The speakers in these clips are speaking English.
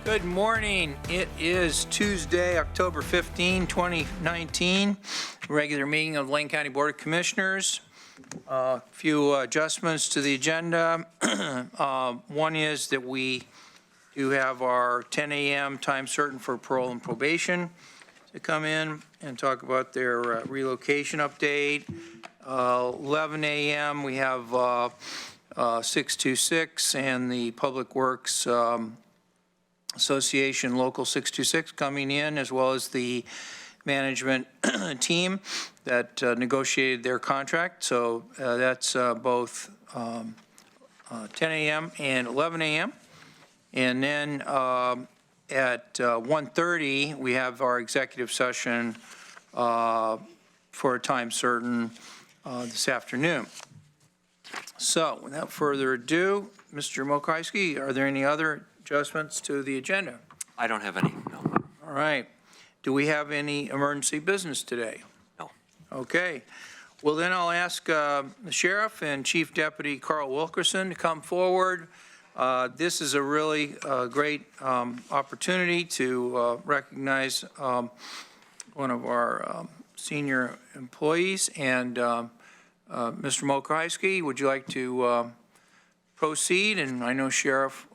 Good morning. It is Tuesday, October 15, 2019, regular meeting of Lane County Board of Commissioners. A few adjustments to the agenda. One is that we do have our 10 a.m. time certain for parole and probation to come in and talk about their relocation update. 11 a.m. we have 626 and the Public Works Association Local 626 coming in, as well as the management team that negotiated their contract. So that's both 10 a.m. and 11 a.m. And then at 1:30, we have our executive session for a time certain this afternoon. So without further ado, Mr. McAllister, are there any other adjustments to the agenda? I don't have any, no. All right. Do we have any emergency business today? No. Okay. Well, then I'll ask the Sheriff and Chief Deputy Carl Wilkerson to come forward. This is a really great opportunity to recognize one of our senior employees. And Mr. McAllister, would you like to proceed? And I know Sheriff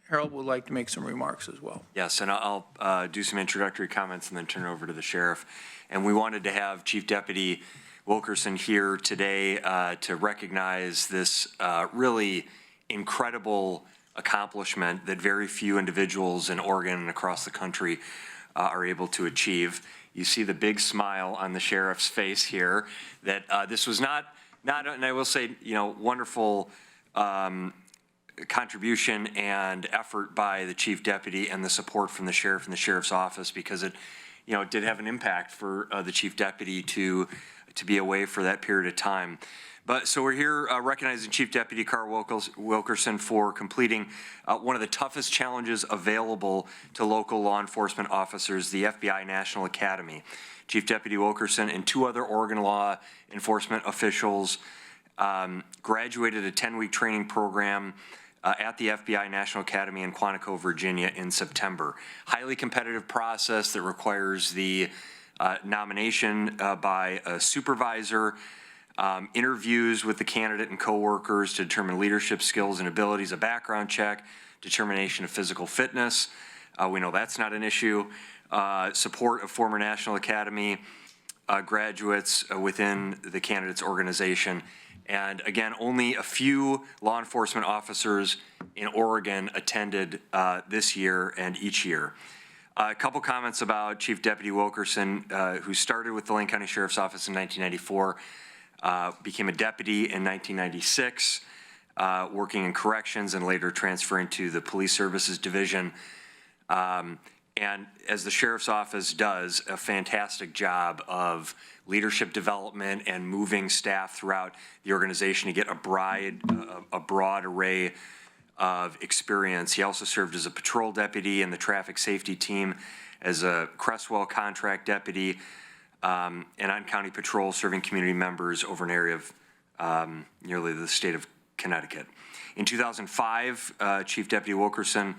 Harold would like to make some remarks as well. Yes, and I'll do some introductory comments and then turn it over to the Sheriff. And we wanted to have Chief Deputy Wilkerson here today to recognize this really incredible accomplishment that very few individuals in Oregon and across the country are able to achieve. You see the big smile on the Sheriff's face here that this was not, and I will say, you know, wonderful contribution and effort by the Chief Deputy and the support from the Sheriff and the Sheriff's Office, because it, you know, it did have an impact for the Chief Deputy to be away for that period of time. But so we're here recognizing Chief Deputy Carl Wilkerson for completing one of the toughest challenges available to local law enforcement officers, the FBI National Academy. Chief Deputy Wilkerson and two other Oregon law enforcement officials graduated a 10-week training program at the FBI National Academy in Quantico, Virginia in September. Highly competitive process that requires the nomination by a supervisor, interviews with the candidate and coworkers to determine leadership skills and abilities, a background check, determination of physical fitness. We know that's not an issue. Support of former National Academy graduates within the candidate's organization. And again, only a few law enforcement officers in Oregon attended this year and each year. A couple comments about Chief Deputy Wilkerson, who started with the Lane County Sheriff's Office in 1994, became a deputy in 1996, working in corrections and later transferring to the Police Services Division. And as the Sheriff's Office does a fantastic job of leadership development and moving staff throughout the organization to get a broad array of experience. He also served as a patrol deputy in the traffic safety team, as a Crestwell contract deputy, and on county patrol, serving community members over an area of nearly the state of Connecticut. In 2005, Chief Deputy Wilkerson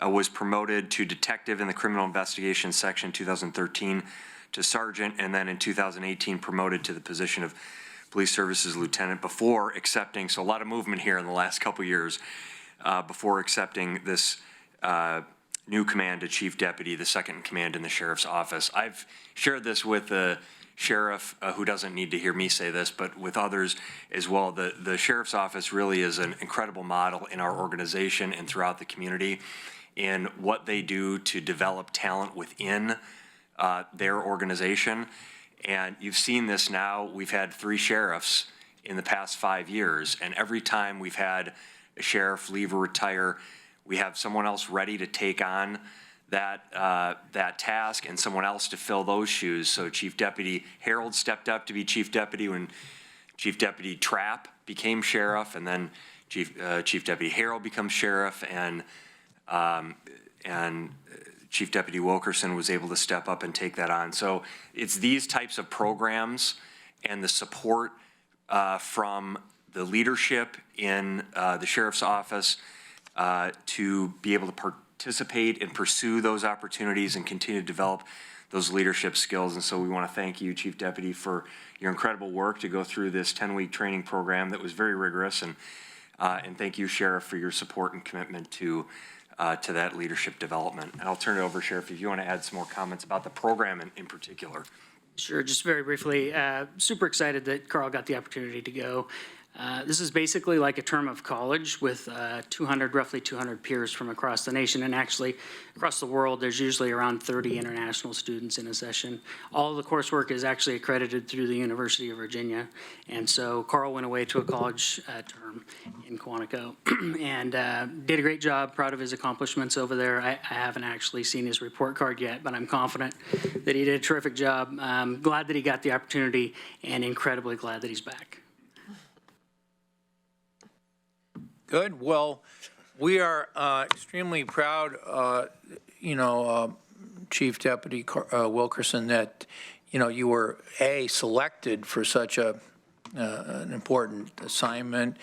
was promoted to detective in the criminal investigation section, 2013 to sergeant, and then in 2018 promoted to the position of police services lieutenant before accepting, so a lot of movement here in the last couple years, before accepting this new command to Chief Deputy, the second in command in the Sheriff's Office. I've shared this with the Sheriff, who doesn't need to hear me say this, but with others as well. The Sheriff's Office really is an incredible model in our organization and throughout the community in what they do to develop talent within their organization. And you've seen this now. We've had 3 sheriffs in the past 5 years, and every time we've had a sheriff leave or retire, we have someone else ready to take on that task and someone else to fill those shoes. So Chief Deputy Harold stepped up to be Chief Deputy when Chief Deputy Trapp became sheriff, and then Chief Deputy Harold becomes sheriff, and Chief Deputy Wilkerson was able to step up and take that on. So it's these types of programs and the support from the leadership in the Sheriff's Office to be able to anticipate and pursue those opportunities and continue to develop those leadership skills. And so we want to thank you, Chief Deputy, for your incredible work to go through this 10-week training program that was very rigorous. And thank you, Sheriff, for your support and commitment to that leadership development. And I'll turn it over, Sheriff, if you want to add some more comments about the program in particular. Sure, just very briefly, super excited that Carl got the opportunity to go. This is basically like a term of college with roughly 200 peers from across the nation, and actually across the world. There's usually around 30 international students in a session. All of the coursework is actually accredited through the University of Virginia, and so Carl went away to a college term in Quantico and did a great job. Proud of his accomplishments over there. I haven't actually seen his report card yet, but I'm confident that he did a terrific job. Glad that he got the opportunity, and incredibly glad that he's back. Good. Well, we are extremely proud, Chief Deputy Wilkerson, that, you were, selected for such an important assignment,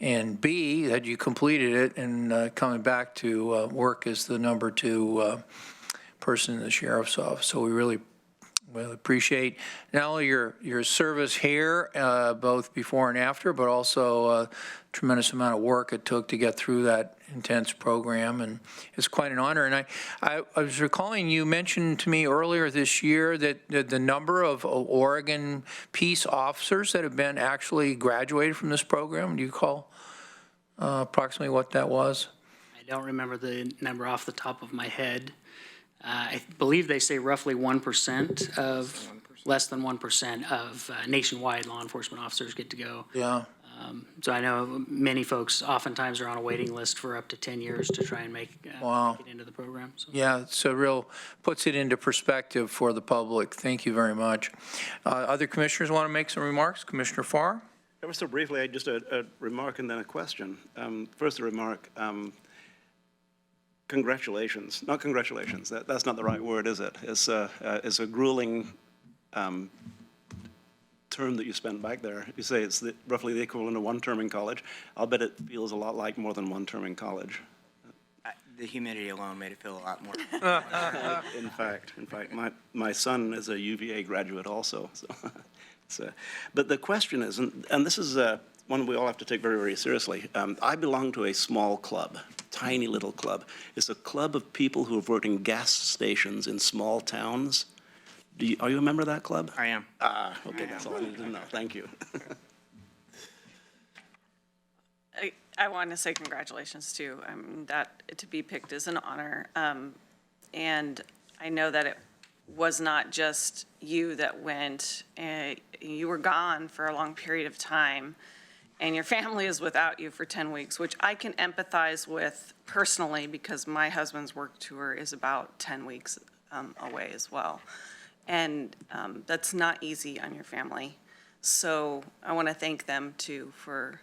and B, that you completed it and coming back to work as the number 2 person in the Sheriff's Office. So we really appreciate not only your service here, both before and after, but also a tremendous amount of work it took to get through that intense program, and it's quite an honor. And I was recalling you mentioned to me earlier this year that the number of Oregon peace officers that have been actually graduated from this program. Do you recall approximately what that was? I don't remember the number off the top of my head. I believe they say roughly 1% of, less than 1% of nationwide law enforcement officers get to go. Yeah. So I know many folks oftentimes are on a waiting list for up to 10 years to try and make it into the program. So. Yeah, it's puts it into perspective for the public. Thank you very much. Other commissioners want to make some remarks? Commissioner Farr? Ever so briefly, just a remark and then a question. First, a remark. Congratulations. Not congratulations. That's not the right word, is it? It's a grueling term that you spent back there. You say it's roughly the equivalent of 1 term in college. I'll bet it feels a lot like more than 1 term in college. The humidity alone made it feel a lot more. In fact, my son is a UVA graduate also. So, but the question is, and this is one we all have to take very, very seriously. I belong to a small club, tiny little club. It's a club of people who have worked in gas stations in small towns. Are you a member of that club? I am. Okay, that's all I need to know. Thank you. I want to say congratulations too. That to be picked is an honor. And I know that it was not just you that went. You were gone for a long period of time, and your family is without you for 10 weeks, which I can empathize with personally because my husband's work tour is about 10 weeks away as well. And that's not easy on your family. So I want to thank them too for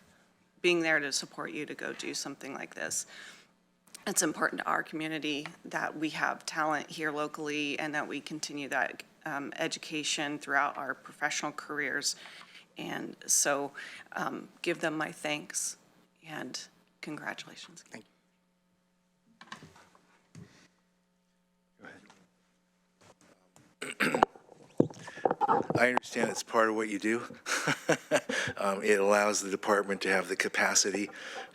being there to support you to go do something like this. It's important to our community that we have talent here locally and that we continue that education throughout our professional careers. And so give them my thanks and congratulations. Thank you. I understand it's part of what you do. It allows the department to have the capacity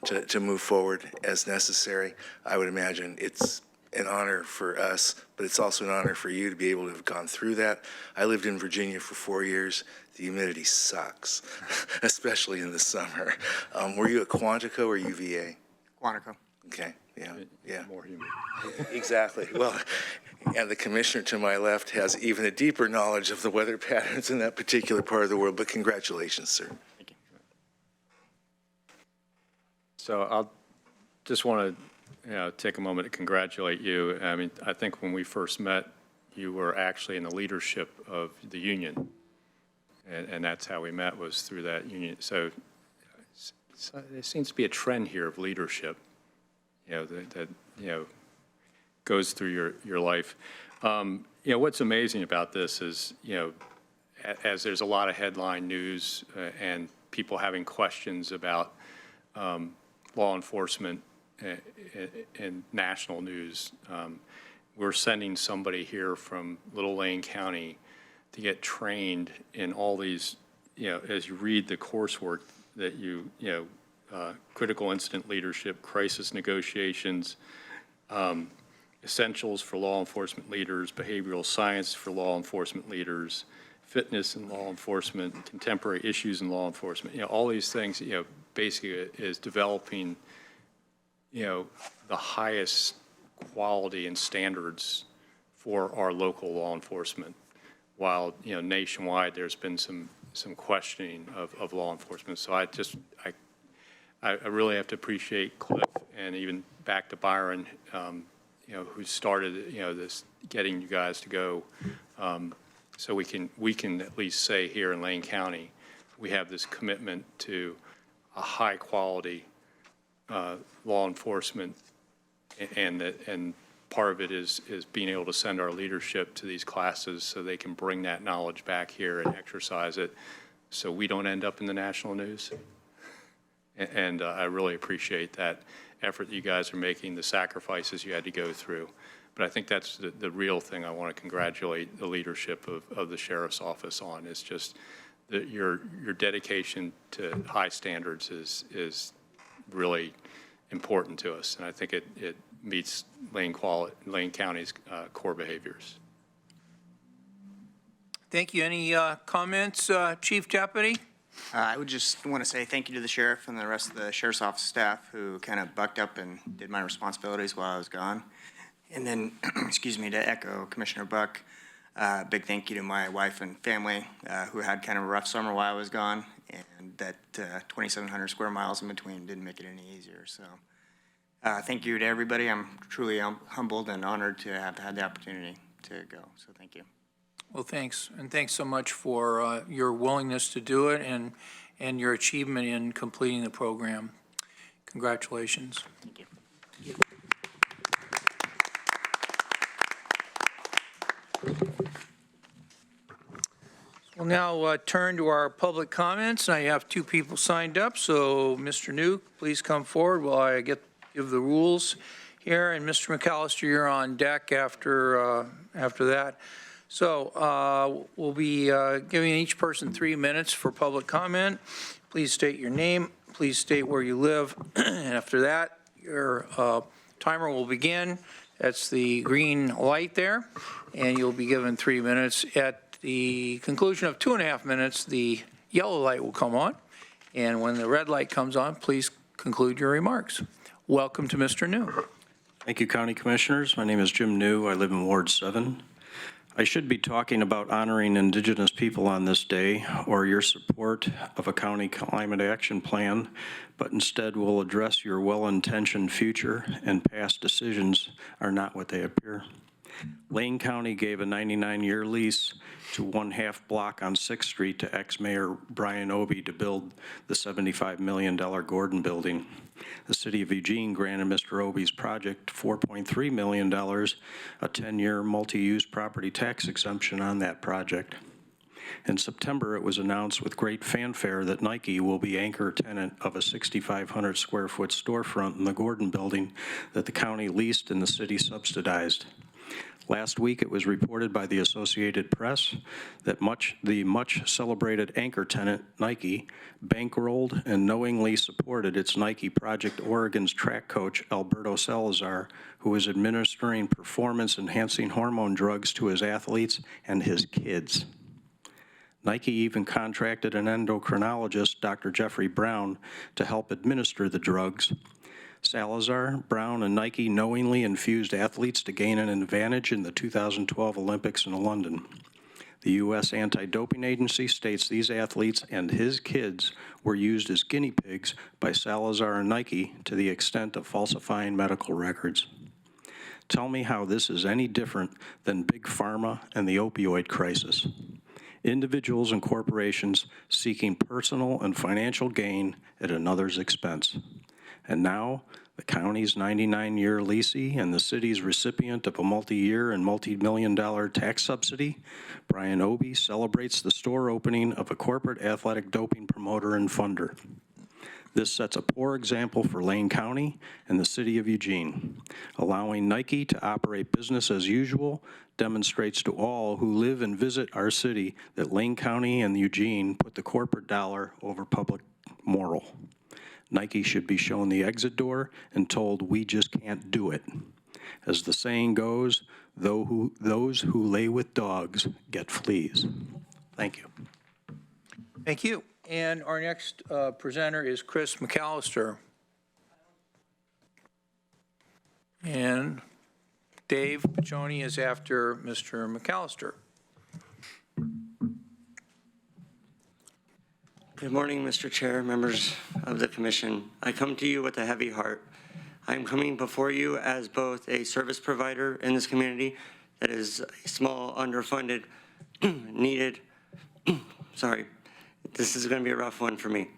to move forward as necessary. I would imagine it's an honor for us, but it's also an honor for you to be able to have gone through that. I lived in Virginia for 4 years. The humidity sucks, especially in the summer. Were you at Quantico or UVA? Quantico. Okay, yeah. More humid. Exactly. Well, and the commissioner to my left has even a deeper knowledge of the weather patterns in that particular part of the world, but congratulations, sir. Thank you. So I'll just want to, take a moment to congratulate you. I mean, I think when we first met, you were actually in the leadership of the union, and that's how we met, was through that union. So there seems to be a trend here of leadership, that goes through your life. What's amazing about this is, as there's a lot of headline news and people having questions about law enforcement in national news. We're sending somebody here from Little Lane County to get trained in all these, as you read the coursework that critical incident leadership, crisis negotiations, essentials for law enforcement leaders, behavioral science for law enforcement leaders, fitness in law enforcement, contemporary issues in law enforcement, all these things, basically is developing, the highest quality and standards for our local law enforcement. While, nationwide, there's been some questioning of law enforcement. So I really have to appreciate Cliff, and even back to Byron, who started, this, getting you guys to go. So we can at least say here in Lane County, we have this commitment to a high quality law enforcement, and part of it is being able to send our leadership to these classes so they can bring that knowledge back here and exercise it, so we don't end up in the national news. And I really appreciate that effort that you guys are making, the sacrifices you had to go through. But I think that's the real thing I want to congratulate the leadership of the Sheriff's Office on. Is just that your dedication to high standards is really important to us. And I think it meets Lane County's core behaviors. Thank you. Any comments, Chief Deputy? I would just want to say thank you to the sheriff and the rest of the sheriff's office staff who kind of bucked up and did my responsibilities while I was gone. And then, excuse me, to echo Commissioner Buck, big thank you to my wife and family who had kind of a rough summer while I was gone, and that 2,700 square miles in between didn't make it any easier. So thank you to everybody. I'm truly humbled and honored to have had the opportunity to go. So thank you. Well, thanks. And thanks so much for your willingness to do it and your achievement in completing the program. Congratulations. Thank you. We'll now turn to our public comments. I have two people signed up, so Mr. New, please come forward while I give the rules here. And Mr. McAllister, you're on deck after that. So we'll be giving each person 3 minutes for public comment. Please state your name. Please state where you live. And after that, your timer will begin. That's the green light there. And you'll be given 3 minutes. At the conclusion of 2.5 minutes, the yellow light will come on. And when the red light comes on, please conclude your remarks. Welcome to Mr. New. Thank you, County Commissioners. My name is Jim New. I live in Ward 7. I should be talking about honoring Indigenous people on this day or your support of a county climate action plan, but instead will address your well-intentioned future and past decisions are not what they appear. Lane County gave a 99-year lease to 1/2 block on 6th Street to ex-Mayor Brian Obey to build the $75 million Gordon building. The city of Eugene granted Mr. Obey's project $4.3 million, a 10-year multi-use property tax exemption on that project. In September, it was announced with great fanfare that Nike will be anchor tenant of a 6,500 square foot storefront in the Gordon building that the county leased and the city subsidized. Last week, it was reported by the Associated Press that the much celebrated anchor tenant, Nike, bankrolled and knowingly supported its Nike Project Oregon's track coach, Alberto Salazar, who was administering performance-enhancing hormone drugs to his athletes and his kids. Nike even contracted an endocrinologist, Dr. Jeffrey Brown, to help administer the drugs. Salazar, Brown, and Nike knowingly infused athletes to gain an advantage in the 2012 Olympics in London. The U.S. Anti-Doping Agency states these athletes and his kids were used as guinea pigs by Salazar and Nike to the extent of falsifying medical records. Tell me how this is any different than Big Pharma and the opioid crisis. Individuals and corporations seeking personal and financial gain at another's expense. And now, the county's 99-year leasee and the city's recipient of a multi-year and multi-million-dollar tax subsidy, Brian Obey, celebrates the store opening of a corporate athletic doping promoter and funder. This sets a poor example for Lane County and the city of Eugene. Allowing Nike to operate business as usual demonstrates to all who live and visit our city that Lane County and Eugene put the corporate dollar over public moral. Nike should be shown the exit door and told, we just can't do it. As the saying goes, those who lay with dogs get fleas. Thank you. Thank you. And our next presenter is Chris McAllister. And Dave Patroni is after Mr. McAllister. Good morning, Mr. Chair, members of the commission. I come to you with a heavy heart. I am coming before you as both a service provider in this community that is a small, underfunded, needed, sorry, this is going to be a rough one for me.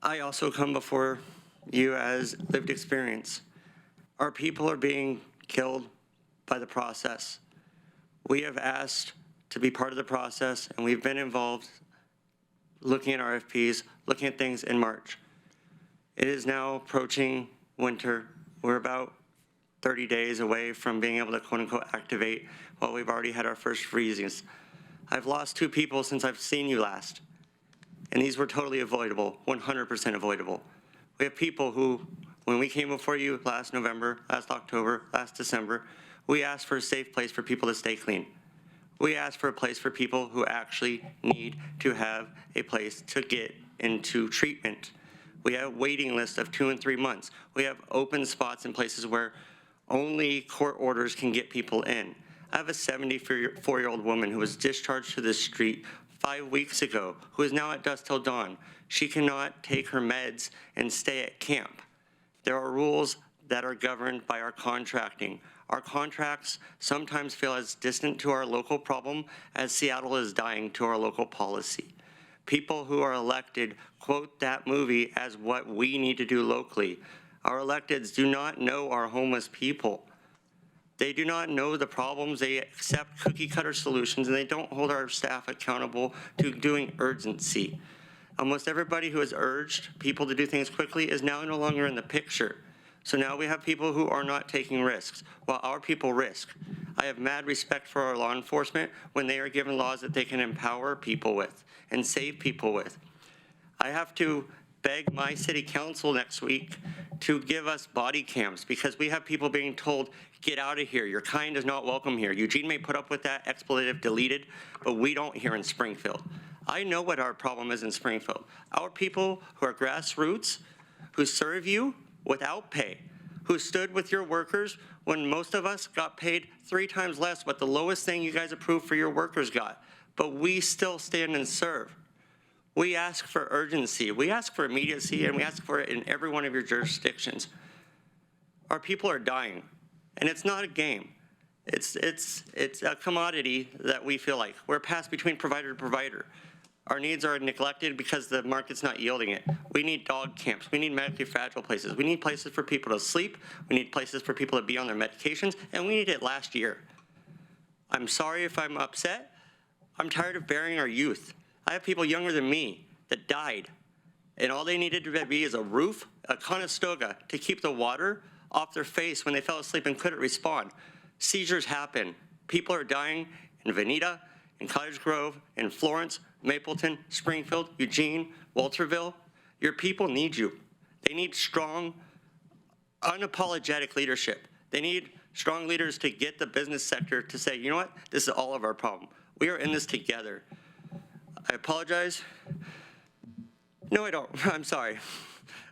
I also come before you as lived experience. Our people are being killed by the process. We have asked to be part of the process, and we've been involved looking at RFPs, looking at things in March. It is now approaching winter. We're about 30 days away from being able to quote-unquote activate while we've already had our first freezes. I've lost 2 people since I've seen you last, and these were totally avoidable, 100% avoidable. We have people who, when we came before you last November, last October, last December, we asked for a safe place for people to stay clean. We asked for a place for people who actually need to have a place to get into treatment. We have a waiting list of 2 and 3 months. We have open spots in places where only court orders can get people in. I have a 74-year-old woman who was discharged to the street 5 weeks ago, who is now at dusk till dawn. She cannot take her meds and stay at camp. There are rules that are governed by our contracting. Our contracts sometimes feel as distant to our local problem as Seattle is dying to our local policy. People who are elected quote that movie as what we need to do locally. Our electeds do not know our homeless people. They do not know the problems. They accept cookie cutter solutions, and they don't hold our staff accountable to doing urgency. Almost everybody who has urged people to do things quickly is now no longer in the picture. So now we have people who are not taking risks, while our people risk. I have mad respect for our law enforcement when they are given laws that they can empower people with and save people with. I have to beg my city council next week to give us body cams because we have people being told, get out of here, your kind is not welcome here. Eugene may put up with that expletive deleted, but we don't here in Springfield. I know what our problem is in Springfield. Our people who are grassroots, who serve you without pay, who stood with your workers when most of us got paid 3 times less what the lowest thing you guys approved for your workers got, but we still stand and serve. We ask for urgency, we ask for immediacy, and we ask for it in every one of your jurisdictions. Our people are dying, and it's not a game. It's a commodity that we feel like. We're passed between provider to provider. Our needs are neglected because the market's not yielding it. We need dog camps. We need medically fragile places. We need places for people to sleep. We need places for people to be on their medications, and we need it last year. I'm sorry if I'm upset. I'm tired of burying our youth. I have people younger than me that died, and all they needed to be is a roof, a Conestoga, to keep the water off their face when they fell asleep and couldn't respond. Seizures happen. People are dying in Veneta, in Cottage Grove, in Florence, Mapleton, Springfield, Eugene, Walterville. Your people need you. They need strong, unapologetic leadership. They need strong leaders to get the business sector to say, you know what, this is all of our problem. We are in this together. I apologize. No, I don't. I'm sorry.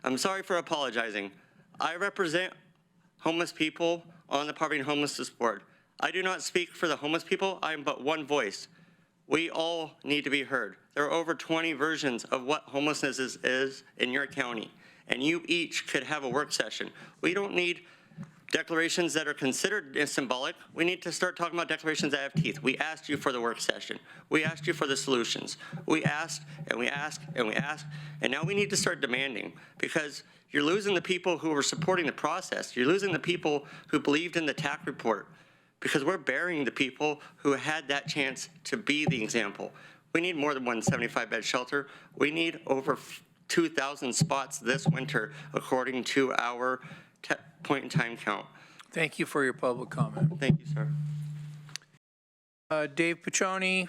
I'm sorry for apologizing. I represent homeless people on the Poverty and Homelessness Board. I do not speak for the homeless people. I am but one voice. We all need to be heard. There are over 20 versions of what homelessness is in your county, and you each could have a work session. We don't need declarations that are considered symbolic. We need to start talking about declarations that have teeth. We asked you for the work session. We asked you for the solutions. We asked, and we asked, and we asked, and now we need to start demanding, because you're losing the people who were supporting the process. You're losing the people who believed in the TAC report, because we're burying the people who had that chance to be the example. We need more than one 75-bed shelter. We need over 2,000 spots this winter, according to our point-in-time count. Thank you for your public comment. Thank you, sir. Dave Patroni,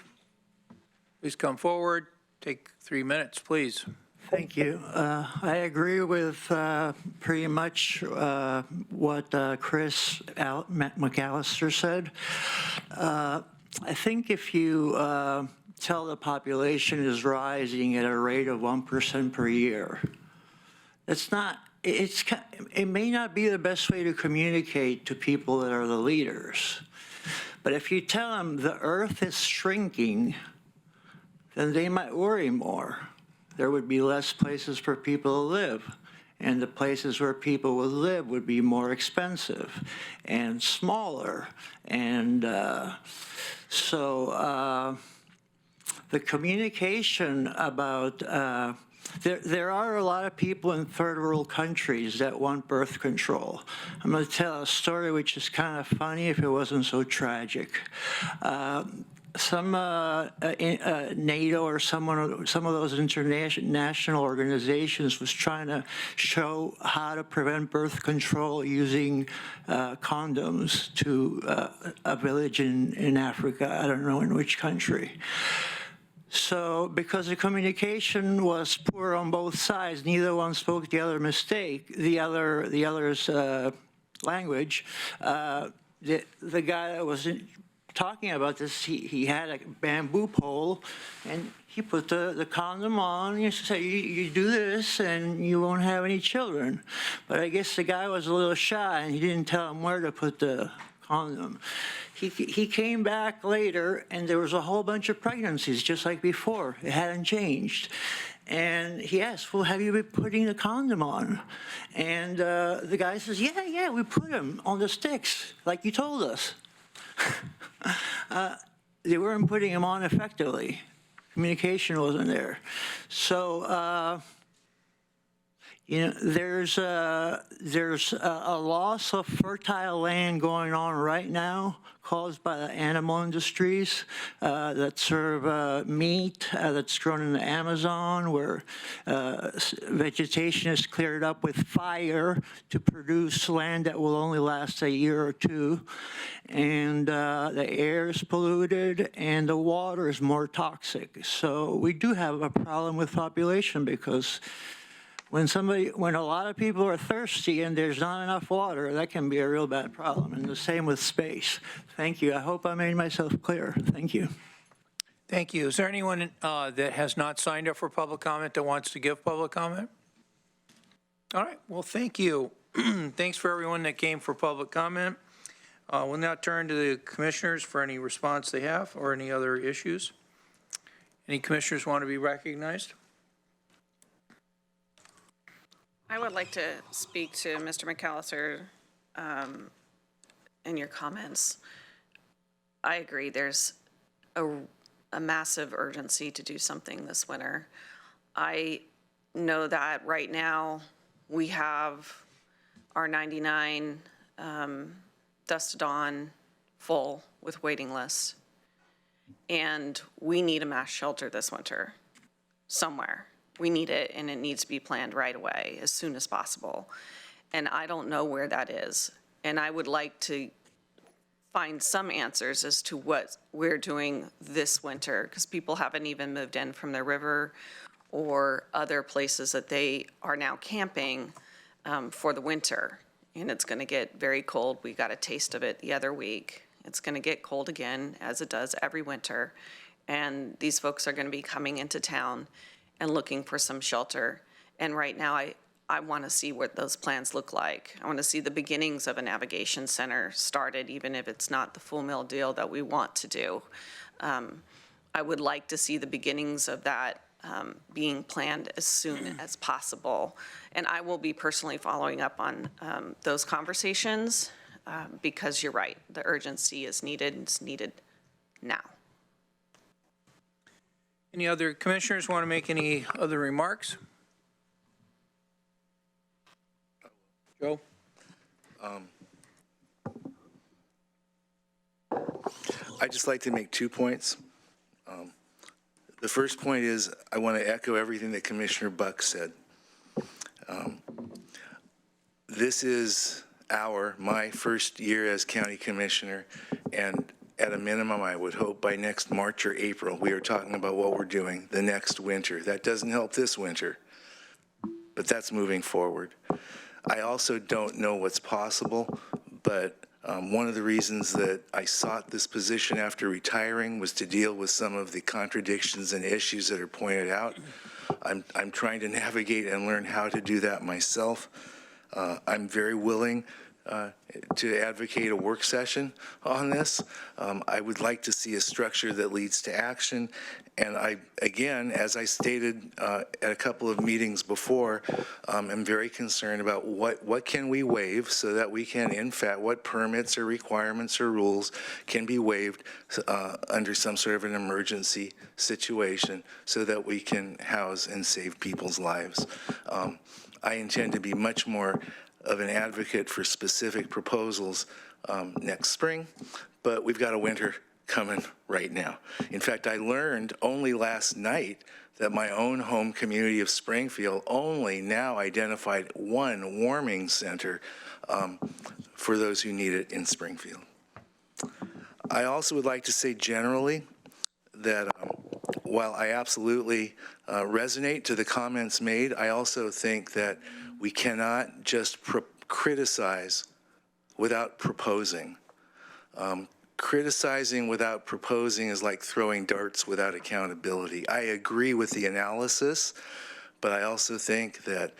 please come forward. Take 3 minutes, please. Thank you. I agree with pretty much what Chris McAllister said. I think if you tell the population is rising at a rate of 1% per year, it may not be the best way to communicate to people that are the leaders. But if you tell them the earth is shrinking, then they might worry more. There would be less places for people to live, and the places where people would live would be more expensive and smaller. And so the communication about, there are a lot of people in third world countries that want birth control. I'm going to tell a story which is kind of funny if it wasn't so tragic. Some NATO or some of those international organizations was trying to show how to prevent birth control using condoms to a village in Africa. I don't know in which country. So because the communication was poor on both sides, neither one spoke the other's language. The guy that was talking about this, he had a bamboo pole, and he put the condom on. He said, you do this, and you won't have any children. But I guess the guy was a little shy, and he didn't tell him where to put the condom. He came back later, and there was a whole bunch of pregnancies, just like before. It hadn't changed. And he asked, well, have you been putting the condom on? And the guy says, yeah, we put them on the sticks, like you told us. They weren't putting them on effectively. Communication wasn't there. So, there's a loss of fertile land going on right now caused by the animal industries that serve meat that's grown in the Amazon, where vegetation is cleared up with fire to produce land that will only last a year or two. And the air is polluted and the water is more toxic. So we do have a problem with population, because when a lot of people are thirsty and there's not enough water, that can be a real bad problem. And the same with space. Thank you. I hope I made myself clear. Thank you. Thank you. Is there anyone that has not signed up for public comment that wants to give public comment? All right. Well, thank you. Thanks for everyone that came for public comment. We'll now turn to the commissioners for any response they have or any other issues. Any commissioners want to be recognized? I would like to speak to Mr. McAllister in your comments. I agree, there's a massive urgency to do something this winter. I know that right now we have our 99 Dusk to Dawn full with waiting lists. And we need a mass shelter this winter somewhere. We need it, and it needs to be planned right away, as soon as possible. And I don't know where that is. And I would like to find some answers as to what we're doing this winter, because people haven't even moved in from the river or other places that they are now camping for the winter. And it's going to get very cold. We got a taste of it the other week. It's going to get cold again, as it does every winter. And these folks are going to be coming into town and looking for some shelter. And right now, I want to see what those plans look like. I want to see the beginnings of a navigation center started, even if it's not the full mill deal that we want to do. I would like to see the beginnings of that being planned as soon as possible. And I will be personally following up on those conversations because you're right, the urgency is needed, it's needed now. Any other commissioners want to make any other remarks? Joe? I'd just like to make 2 points. The first point is I want to echo everything that Commissioner Buck said. This is my first year as county commissioner, and at a minimum, I would hope by next March or April, we are talking about what we're doing the next winter. That doesn't help this winter, but that's moving forward. I also don't know what's possible, but one of the reasons that I sought this position after retiring was to deal with some of the contradictions and issues that are pointed out. I'm trying to navigate and learn how to do that myself. I'm very willing to advocate a work session on this. I would like to see a structure that leads to action. And again, as I stated at a couple of meetings before, I'm very concerned about what can we waive so that we can, in fact, what permits or requirements or rules can be waived under some sort of an emergency situation so that we can house and save people's lives. I intend to be much more of an advocate for specific proposals next spring, but we've got a winter coming right now. In fact, I learned only last night that my own home community of Springfield only now identified one warming center for those who need it in Springfield. I also would like to say generally that while I absolutely resonate to the comments made, I also think that we cannot just criticize without proposing. Criticizing without proposing is like throwing darts without accountability. I agree with the analysis, but I also think that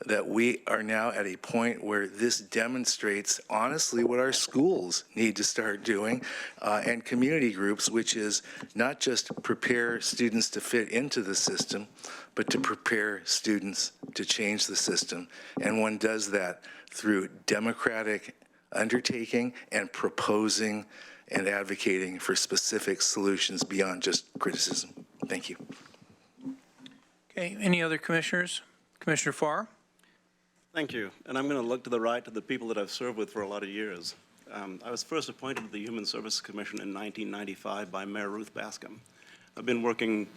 that we are now at a point where this demonstrates honestly what our schools need to start doing and community groups, which is not just prepare students to fit into the system, but to prepare students to change the system. And one does that through democratic undertaking and proposing and advocating for specific solutions beyond just criticism. Thank you. Okay, any other commissioners? Commissioner Farr? Thank you. And I'm going to look to the right to the people that I've served with for a lot of years. I was first appointed to the Human Services Commission in 1995 by Mayor Ruth Bascom. I've been working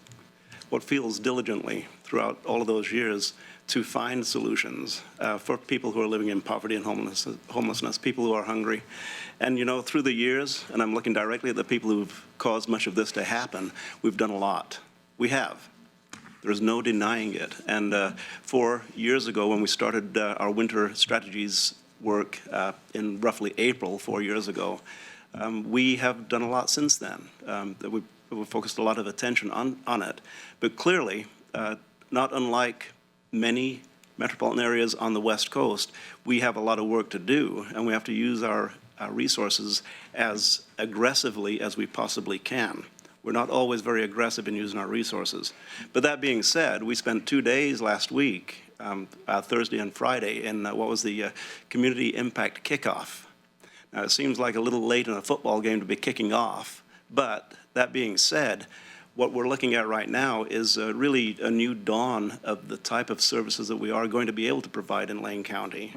what feels diligently throughout all of those years to find solutions for people who are living in poverty and homelessness, people who are hungry. And, you know, through the years, and I'm looking directly at the people who've caused much of this to happen, we've done a lot. We have. There's no denying it. And 4 years ago, when we started our winter strategies work in roughly April 4 years ago, we have done a lot since then. We've focused a lot of attention on it. But clearly, not unlike many metropolitan areas on the West Coast, we have a lot of work to do, and we have to use our resources as aggressively as we possibly can. We're not always very aggressive in using our resources. But that being said, we spent 2 days last week, Thursday and Friday, in what was the Community Impact Kickoff. Now, it seems like a little late in a football game to be kicking off, but that being said, what we're looking at right now is really a new dawn of the type of services that we are going to be able to provide in Lane County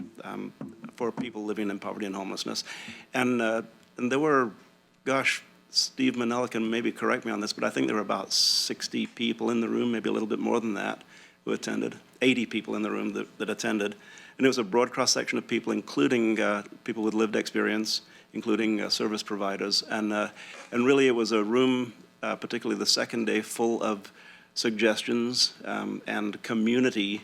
for people living in poverty and homelessness. And there were, gosh, Steve Manella can maybe correct me on this, but I think there were about 60 people in the room, maybe a little bit more than that, who attended, 80 people in the room that attended. And it was a broad cross-section of people, including people with lived experience, including service providers. And really it was a room, particularly the second day, full of suggestions and community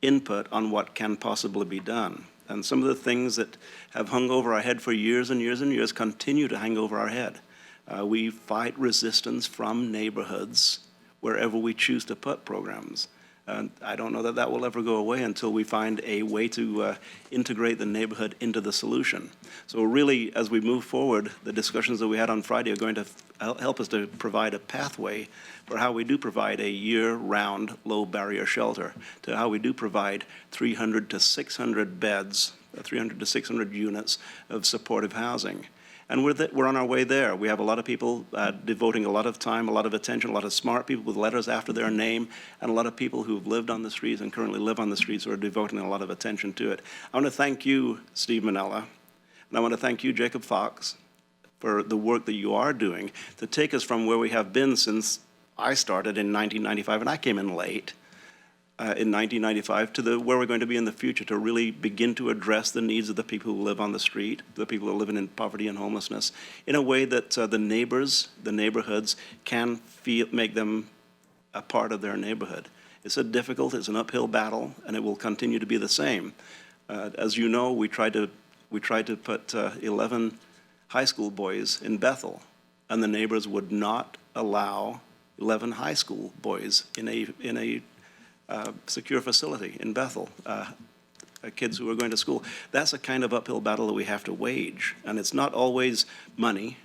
input on what can possibly be done. And some of the things that have hung over our head for years and years and years continue to hang over our head. We fight resistance from neighborhoods wherever we choose to put programs. I don't know that that will ever go away until we find a way to integrate the neighborhood into the solution. So really, as we move forward, the discussions that we had on Friday are going to help us to provide a pathway for how we do provide a year-round low-barrier shelter, to how we do provide 300 to 600 beds, 300 to 600 units of supportive housing. And we're on our way there. We have a lot of people devoting a lot of time, a lot of attention, a lot of smart people with letters after their name, and a lot of people who've lived on the streets and currently live on the streets who are devoting a lot of attention to it. I want to thank you, Steve Manella, and I want to thank you, Jacob Fox, for the work that you are doing to take us from where we have been since I started in 1995, and I came in late in 1995, to where we're going to be in the future, to really begin to address the needs of the people who live on the street, the people who are living in poverty and homelessness, in a way that the neighbors, the neighborhoods, can make them a part of their neighborhood. It's it's an uphill battle, and it will continue to be the same. As you know, we tried to put 11 high school boys in Bethel, and the neighbors would not allow 11 high school boys in a secure facility in Bethel, kids who are going to school. That's a kind of uphill battle that we have to wage, and it's not always money,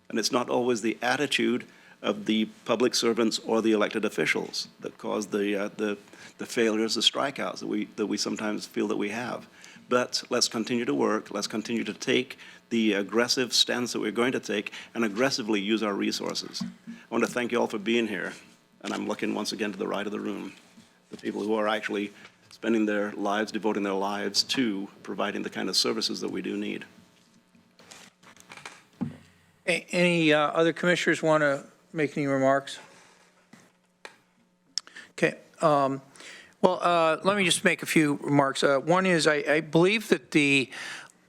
and it's not always the attitude of the public servants or the elected officials that cause the failures, the strikeouts that we sometimes feel that we have. But let's continue to work. Let's continue to take the aggressive stance that we're going to take and aggressively use our resources. I want to thank you all for being here, and I'm looking once again to the right of the room, the people who are actually spending their lives, devoting their lives to providing the kind of services that we do need. Any other commissioners want to make any remarks? Okay. Let me just make a few remarks. One is I believe that the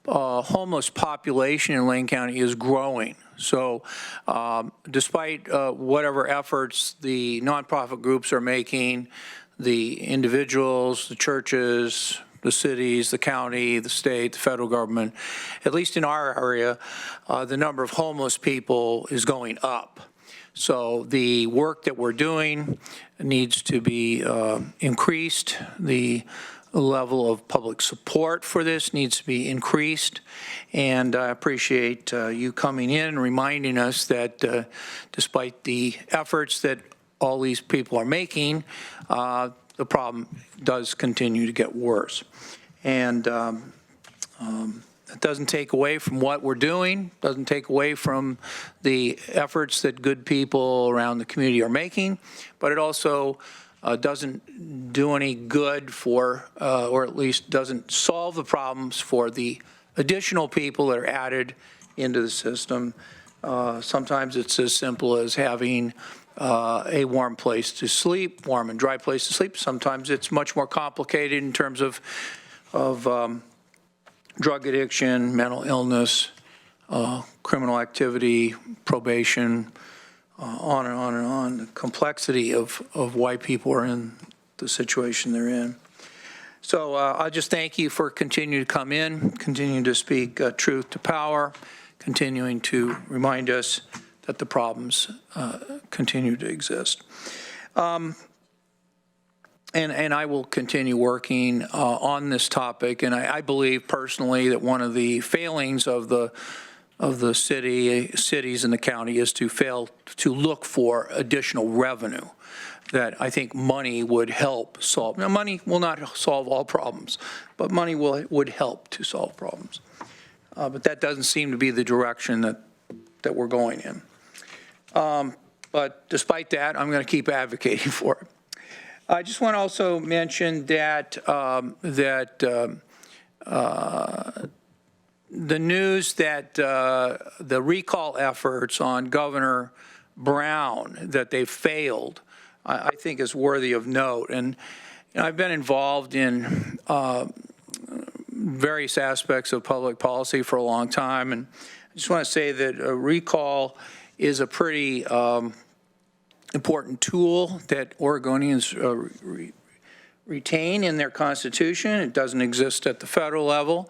homeless population in Lane County is growing. So despite whatever efforts the nonprofit groups are making, the individuals, the churches, the cities, the county, the state, the federal government, at least in our area, the number of homeless people is going up. So the work that we're doing needs to be increased. The level of public support for this needs to be increased. And I appreciate you coming in and reminding us that despite the efforts that all these people are making, the problem does continue to get worse. And it doesn't take away from what we're doing, doesn't take away from the efforts that good people around the community are making, but it also doesn't do any good for, or at least doesn't solve the problems for the additional people that are added into the system. Sometimes it's as simple as having a warm place to sleep, warm and dry place to sleep. Sometimes it's much more complicated in terms of drug addiction, mental illness, criminal activity, probation, on and on and on. The complexity of why people are in the situation they're in. So I'll just thank you for continuing to come in, continuing to speak truth to power, continuing to remind us that the problems continue to exist. And I will continue working on this topic. And I believe personally that one of the failings of the cities in the county is to fail to look for additional revenue that I think money would help solve. Now, money will not solve all problems, but money would help to solve problems. But that doesn't seem to be the direction that we're going in. But despite that, I'm going to keep advocating for it. I just want to also mention that the news that the recall efforts on Governor Brown, that they failed, I think is worthy of note. And I've been involved in various aspects of public policy for a long time, and I just want to say that a recall is a pretty important tool that Oregonians retain in their constitution. It doesn't exist at the federal level.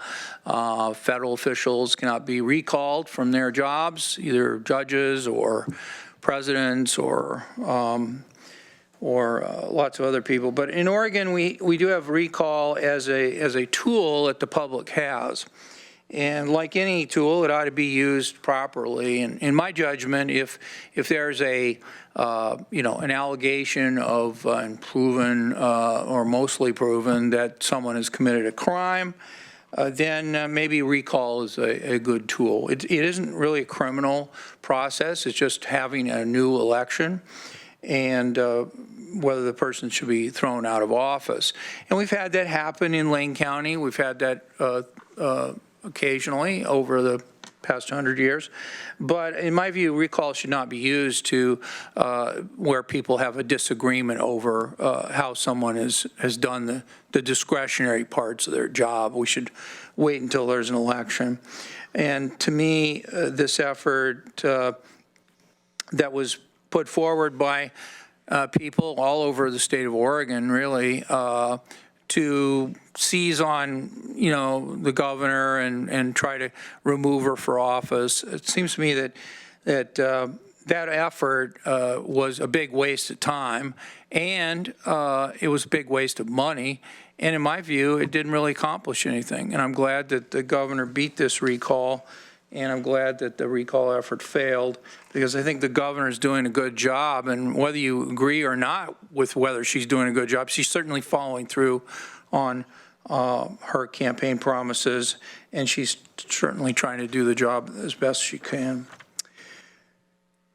Federal officials cannot be recalled from their jobs, either judges or presidents or lots of other people. But in Oregon, we do have recall as a tool that the public has. And like any tool, it ought to be used properly. And in my judgment, if there's an allegation of proven or mostly proven that someone has committed a crime, then maybe recall is a good tool. It isn't really a criminal process. It's just having a new election and whether the person should be thrown out of office. And we've had that happen in Lane County. We've had that occasionally over the past 100 years. But in my view, recall should not be used to where people have a disagreement over how someone has done the discretionary parts of their job. We should wait until there's an election. And to me, this effort that was put forward by people all over the state of Oregon, really, to seize on, the governor and try to remove her for office. It seems to me that effort was a big waste of time, and it was a big waste of money. And in my view, it didn't really accomplish anything. And I'm glad that the governor beat this recall, and I'm glad that the recall effort failed, because I think the governor is doing a good job. And whether you agree or not with whether she's doing a good job, she's certainly following through on her campaign promises, and she's certainly trying to do the job as best she can.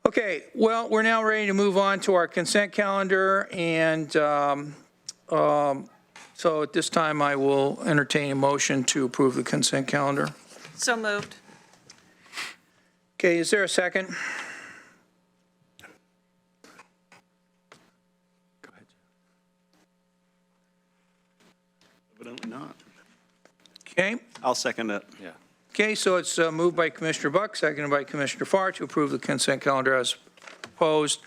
Okay, well, we're now ready to move on to our consent calendar, and so at this time, I will entertain a motion to approve the consent calendar. So moved. Okay, is there a second? Go ahead. Evidently not. Okay, I'll second it. Yeah. okay, so it's moved by Commissioner Buck, seconded by Commissioner Farr to approve the consent calendar as proposed.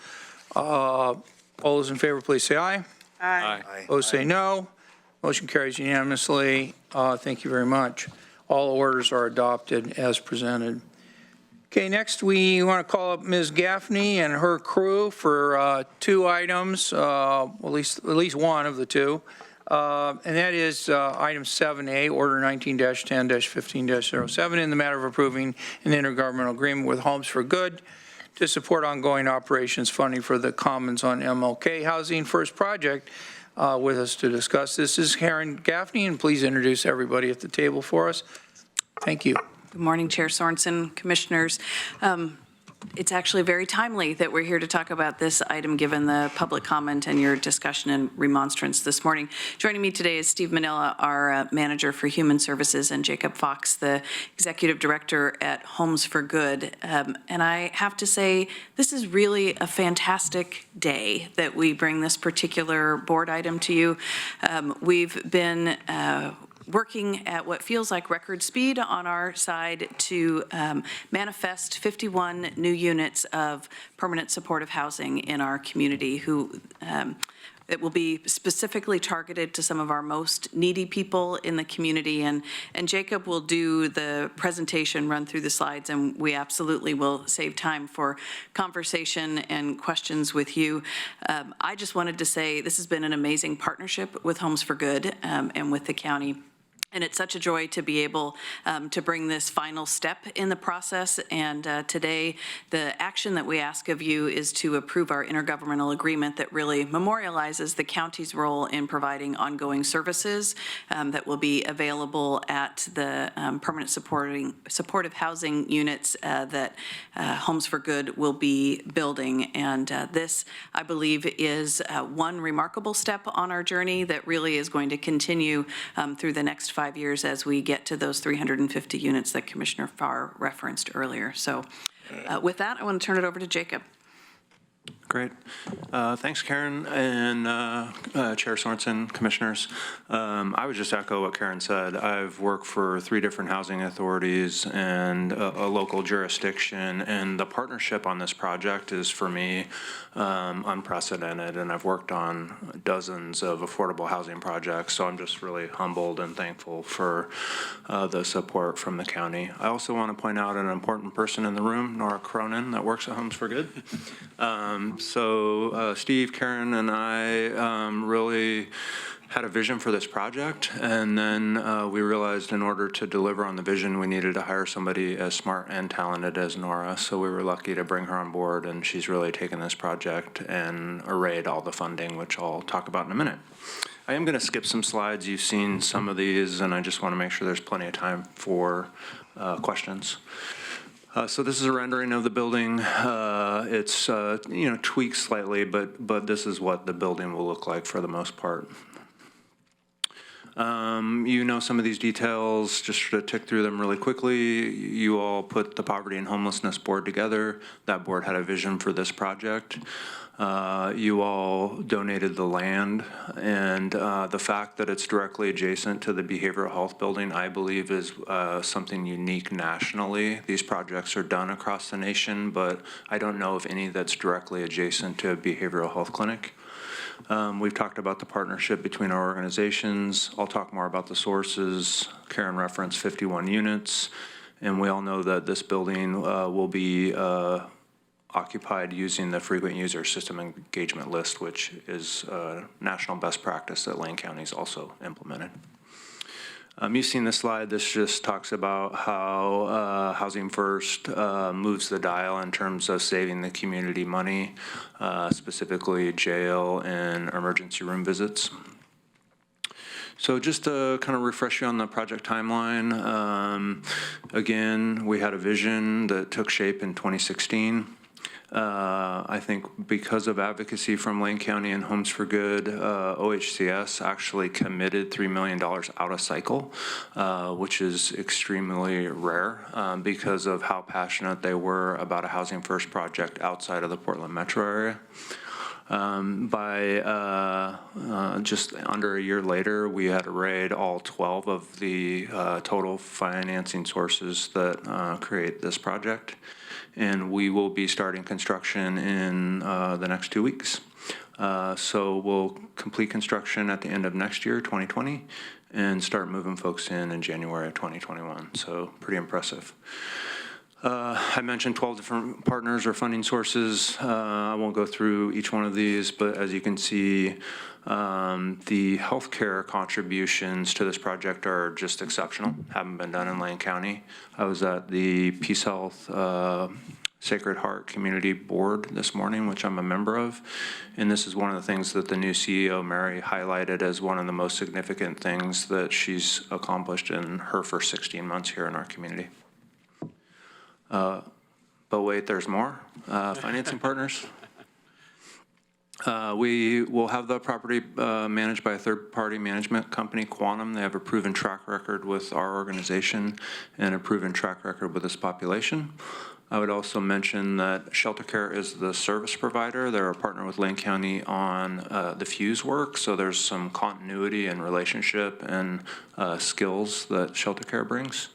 All those in favor, please say aye. Aye. Opposed, say no. Motion carries unanimously. Thank you very much. All orders are adopted as presented. Okay, next we want to call up Ms. Gaffney and her crew for two items, at least one of the two. And that is item 7A, Order 19-10-15-07, in the matter of approving an intergovernmental agreement with Homes for Good to support ongoing operations funding for the Commons on MLK Housing First Project. With us to discuss this is Karen Gaffney, and please introduce everybody at the table for us. Thank you. Good morning, Chair Sorensen, Commissioners. It's actually very timely that we're here to talk about this item, given the public comment and your discussion and remonstrance this morning. Joining me today is Steve Manila, our Manager for Human Services, and Jacob Fox, the Executive Director at Homes for Good. And I have to say, this is really a fantastic day that we bring this particular board item to you. We've been working at what feels like record speed on our side to manifest 51 new units of permanent supportive housing in our community it will be specifically targeted to some of our most needy people in the community. And Jacob will do the presentation, run through the slides, and we absolutely will save time for conversation and questions with you. I just wanted to say this has been an amazing partnership with Homes for Good and with the county. And it's such a joy to be able to bring this final step in the process. And today, the action that we ask of you is to approve our intergovernmental agreement that really memorializes the county's role in providing ongoing services that will be available at the permanent supportive housing units that Homes for Good will be building. And this, I believe, is one remarkable step on our journey that really is going to continue through the next 5 years as we get to those 350 units that Commissioner Farr referenced earlier. So with that, I want to turn it over to Jacob. Great. Thanks, Karen, and Chair Sorensen, Commissioners. I would just echo what Karen said. I've worked for 3 different housing authorities and a local jurisdiction, and the partnership on this project is, for me, unprecedented, and I've worked on dozens of affordable housing projects, so I'm just really humbled and thankful for the support from the county. I also want to point out an important person in the room, Nora Cronin, that works at Homes for Good. So Steve, Karen, and I really had a vision for this project, and then we realized in order to deliver on the vision, we needed to hire somebody as smart and talented as Nora, so we were lucky to bring her on board, and she's really taken this project and arrayed all the funding, which I'll talk about in a minute. I am going to skip some slides. You've seen some of these, and I just want to make sure there's plenty of time for questions. So this is a rendering of the building. It's tweaked slightly, but this is what the building will look like for the most part. You know some of these details, just to tick through them really quickly. You all put the Poverty and Homelessness Board together. That board had a vision for this project. You all donated the land, and the fact that it's directly adjacent to the behavioral health building, I believe, is something unique nationally. These projects are done across the nation, but I don't know of any that's directly adjacent to a behavioral health clinic. We've talked about the partnership between our organizations. I'll talk more about the sources. Karen referenced 51 units, and we all know that this building will be occupied using the frequent user system engagement list, which is national best practice that Lane County's also implemented. You've seen this slide. This just talks about how Housing First moves the dial in terms of saving the community money, specifically jail and emergency room visits. So just to kind of refresh you on the project timeline, again, we had a vision that took shape in 2016. I think because of advocacy from Lane County and Homes for Good, OHCS actually committed $3 million out of cycle, which is extremely rare because of how passionate they were about a Housing First project outside of the Portland metro area. By just under a year later, we had arrayed all 12 of the total financing sources that create this project. And we will be starting construction in the next 2 weeks. So we'll complete construction at the end of next year, 2020, and start moving folks in January of 2021. So pretty impressive. I mentioned 12 different partners or funding sources. I won't go through each one of these, but as you can see, the healthcare contributions to this project are just exceptional, haven't been done in Lane County. I was at the Peace Health Sacred Heart Community Board this morning, which I'm a member of, and this is one of the things that the new CEO, Mary, highlighted as one of the most significant things that she's accomplished in her first 16 months here in our community. But wait, there's more. Financing partners. We will have the property managed by a third-party management company, Quantum. They have a proven track record with our organization and a proven track record with this population. I would also mention that Shelter Care is the service provider. They're a partner with Lane County on the Fuse work, so there's some continuity and relationship and skills that Shelter Care brings.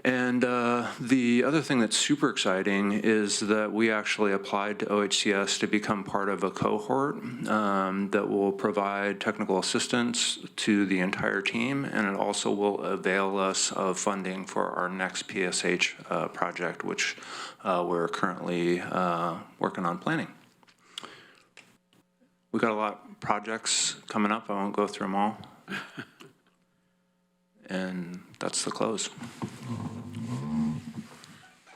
And the other thing that's super exciting is that we actually applied to OHCS to become part of a cohort that will provide technical assistance to the entire team, and it also will avail us of funding for our next PSH project, which we're currently working on planning. We've got a lot of projects coming up. I won't go through them all. And that's the close.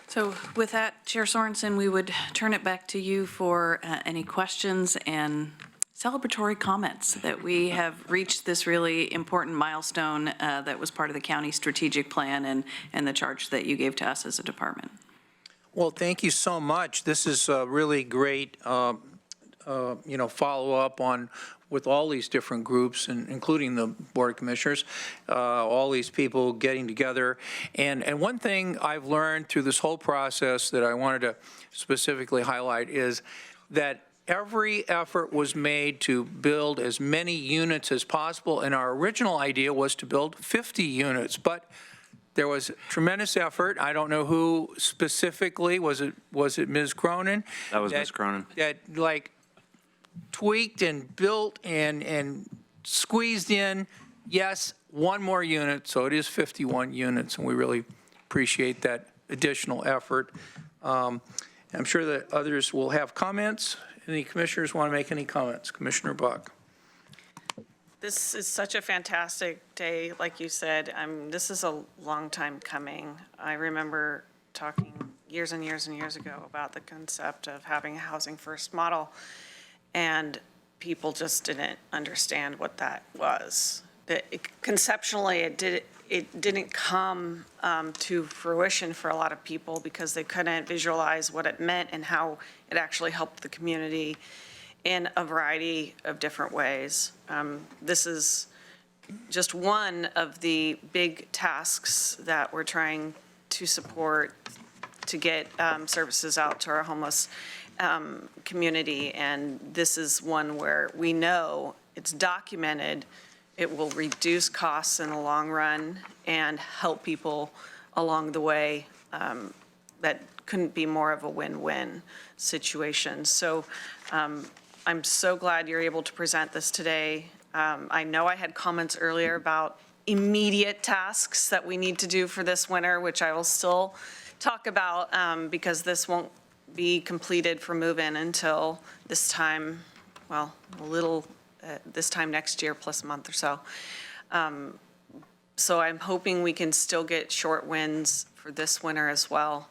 So with that, Chair Sorensen, we would turn it back to you for any questions and celebratory comments that we have reached this really important milestone that was part of the county strategic plan and the charge that you gave to us as a department. Well, thank you so much. This is a really great, follow-up on with all these different groups, and including the Board of Commissioners, all these people getting together. And one thing I've learned through this whole process that I wanted to specifically highlight is that every effort was made to build as many units as possible, and our original idea was to build 50 units, but there was tremendous effort. I don't know who specifically, was it Ms. Cronin? That was Ms. Cronin. That tweaked and built and squeezed in, yes, one more unit, so it is 51 units, and we really appreciate that additional effort. I'm sure that others will have comments. Any commissioners want to make any comments? Commissioner Buck. This is such a fantastic day, like you said. This is a long time coming. I remember talking years and years and years ago about the concept of having a Housing First model, and people just didn't understand what that was. Conceptually, it didn't come to fruition for a lot of people because they couldn't visualize what it meant and how it actually helped the community in a variety of different ways. This is just one of the big tasks that we're trying to support to get services out to our homeless community. And this is one where we know it's documented, it will reduce costs in the long run and help people along the way. That couldn't be more of a win-win situation. So I'm so glad you're able to present this today. I know I had comments earlier about immediate tasks that we need to do for this winter, which I will still talk about because this won't be completed for move-in until this time, well, this time next year plus a month or so. So I'm hoping we can still get short wins for this winter as well.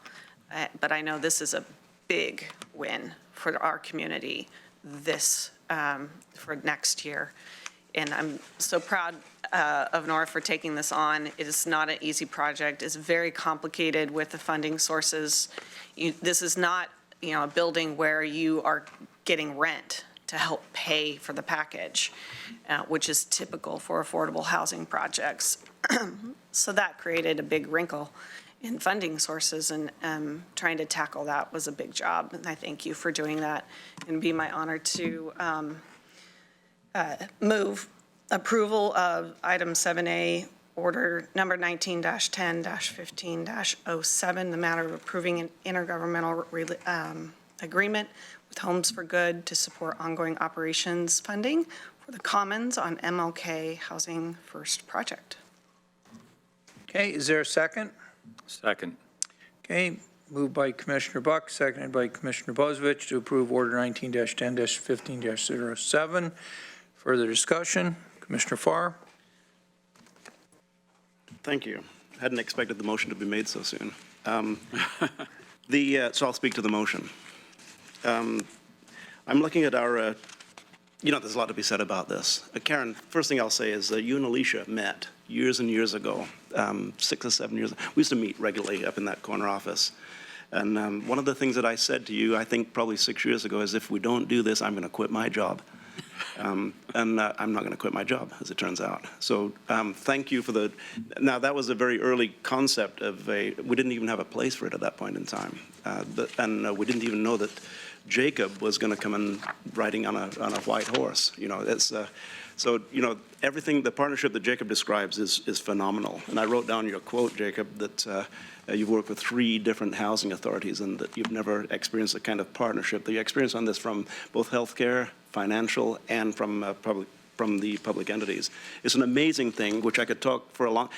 But I know this is a big win for our community for next year. And I'm so proud of Nora for taking this on. It is not an easy project. It's very complicated with the funding sources. This is not, a building where you are getting rent to help pay for the package, which is typical for affordable housing projects. So that created a big wrinkle in funding sources, and trying to tackle that was a big job. And I thank you for doing that. And it'd be my honor to move approval of item 7A, order number 19-10-15-07, the matter of approving an intergovernmental agreement with Homes for Good to support ongoing operations funding for the Commons on MLK Housing First project. Okay, is there a second? Second. Okay, moved by Commissioner Buck, seconded by Commissioner Bozievich to approve Order 19-10-15-07. Further discussion? Commissioner Farr? Thank you. Hadn't expected the motion to be made so soon. So I'll speak to the motion. I'm looking at our, there's a lot to be said about this. Karen, first thing I'll say is that you and Alicia met years and years ago, 6 or 7 years. We used to meet regularly up in that corner office. And one of the things that I said to you, I think probably 6 years ago, is if we don't do this, I'm going to quit my job. And I'm not going to quit my job, as it turns out. So thank you for now that was a very early concept we didn't even have a place for it at that point in time. And we didn't even know that Jacob was going to come in riding on a white horse. So, everything, the partnership that Jacob describes is phenomenal. And I wrote down your quote, Jacob, that you've worked with 3 different housing authorities and that you've never experienced the kind of partnership that you experienced on this from both healthcare, financial, and from the public entities. It's an amazing thing, which I could talk for a long.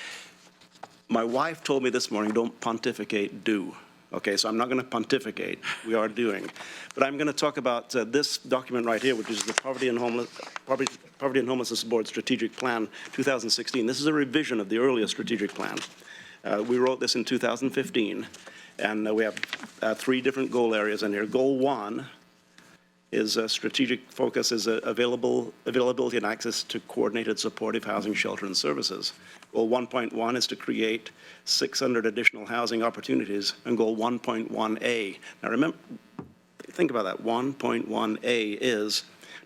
My wife told me this morning, don't pontificate, do. Okay, so I'm not going to pontificate. We are doing. But I'm going to talk about this document right here, which is the Poverty and Homelessness Board Strategic Plan 2016. This is a revision of the earlier strategic plan. We wrote this in 2015, and we have 3 different goal areas in here. Goal 1 is strategic focus is availability and access to coordinated supportive housing, shelter, and services. Goal 1.1 is to create 600 additional housing opportunities, and goal 1.1A. Now remember, think about that. 1.1A is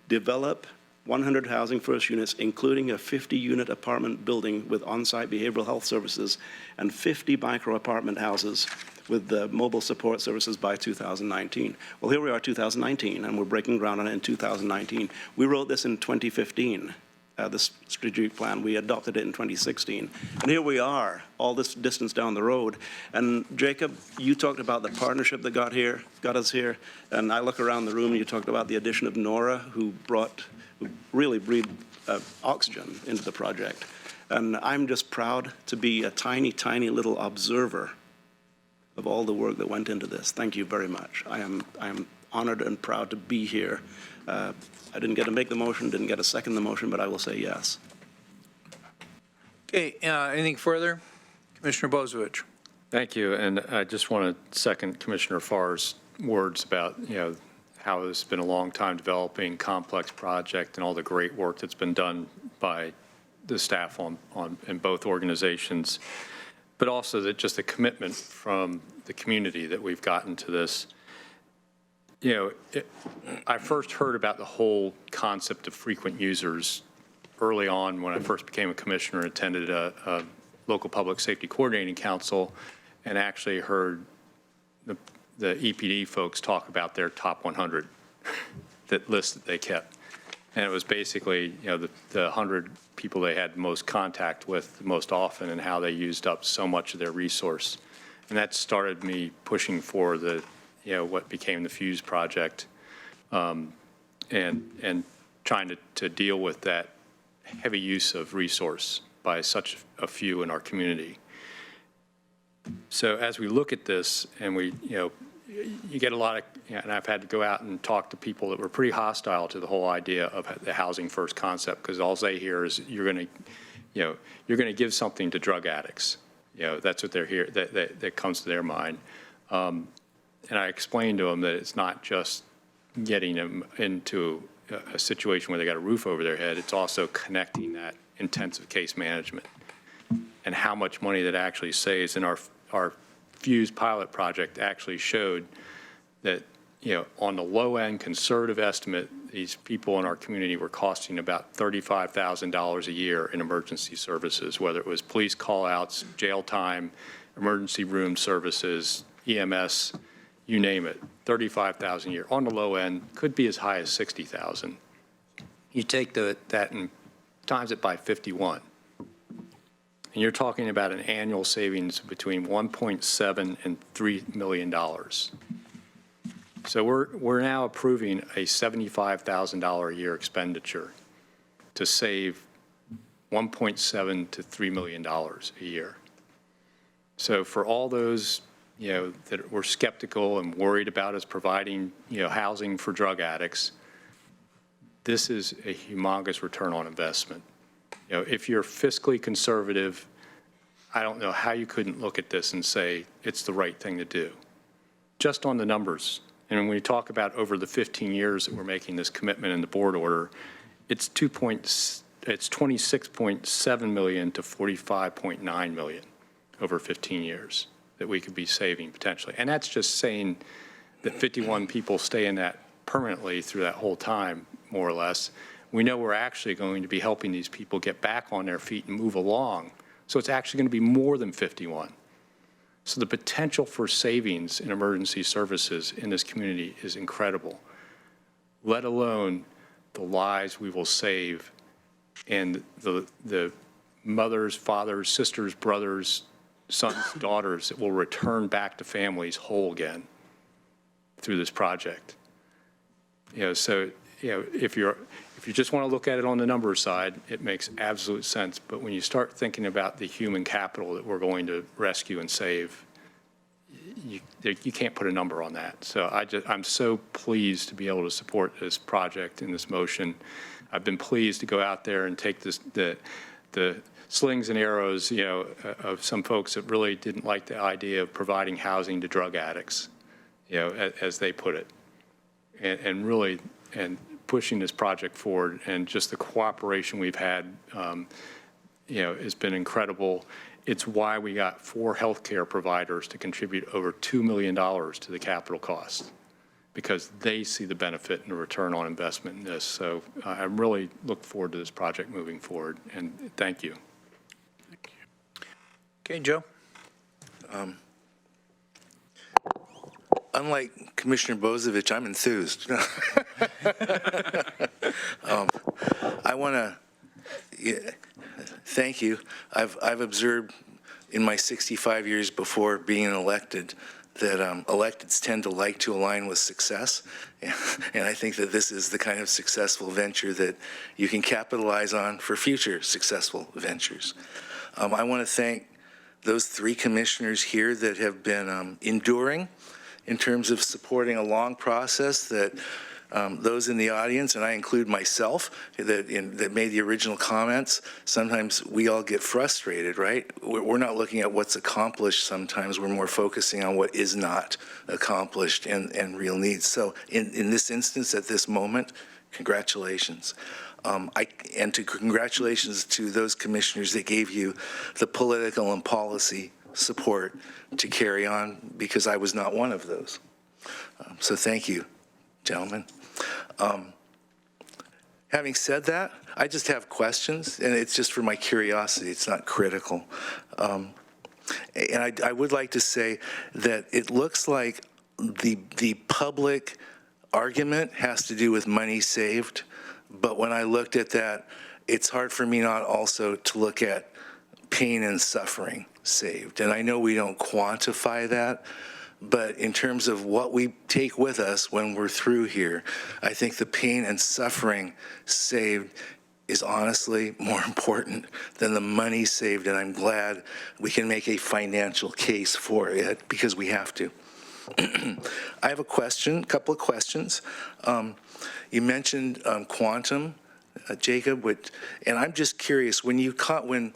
develop 100 housing first units, including a 50-unit apartment building with on-site behavioral health services and 50 micro apartment houses with the mobile support services by 2019. Well, here we are, 2019, and we're breaking ground on it in 2019. We wrote this in 2015, this strategic plan. We adopted it in 2016. And here we are, all this distance down the road. And Jacob, you talked about the partnership that got us here. And I look around the room and you talked about the addition of Nora, who really breathed oxygen into the project. And I'm just proud to be a tiny, tiny little observer of all the work that went into this. Thank you very much. I am honored and proud to be here. I didn't get to make the motion, didn't get to second the motion, but I will say yes. Okay, anything further? Commissioner Bozievich. Thank you, and I just want to second Commissioner Farr's words about, how it's been a long time developing complex project and all the great work that's been done by the staff in both organizations, but also just the commitment from the community that we've gotten to this. I first heard about the whole concept of frequent users early on, when I first became a commissioner, attended a local public safety coordinating council and actually heard the EPD folks talk about their top 100 that list that they kept. And it was basically, the 100 people they had most contact with most often and how they used up so much of their resource. And that started me pushing for what became the Fuse project, and trying to deal with that heavy use of resource by such a few in our community. So as we look at this, and you get a lot of, and I've had to go out and talk to people that were pretty hostile to the whole idea of the housing first concept, because all they hear is you're going to give something to drug addicts. That's what they're here. That comes to their mind. And I explained to them that it's not just getting them into a situation where they got a roof over their head. It's also connecting that intensive case management and how much money that actually saves. And our Fuse pilot project actually showed that, on the low end conservative estimate, these people in our community were costing about $35,000 a year in emergency services, whether it was police call-outs, jail time, emergency room services, EMS, you name it, $35,000 a year. On the low end, could be as high as $60,000. You take that and times it by 51. And you're talking about an annual savings between $1.7 and $3 million. So we're now approving a $75,000 a year expenditure to save $1.7 to $3 million a year. So for all those that were skeptical and worried about us providing housing for drug addicts, this is a humongous return on investment. If you're fiscally conservative, I don't know how you couldn't look at this and say it's the right thing to do. Just on the numbers. And when we talk about over the 15 years that we're making this commitment in the board order, it's 26.7 million to 45.9 million over 15 years that we could be saving potentially. And that's just saying that 51 people stay in that permanently through that whole time, more or less. We know we're actually going to be helping these people get back on their feet and move along. So it's actually going to be more than 51. So the potential for savings in emergency services in this community is incredible, let alone the lives we will save and the mothers, fathers, sisters, brothers, sons, daughters that will return back to families whole again through this project. So if you just want to look at it on the numbers side, it makes absolute sense. But when you start thinking about the human capital that we're going to rescue and save, you can't put a number on that. So I'm so pleased to be able to support this project and this motion. I've been pleased to go out there and take the slings and arrows, of some folks that really didn't like the idea of providing housing to drug addicts, as they put it, and really pushing this project forward. And just the cooperation we've had, has been incredible. It's why we got 4 healthcare providers to contribute over $2 million to the capital cost, because they see the benefit and the return on investment in this. So I really look forward to this project moving forward, and thank you. Okay, Joe. Unlike Commissioner Bozovich, I'm enthused. I want to thank you. I've observed in my 65 years before being elected that electeds tend to like to align with success. And I think that this is the kind of successful venture that you can capitalize on for future successful ventures. I want to thank those 3 commissioners here that have been enduring in terms of supporting a long process, that those in the audience, and I include myself, that made the original comments. Sometimes we all get frustrated, right? We're not looking at what's accomplished sometimes. We're more focusing on what is not accomplished and real needs. So in this instance, at this moment, congratulations. Congratulations to those commissioners that gave you the political and policy support to carry on, because I was not one of those. So thank you, gentlemen. Having said that, I just have questions, and it's just for my curiosity. It's not critical. And I would like to say that it looks like the public argument has to do with money saved, but when I looked at that, it's hard for me not also to look at pain and suffering saved. And I know we don't quantify that, but in terms of what we take with us when we're through here, I think the pain and suffering saved is honestly more important than the money saved, and I'm glad we can make a financial case for it because we have to. I have a couple of questions. You mentioned quantum, Jacob, and I'm just curious, when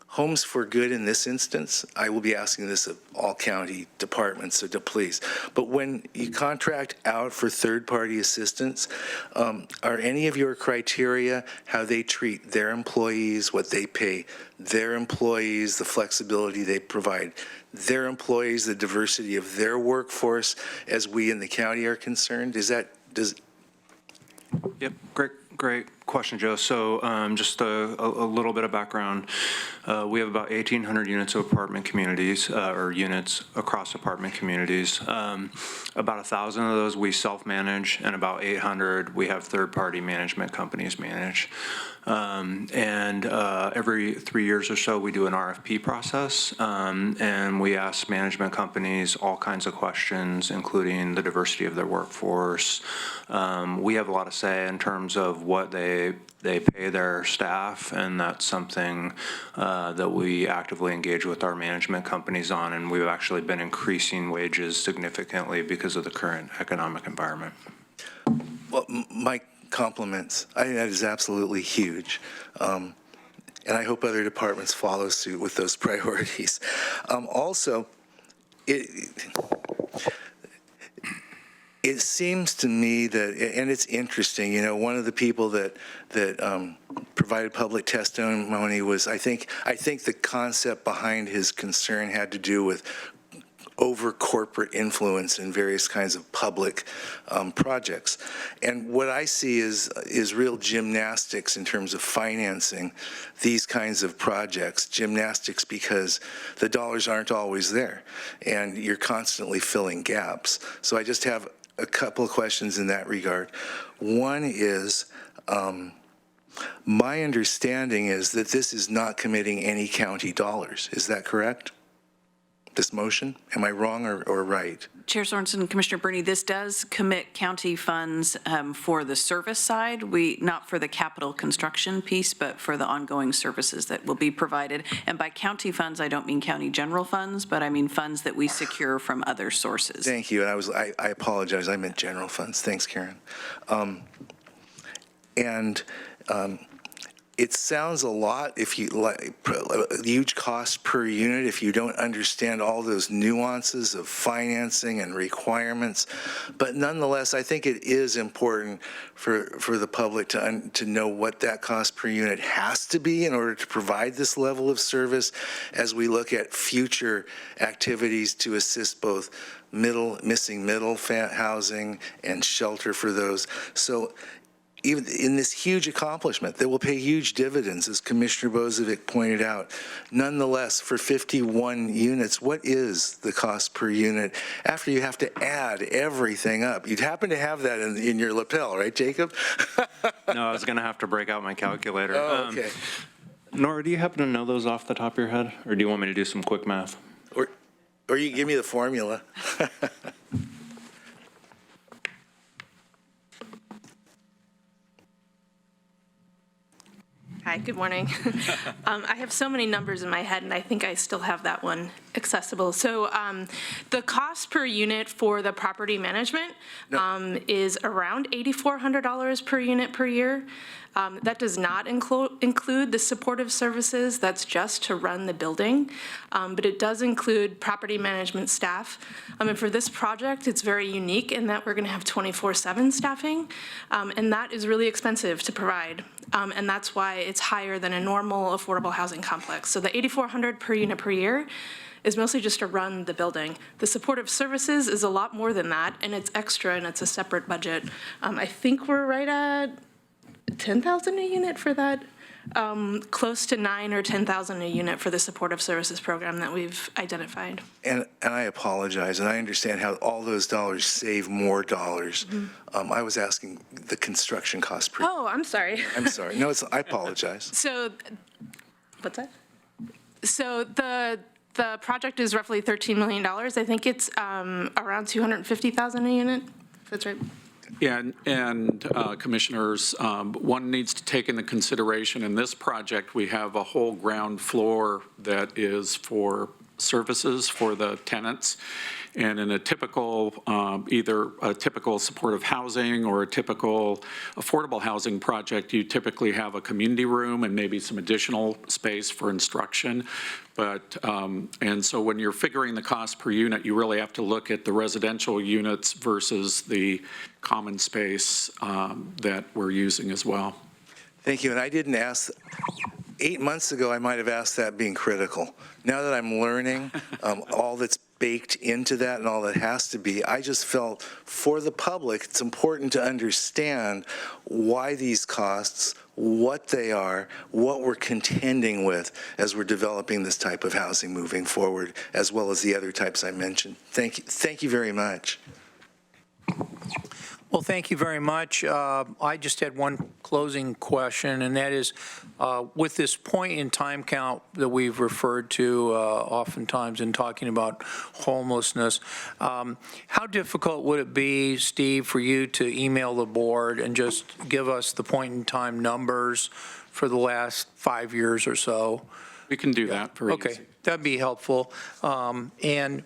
Homes for Good in this instance, I will be asking this of all county departments, so please. But when you contract out for third-party assistance, are any of your criteria how they treat their employees, what they pay their employees, the flexibility they provide their employees, the diversity of their workforce as we in the county are concerned? Yep, great question, Joe. So just a little bit of background. We have about 1,800 units of apartment communities, or units across apartment communities. About 1,000 of those we self-manage, and about 800 we have third-party management companies manage. And every 3 years or so, we do an RFP process, and we ask management companies all kinds of questions, including the diversity of their workforce. We have a lot of say in terms of what they pay their staff, and that's something that we actively engage with our management companies on, and we've actually been increasing wages significantly because of the current economic environment. Well, my compliments. I think that is absolutely huge. And I hope other departments follow suit with those priorities. Also, it seems to me that, and it's interesting, one of the people that provided public testimony was, I think the concept behind his concern had to do with over corporate influence in various kinds of public projects. And what I see is real gymnastics in terms of financing these kinds of projects. Gymnastics because the dollars aren't always there, and you're constantly filling gaps. So I just have a couple of questions in that regard. One is, my understanding is that this is not committing any county dollars. Is that correct? This motion? Am I wrong or right? Chair Sorensen, Commissioner Berney, this does commit county funds for the service side. Not for the capital construction piece, but for the ongoing services that will be provided. And by county funds, I don't mean county general funds, but I mean funds that we secure from other sources. Thank you. And I apologize. I meant general funds. Thanks, Karen. It sounds a lot, if you like, huge cost per unit if you don't understand all those nuances of financing and requirements. But nonetheless, I think it is important for the public to know what that cost per unit has to be in order to provide this level of service as we look at future activities to assist both missing middle housing and shelter for those. So even in this huge accomplishment that will pay huge dividends, as Commissioner Bozovic pointed out, nonetheless, for 51 units, what is the cost per unit after you have to add everything up? You'd happen to have that in your lapel, right, Jacob? No, I was going to have to break out my calculator. Oh, okay. Nora, do you happen to know those off the top of your head, or do you want me to do some quick math? Or you can give me the formula. Hi, good morning. I have so many numbers in my head, and I think I still have that one accessible. So the cost per unit for the property management is around $8,400 per unit per year. That does not include the supportive services. That's just to run the building. But it does include property management staff. And for this project, it's very unique in that we're going to have 24/7 staffing. And that is really expensive to provide. And that's why it's higher than a normal affordable housing complex. So the $8,400 per unit per year is mostly just to run the building. The supportive services is a lot more than that, and it's extra, and it's a separate budget. I think we're right at 10,000 a unit for that. Close to 9 or 10,000 a unit for the supportive services program that we've identified. And I apologize, and I understand how all those dollars save more dollars. I was asking the construction cost per. Oh, I'm sorry. I'm sorry. No, I apologize. So, what's that? So the project is roughly $13 million. I think it's around 250,000 a unit. If that's right. Yeah, and Commissioners, one needs to take into consideration in this project, we have a whole ground floor that is for services for the tenants. And in a typical, either a typical supportive housing or a typical affordable housing project, you typically have a community room and maybe some additional space for instruction. But, and so when you're figuring the cost per unit, you really have to look at the residential units versus the common space that we're using as well. Thank you. And I didn't ask, 8 months ago, I might have asked that being critical. Now that I'm learning all that's baked into that and all that has to be, I just felt for the public, it's important to understand why these costs, what they are, what we're contending with as we're developing this type of housing moving forward, as well as the other types I mentioned. Thank you very much. Well, thank you very much. I just had one closing question, and that is, with this point in time count that we've referred to oftentimes in talking about homelessness, how difficult would it be, Steve, for you to email the board and just give us the point in time numbers for the last 5 years or so? We can do that very easy. Okay, that'd be helpful. I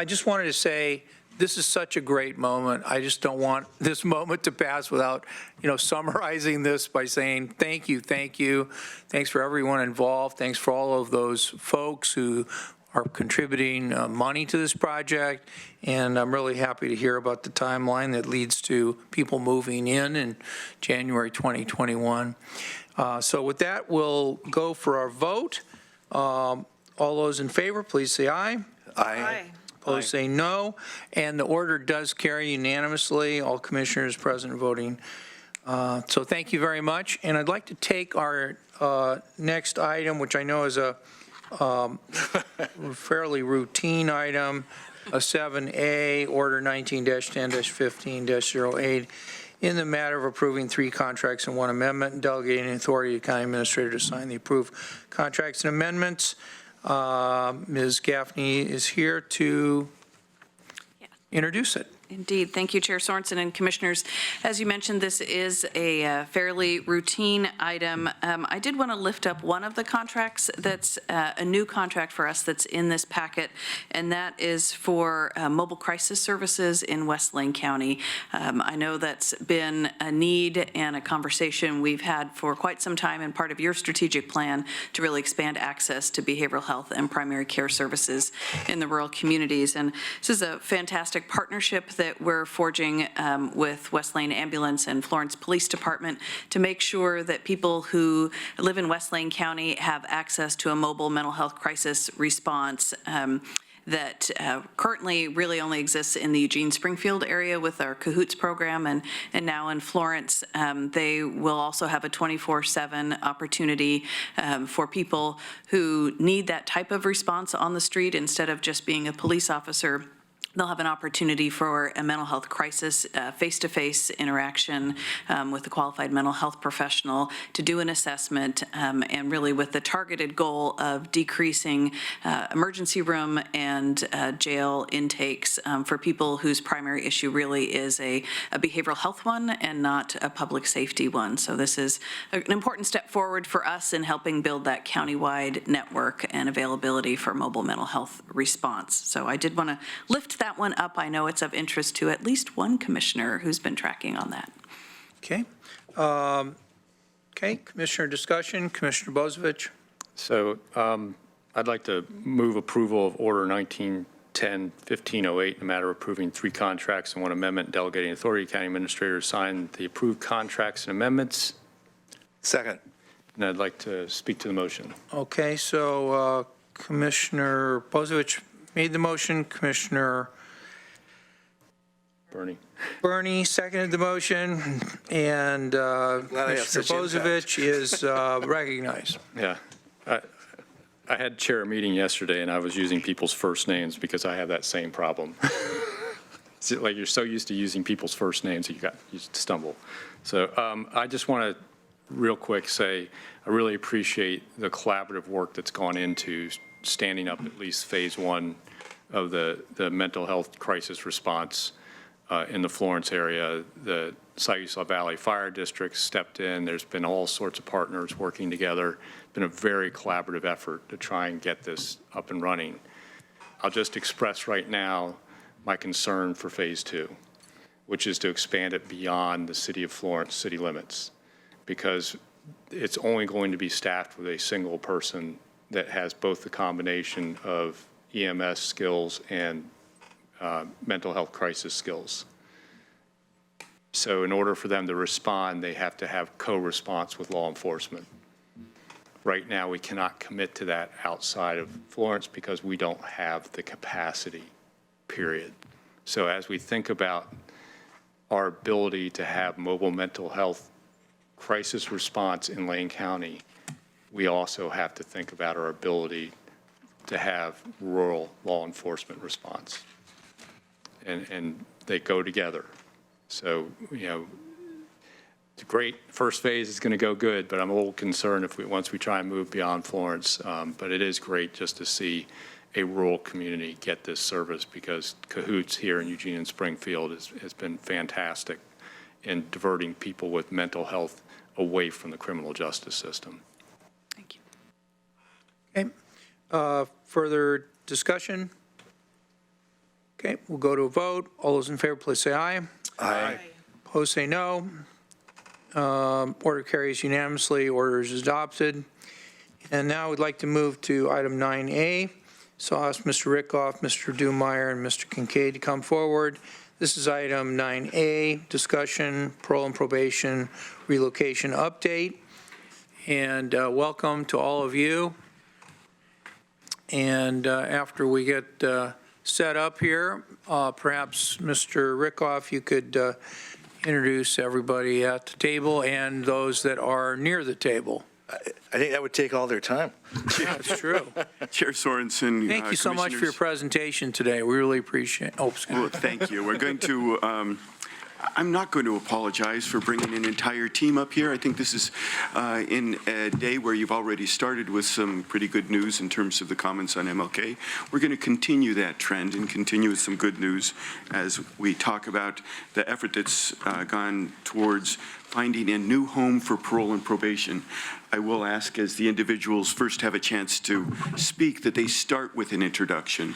just wanted to say, this is such a great moment. I just don't want this moment to pass without, summarizing this by saying thank you, thank you. Thanks for everyone involved. Thanks for all of those folks who are contributing money to this project. And I'm really happy to hear about the timeline that leads to people moving in January 2021. So with that, we'll go for our vote. All those in favor, please say aye. Aye. Opposed, say no. And the order does carry unanimously, all commissioners present voting. So thank you very much. And I'd like to take our next item, which I know is a fairly routine item, a 7A, Order 19-10-15-08, in the matter of approving 3 contracts and 1 amendment and delegating authority to the county administrator to sign the approved contracts and amendments. Ms. Gaffney is here to introduce it. Indeed. Thank you, Chair Sorensen and Commissioners. As you mentioned, this is a fairly routine item. I did want to lift up one of the contracts that's a new contract for us that's in this packet, and that is for mobile crisis services in West Lane County. I know that's been a need and a conversation we've had for quite some time, and part of your strategic plan to really expand access to behavioral health and primary care services in the rural communities. And this is a fantastic partnership that we're forging with West Lane Ambulance and Florence Police Department to make sure that people who live in West Lane County have access to a mobile mental health crisis response that currently really only exists in the Eugene-Springfield area with our Cahoots program, and now in Florence. They will also have a 24/7 opportunity for people who need that type of response on the street instead of just being a police officer. They'll have an opportunity for a mental health crisis, face-to-face interaction with a qualified mental health professional to do an assessment, and really with the targeted goal of decreasing emergency room and jail intakes for people whose primary issue really is a behavioral health one and not a public safety one. So this is an important step forward for us in helping build that countywide network and availability for mobile mental health response. So I did want to lift that one up. I know it's of interest to at least one commissioner who's been tracking on that. Okay. Okay, Commissioner discussion. Commissioner Bozovich. So I'd like to move approval of Order 19-10-1508 in the matter of approving 3 contracts and 1 amendment, delegating authority to county administrator to sign the approved contracts and amendments. Second. And I'd like to speak to the motion. Okay, so Commissioner Bozovich made the motion. Commissioner Bernie. Bernie seconded the motion, and Commissioner Bozovich is recognized. Yeah. I had chair a meeting yesterday, and I was using people's first names because I have that same problem. It's like you're so used to using people's first names that you stumble. So I just want to real quick say I really appreciate the collaborative work that's gone into standing up at least phase one of the mental health crisis response in the Florence area. The Saginaw Valley Fire District stepped in. There's been all sorts of partners working together. It's been a very collaborative effort to try and get this up and running. I'll just express right now my concern for phase two, which is to expand it beyond the city of Florence city limits, because it's only going to be staffed with a single person that has both the combination of EMS skills and mental health crisis skills. So in order for them to respond, they have to have co-response with law enforcement. Right now, we cannot commit to that outside of Florence because we don't have the capacity, period. So as we think about our ability to have mobile mental health crisis response in Lane County, we also have to think about our ability to have rural law enforcement response. And they go together. So, you know, the great first phase is going to go good, but I'm a little concerned if once we try and move beyond Florence. But it is great just to see a rural community get this service, because Cahoots here in Eugene and Springfield has been fantastic in diverting people with mental health away from the criminal justice system. Thank you. Okay. Further discussion? Okay, we'll go to a vote. All those in favor, please say aye. Aye. Opposed, say no. Order carries unanimously. Order is adopted. And now we'd like to move to item 9A. So I'll ask Mr. Rickoff, Mr. Dumeyer, and Mr. Kincaid to come forward. This is item 9A, discussion, parole and probation relocation update. And welcome to all of you. And after we get set up here, perhaps Mr. Rickoff, you could introduce everybody at the table and those that are near the table. I think that would take all their time. Yeah, it's true. Chair Sorensen. Thank you so much for your presentation today. We really appreciate it. Oh, excuse me. Well, thank you. We're going to, I'm not going to apologize for bringing an entire team up here. I think this is in a day where you've already started with some pretty good news in terms of the comments on MLK. We're going to continue that trend and continue with some good news as we talk about the effort that's gone towards finding a new home for parole and probation. I will ask, as the individuals first have a chance to speak, that they start with an introduction.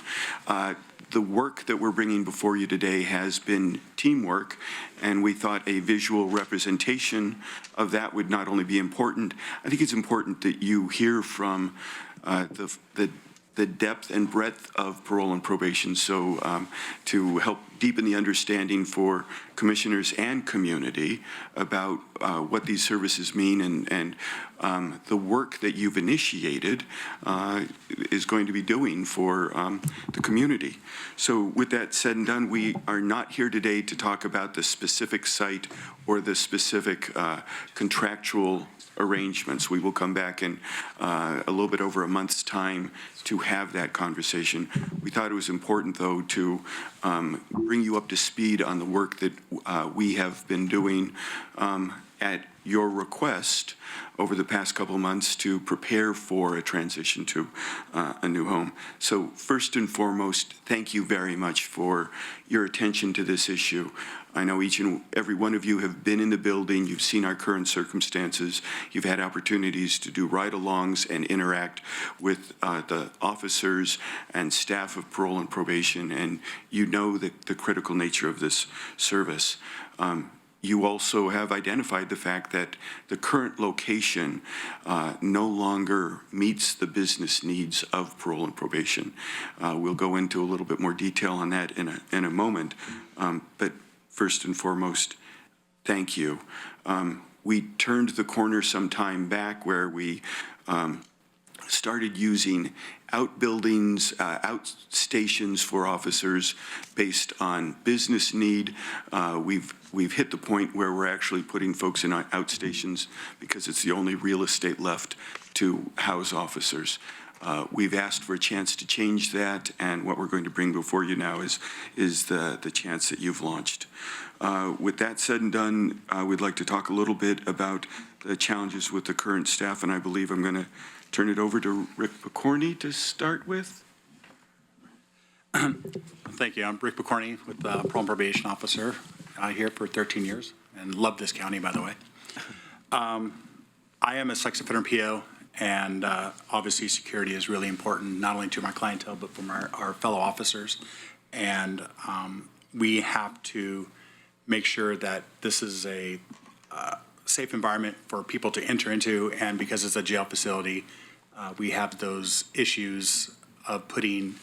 The work that we're bringing before you today has been teamwork, and we thought a visual representation of that would not only be important, I think it's important that you hear from the depth and breadth of parole and probation, so to help deepen the understanding for commissioners and community about what these services mean, and the work that you've initiated is going to be doing for the community. So with that said and done, we are not here today to talk about the specific site or the specific contractual arrangements. We will come back in a little bit over a month's time to have that conversation. We thought it was important, though, to bring you up to speed on the work that we have been doing at your request over the past couple of months to prepare for a transition to a new home. So first and foremost, thank you very much for your attention to this issue. I know each and every one of you have been in the building, you've seen our current circumstances, you've had opportunities to do ride-alongs and interact with the officers and staff of parole and probation, and you know the critical nature of this service. You also have identified the fact that the current location no longer meets the business needs of parole and probation. We'll go into a little bit more detail on that in a moment, but first and foremost, thank you. We turned the corner some time back where we started using outbuildings, outstations for officers based on business need. We've hit the point where we're actually putting folks in outstations because it's the only real estate left to house officers. We've asked for a chance to change that, and what we're going to bring before you now is the chance that you've launched. With that said and done, we'd like to talk a little bit about the challenges with the current staff, and I believe I'm going to turn it over to Rick Patroni to start with. Thank you. I'm Rick Patroni with Parole and Probation Officer here for 13 years, and love this county, by the way. I am a sex offender PO, and obviously security is really important, not only to my clientele, but from our fellow officers. And we have to make sure that this is a safe environment for people to enter into, and because it's a jail facility, we have those issues of putting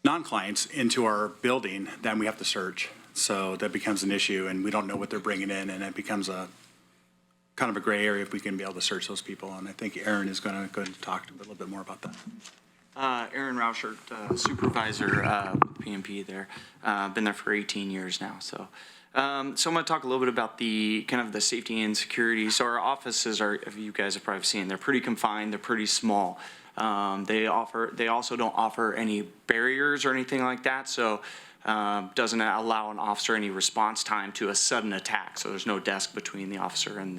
non-clients into our building, then we have to search. So that becomes an issue, and we don't know what they're bringing in, and it becomes a kind of a gray area if we can be able to search those people. And I think Aaron is going to go and talk a little bit more about that. Aaron Rauschert, supervisor with PMP there. Been there for 18 years now. So I'm going to talk a little bit about the kind of the safety and security. So our offices are, if you guys have probably seen, they're pretty confined. They're pretty small. They also don't offer any barriers or anything like that. So doesn't allow an officer any response time to a sudden attack. So there's no desk between the officer and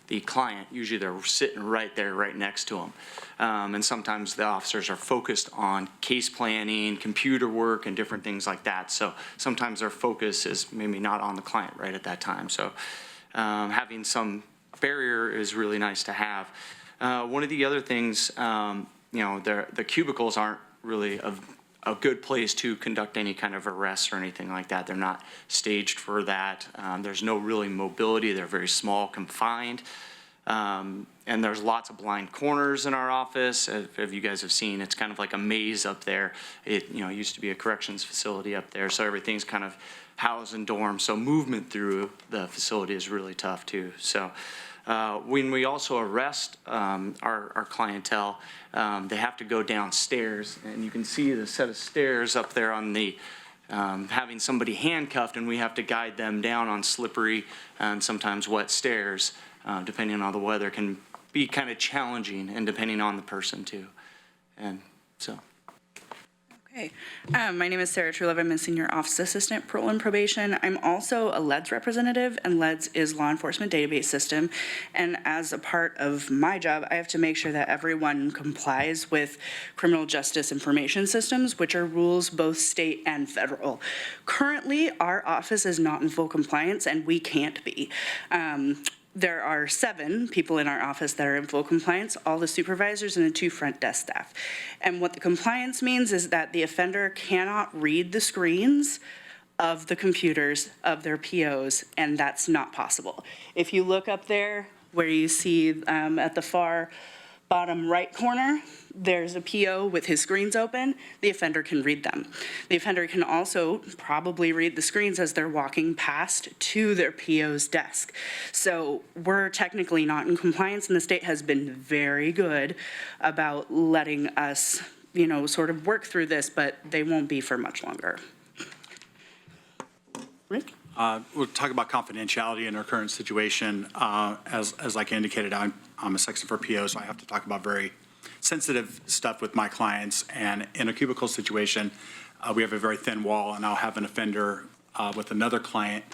the client. Usually they're sitting right there, right next to them. And sometimes the officers are focused on case planning, computer work, and different things like that. So sometimes their focus is maybe not on the client right at that time. So having some barrier is really nice to have. One of the other things, the cubicles aren't really a good place to conduct any kind of arrests or anything like that. They're not staged for that. There's no really mobility. They're very small, confined. And there's lots of blind corners in our office. If you guys have seen, it's kind of like a maze up there. It used to be a corrections facility up there, so everything's kind of housed in dorms. So movement through the facility is really tough too. So when we also arrest our clientele, they have to go downstairs, and you can see the set of stairs up there on the having somebody handcuffed, and we have to guide them down on slippery and sometimes wet stairs, depending on the weather, can be kind of challenging, and depending on the person too. And so. Hey, my name is Sarah Truelove. I'm a senior office assistant, parole and probation. I'm also a LEDS representative, and LEDS is law enforcement database system. And as a part of my job, I have to make sure that everyone complies with criminal justice information systems, which are rules both state and federal. Currently, our office is not in full compliance, and we can't be. There are 7 people in our office that are in full compliance, all the supervisors and the 2 front desk staff. And what the compliance means is that the offender cannot read the screens of the computers of their POs, and that's not possible. If you look up there where you see at the far bottom right corner, there's a PO with his screens open. The offender can read them. The offender can also probably read the screens as they're walking past to their PO's desk. So we're technically not in compliance, and the state has been very good about letting us, sort of work through this, but they won't be for much longer. Rick? We'll talk about confidentiality in our current situation. As like indicated, I'm a sex offender PO, so I have to talk about very sensitive stuff with my clients. And in a cubicle situation, we have a very thin wall, and I'll have an offender with another client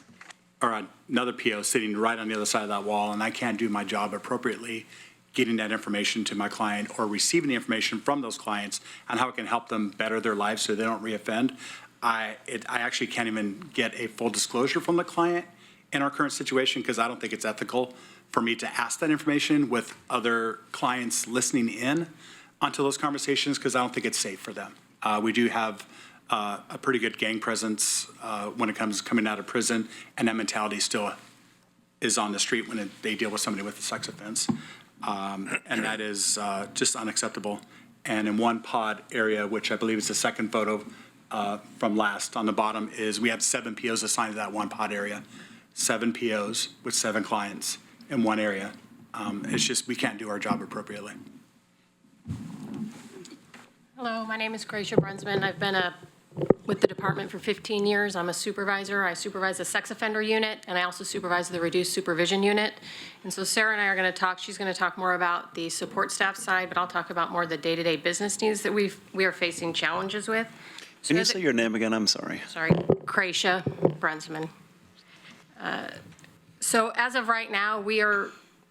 or another PO sitting right on the other side of that wall, and I can't do my job appropriately getting that information to my client or receiving the information from those clients on how it can help them better their lives so they don't reoffend. I actually can't even get a full disclosure from the client in our current situation because I don't think it's ethical for me to ask that information with other clients listening in onto those conversations because I don't think it's safe for them. We do have a pretty good gang presence when it comes coming out of prison, and that mentality still is on the street when they deal with somebody with a sex offense. And that is just unacceptable. And in one pod area, which I believe is the second photo from last on the bottom, is we have 7 POs assigned to that one pod area. 7 POs with 7 clients in one area. It's just we can't do our job appropriately. Hello, my name is Gracia Brunsman. I've been with the department for 15 years. I'm a supervisor. I supervise the sex offender unit, and I also supervise the reduced supervision unit. And so Sarah and I are going to talk. She's going to talk more about the support staff side, but I'll talk about more of the day-to-day business needs that we are facing challenges with. Can you say your name again? I'm sorry. Sorry, Gracia Brunsman. So as of right now, we are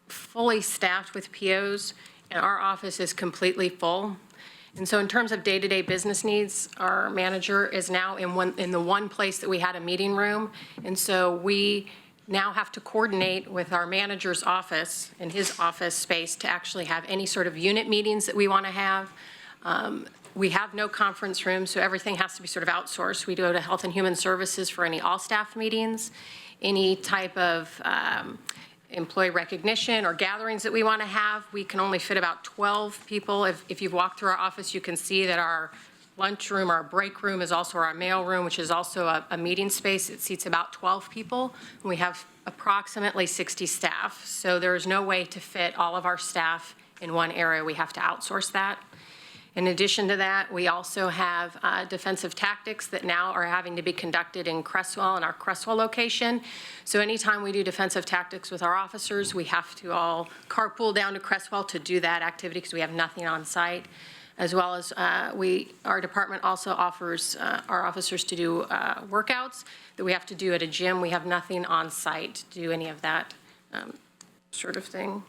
fully staffed with POs, and our office is completely full. And so in terms of day-to-day business needs, our manager is now in the one place that we had a meeting room. And so we now have to coordinate with our manager's office and his office space to actually have any sort of unit meetings that we want to have. We have no conference room, so everything has to be sort of outsourced. We go to Health and Human Services for any all-staff meetings, any type of employee recognition or gatherings that we want to have. We can only fit about 12 people. If you've walked through our office, you can see that our lunchroom, our break room is also our mail room, which is also a meeting space. It seats about 12 people. We have approximately 60 staff. So there is no way to fit all of our staff in one area. We have to outsource that. In addition to that, we also have defensive tactics that now are having to be conducted in Cresswell, in our Cresswell location. So anytime we do defensive tactics with our officers, we have to all carpool down to Cresswell to do that activity because we have nothing on site. As well as our department also offers our officers to do workouts that we have to do at a gym. We have nothing on site to do any of that sort of thing.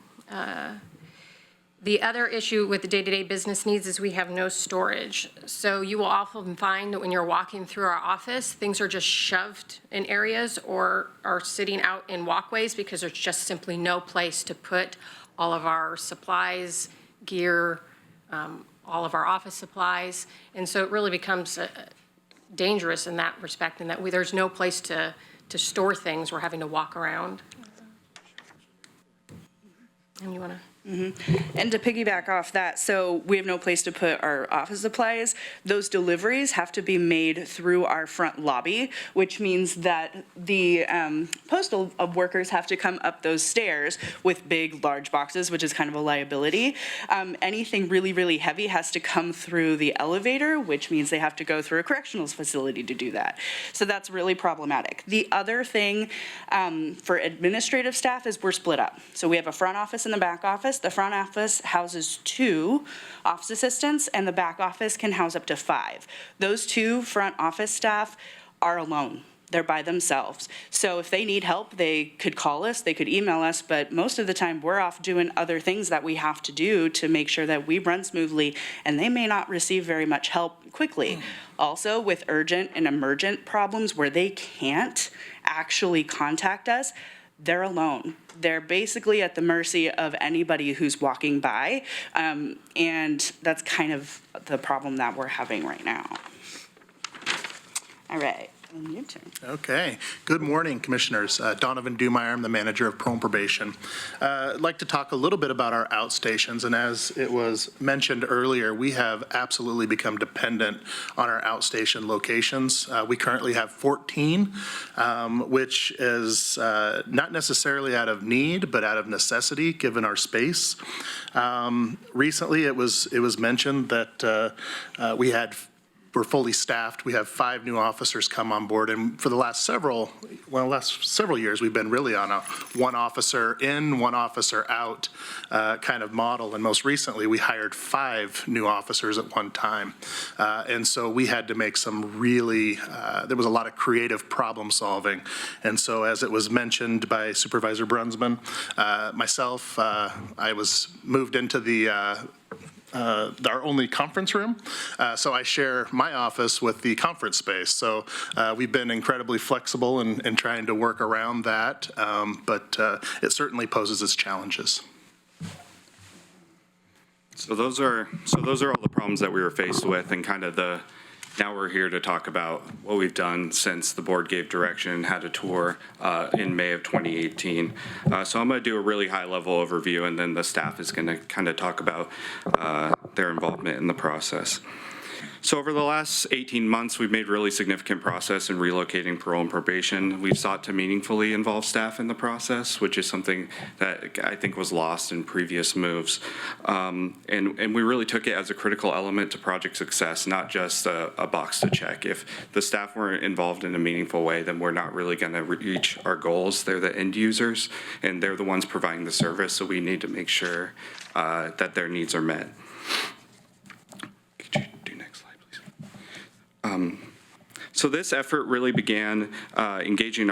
The other issue with the day-to-day business needs is we have no storage. So you will often find that when you're walking through our office, things are just shoved in areas or are sitting out in walkways because there's just simply no place to put all of our supplies, gear, all of our office supplies. And so it really becomes dangerous in that respect, in that there's no place to store things. We're having to walk around. And you want to? And to piggyback off that, so we have no place to put our office supplies. Those deliveries have to be made through our front lobby, which means that the postal workers have to come up those stairs with big, large boxes, which is kind of a liability. Anything really, really heavy has to come through the elevator, which means they have to go through a correctional facility to do that. So that's really problematic. The other thing for administrative staff is we're split up. So we have a front office and the back office. The front office houses 2 office assistants, and the back office can house up to 5. Those 2 front office staff are alone. They're by themselves. So if they need help, they could call us, they could email us, but most of the time we're off doing other things that we have to do to make sure that we run smoothly, and they may not receive very much help quickly. Also, with urgent and emergent problems where they can't actually contact us, they're alone. They're basically at the mercy of anybody who's walking by, and that's kind of the problem that we're having right now. All right. Your turn. Okay. Good morning, Commissioners. Donovan Dumeyer, I'm the manager of Prone Probation. I'd like to talk a little bit about our outstations, and as it was mentioned earlier, we have absolutely become dependent on our outstation locations. We currently have 14, which is not necessarily out of need, but out of necessity, given our space. Recently, it was mentioned that we're fully staffed. We have 5 new officers come on board, and for the last several years, we've been really on a one officer in, one officer out kind of model. And most recently, we hired 5 new officers at one time. And so we had to make some really, there was a lot of creative problem solving. And so as it was mentioned by Supervisor Brunsman, myself, I was moved into our only conference room. So I share my office with the conference space. So we've been incredibly flexible in trying to work around that, but it certainly poses its challenges. So those are all the problems that we were faced with, and kind of now we're here to talk about what we've done since the board gave direction and had a tour in May of 2018. So I'm going to do a really high-level overview, and then the staff is going to kind of talk about their involvement in the process. So over the last 18 months, we've made really significant progress in relocating parole and probation. We've sought to meaningfully involve staff in the process, which is something that I think was lost in previous moves. And we really took it as a critical element to project success, not just a box to check. If the staff weren't involved in a meaningful way, then we're not really going to reach our goals. They're the end users, and they're the ones providing the service, so we need to make sure that their needs are met. So this effort really began engaging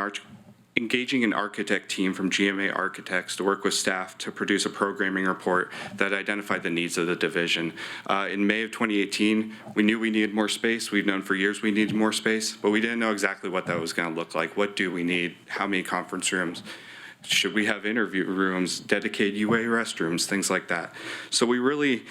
an architect team from GMA Architects to work with staff to produce a programming report that identified the needs of the division. In May of 2018, we knew we needed more space. We've known for years we needed more space, but we didn't know exactly what that was going to look like. What do we need? How many conference rooms? Should we have interview rooms, dedicated UA restrooms, things like that? So we really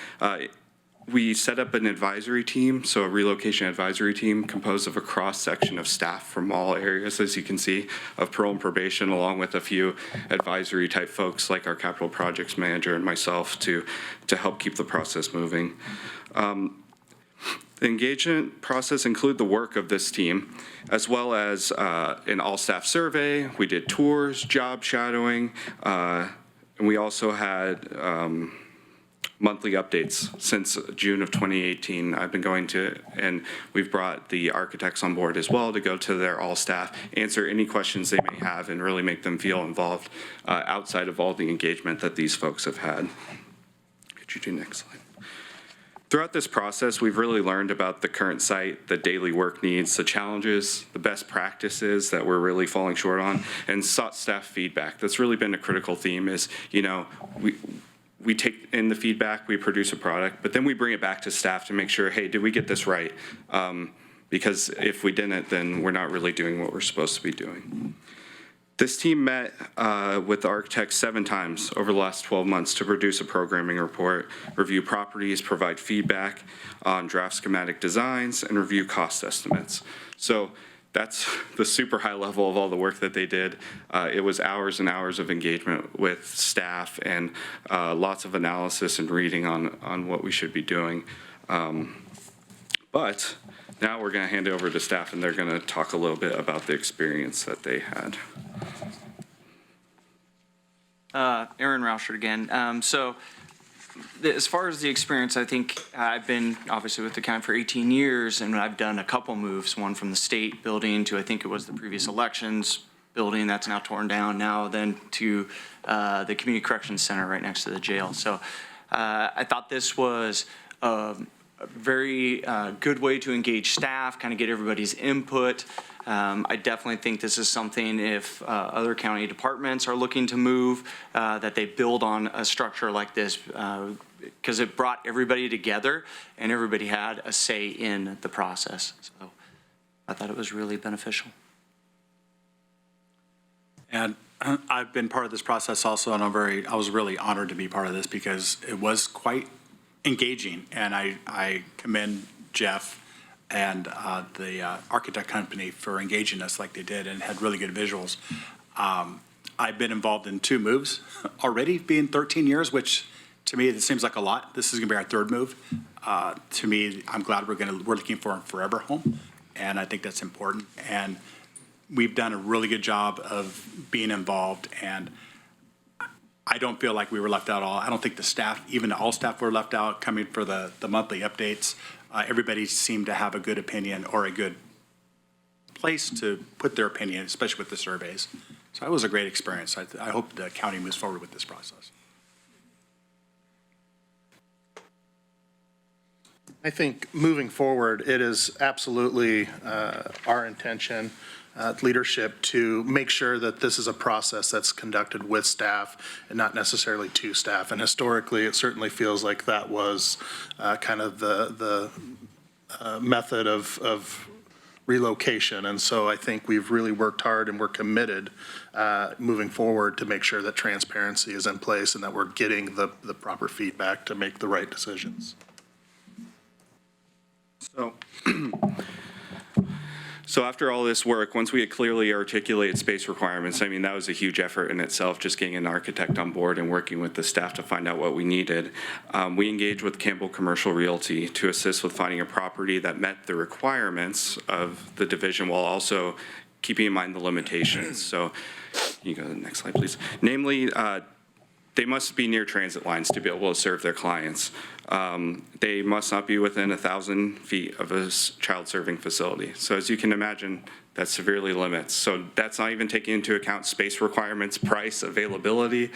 we set up an advisory team, so a relocation advisory team composed of a cross-section of staff from all areas, as you can see, of parole and probation, along with a few advisory type folks like our capital projects manager and myself to help keep the process moving. The engagement process included the work of this team, as well as an all-staff survey. We did tours, job shadowing, and we also had monthly updates since June of 2018. I've been going to, and we've brought the architects on board as well to go to their all-staff, answer any questions they may have, and really make them feel involved outside of all the engagement that these folks have had. Could you do next slide? Throughout this process, we've really learned about the current site, the daily work needs, the challenges, the best practices that we're really falling short on, and sought staff feedback. That's really been a critical theme is, you know, we take in the feedback, we produce a product, but then we bring it back to staff to make sure, hey, did we get this right? Because if we didn't, then we're not really doing what we're supposed to be doing. This team met with the architects 7 times over the last 12 months to produce a programming report, review properties, provide feedback on draft schematic designs, and review cost estimates. So that's the super high level of all the work that they did. It was hours and hours of engagement with staff and lots of analysis and reading on what we should be doing. But now we're going to hand it over to staff, and they're going to talk a little bit about the experience that they had. Aaron Rauschert again. So as far as the experience, I think I've been obviously with the county for 18 years, and I've done a couple moves, one from the state building to I think it was the previous elections building that's now torn down now, then to the Community Corrections Center right next to the jail. So I thought this was a very good way to engage staff, kind of get everybody's input. I definitely think this is something if other county departments are looking to move, that they build on a structure like this because it brought everybody together and everybody had a say in the process. So I thought it was really beneficial. And I've been part of this process also, and I was really honored to be part of this because it was quite engaging, and I commend Jeff and the architect company for engaging us like they did and had really good visuals. I've been involved in 2 moves already, being 13 years, which to me, it seems like a lot. This is gonna be our 3rd move. To me, I'm glad we're looking for a forever home, and I think that's important. And we've done a really good job of being involved, and I don't feel like we were left out at all. I don't think the staff, even all staff were left out coming for the monthly updates. Everybody seemed to have a good opinion or a good place to put their opinion, especially with the surveys. So it was a great experience. I hope the county moves forward with this process. I think moving forward, it is absolutely our intention, leadership, to make sure that this is a process that's conducted with staff and not necessarily to staff. And historically, it certainly feels like that was kind of the method of relocation. And so I think we've really worked hard and we're committed moving forward to make sure that transparency is in place and that we're getting the proper feedback to make the right So after all this work, once we had clearly articulated space requirements, I mean, that was a huge effort in itself, just getting an architect on board and working with the staff to find out what we needed. We engaged with Campbell Commercial Realty to assist with finding a property that met the requirements of the division while also keeping in mind the limitations. So you go to the next slide, please. Namely, they must be near transit lines to be able to serve their clients. They must not be within 1,000 feet of a child serving facility. So as you can imagine, that severely limits. So that's not even taking into account space requirements, price, availability.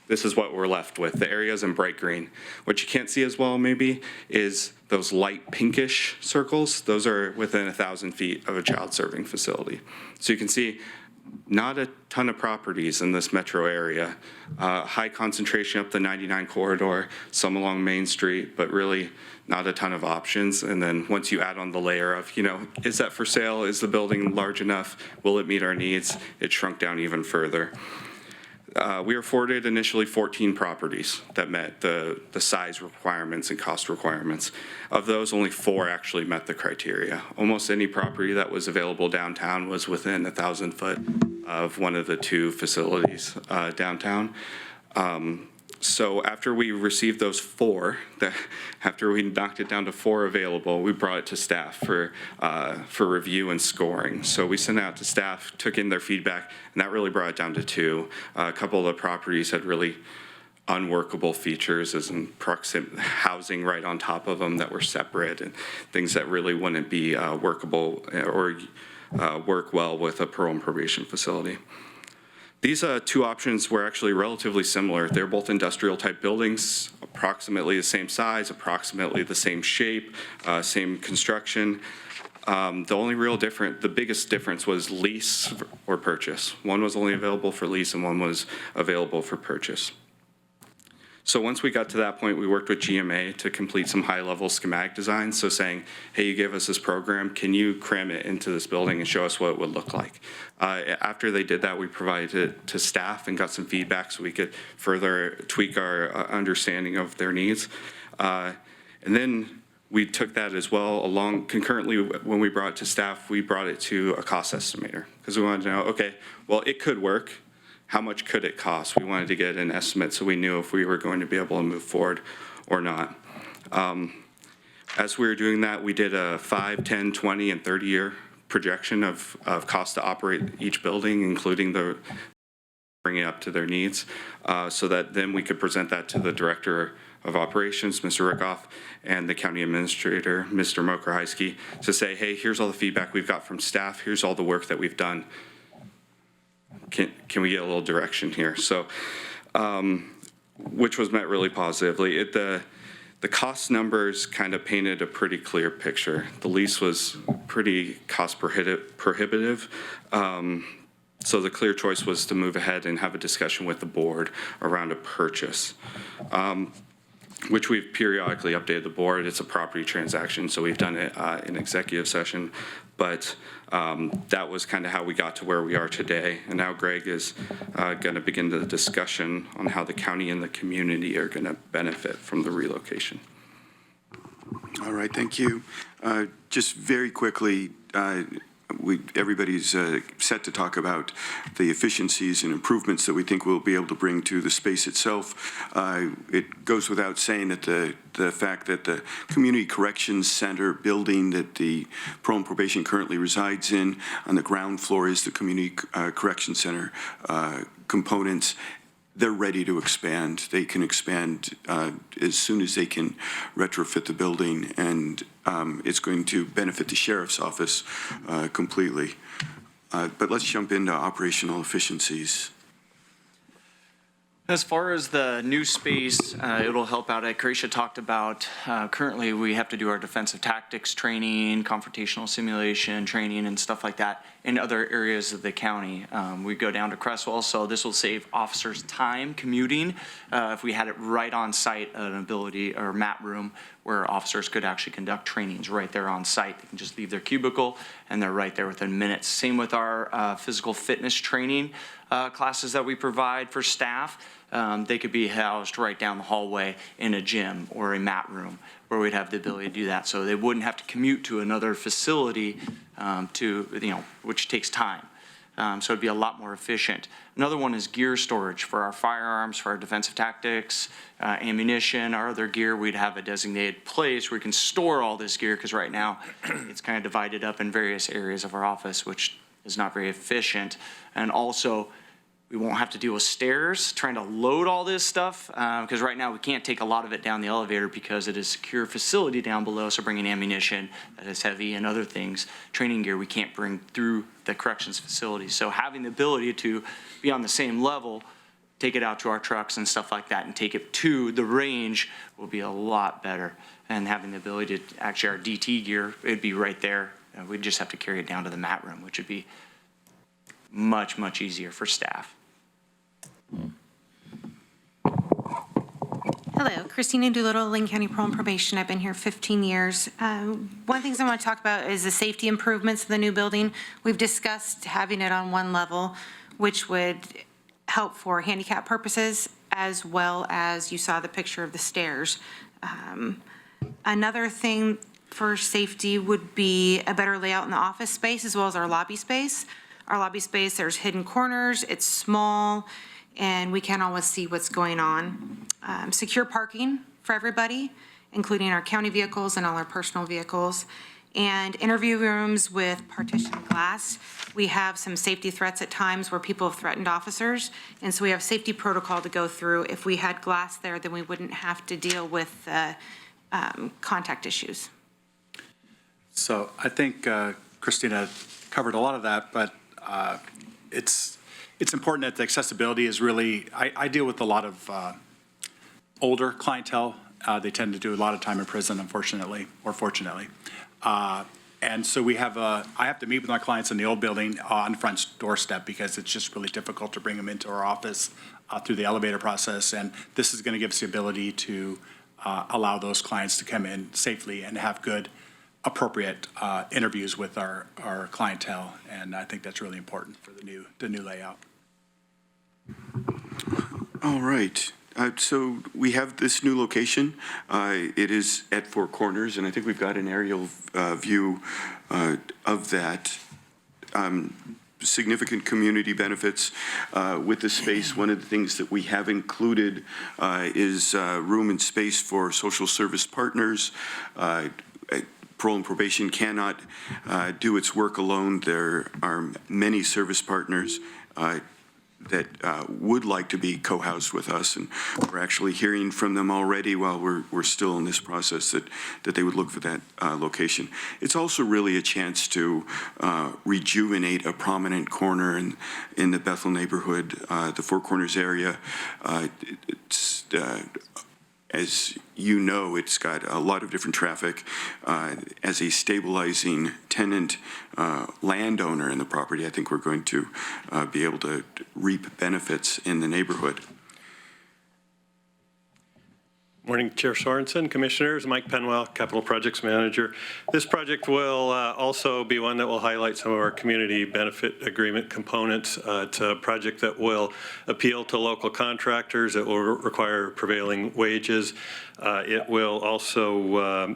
This is what we're left with. The areas in bright green. What you can't see as well maybe is those light pinkish circles. Those are within 1,000 feet of a child serving facility. So you can see not a ton of properties in this metro area. High concentration up the 99 corridor, some along Main Street, but really not a ton of options. And then once you add on the layer of, is that for sale? Is the building large enough? Will it meet our needs? It shrunk down even further. We were afforded initially 14 properties that met the size requirements and cost requirements. Of those, only 4 actually met the criteria. Almost any property that was available downtown was within 1,000 foot of one of the 2 facilities downtown. So after we received those 4, after we knocked it down to 4 available, we brought it to staff for review and scoring. So we sent it out to staff, took in their feedback, and that really brought it down to 2. A couple of the properties had really unworkable features, as in housing right on top of them that were separate, and things that really wouldn't be workable or work well with a parole and probation facility. These 2 options were actually relatively similar. They're both industrial type buildings, approximately the same size, approximately the same shape, same construction. The biggest difference was lease or purchase. One was only available for lease and one was available for purchase. So once we got to that point, we worked with GMA to complete some high-level schematic designs. So saying, hey, you gave us this program, can you cram it into this building and show us what it would look like? After they did that, we provided it to staff and got some feedback so we could further tweak our understanding of their needs. And then we took that as well along concurrently when we brought it to staff, we brought it to a cost estimator because we wanted to know, okay, well, it could work. How much could it cost? We wanted to get an estimate so we knew if we were going to be able to move forward or not. As we were doing that, we did a 5, 10, 20, and 30-year projection of cost to operate each building, including bringing it up to their needs, so that then we could present that to the Director of Operations, Mr. Rickoff, and the County Administrator, Mr. Mokrajski, to say, hey, here's all the feedback we've got from staff, here's all the work that we've done. Can we get a little direction here? So, which was met really positively. The cost numbers kind of painted a pretty clear picture. The lease was pretty cost prohibitive. So the clear choice was to move ahead and have a discussion with the board around a purchase, which we've periodically updated the board. It's a property transaction, so we've done it in executive session. But that was kind of how we got to where we are today. And now Greg is going to begin the discussion on how the county and the community are going to benefit from the relocation. All right, thank you. Just very quickly, everybody's set to talk about the efficiencies and improvements that we think we'll be able to bring to the space itself. It goes without saying that the fact that the Community Corrections Center building that the parole and probation currently resides in, on the ground floor is the Community Corrections Center components. They're ready to expand. They can expand as soon as they can retrofit the building, and it's going to benefit the Sheriff's Office completely. But let's jump into operational efficiencies. As far as the new space, it'll help out. Carisha talked about currently we have to do our defensive tactics training, confrontational simulation training, and stuff like that in other areas of the county. We go down to Cresswell, so this will save officers time commuting if we had it right on site, an ability or map room where officers could actually conduct trainings right there on site. They can just leave their cubicle and they're right there within minutes. Same with our physical fitness training. classes that we provide for staff. They could be housed right down the hallway in a gym or a mat room where we'd have the ability to do that. So they wouldn't have to commute to another facility which takes time. So it'd be a lot more efficient. Another one is gear storage for our firearms, for our defensive tactics, ammunition, our other gear. We'd have a designated place where we can store all this gear, because right now it's kind of divided up in various areas of our office, which is not very efficient. And also, we won't have to deal with stairs trying to load all this stuff, because right now we can't take a lot of it down the elevator because it is a secure facility down below. So bringing ammunition that is heavy and other things, training gear, we can't bring through the corrections facility. So having the ability to be on the same level, take it out to our trucks and stuff like that and take it to the range will be a lot better. And having the ability to, actually our DT gear, it'd be right there. We'd just have to carry it down to the mat room, which would be much, much easier for staff. Hello, Christina Doolittle, Lane County Parole and Probation. I've been here 15 years. One of the things I want to talk about is the safety improvements in the new building. We've discussed having it on one level, which would help for handicap purposes, as well as you saw the picture of the stairs. Another thing for safety would be a better layout in the office space as well as our lobby space. Our lobby space, there's hidden corners, it's small, and we can't always see what's going on. Secure parking for everybody, including our county vehicles and all our personal vehicles, and interview rooms with partitioned glass. We have some safety threats at times where people have threatened officers, and so we have safety protocol to go through. If we had glass there, then we wouldn't have to deal with contact issues. So I think Christina covered a lot of that, but it's important that the accessibility is really, I deal with a lot of older clientele. They tend to do a lot of time in prison, unfortunately, or fortunately. And so I have to meet with my clients in the old building on the front doorstep because it's just really difficult to bring them into our office through the elevator process. And this is going to give us the ability to allow those clients to come in safely and have good, appropriate interviews with our clientele. And I think that's really important for the new layout. All right. So we have this new location. It is at Four Corners, and I think we've got an aerial view of that. Significant community benefits with the space. One of the things that we have included is room and space for social service partners. Parole and probation cannot do its work alone. There are many service partners that would like to be co-housed with us, and we're actually hearing from them already while we're still in this process that they would look for that location. It's also really a chance to rejuvenate a prominent corner in the Bethel neighborhood, the Four Corners area. As you know, it's got a lot of different traffic. As a stabilizing tenant landowner in the property, I think we're going to be able to reap benefits in the neighborhood. Morning, Chair Sorensen, Commissioners. Mike Penwell, Capital Projects Manager. This project will also be one that will highlight some of our community benefit agreement components. It's a project that will appeal to local contractors. It will require prevailing wages. It will also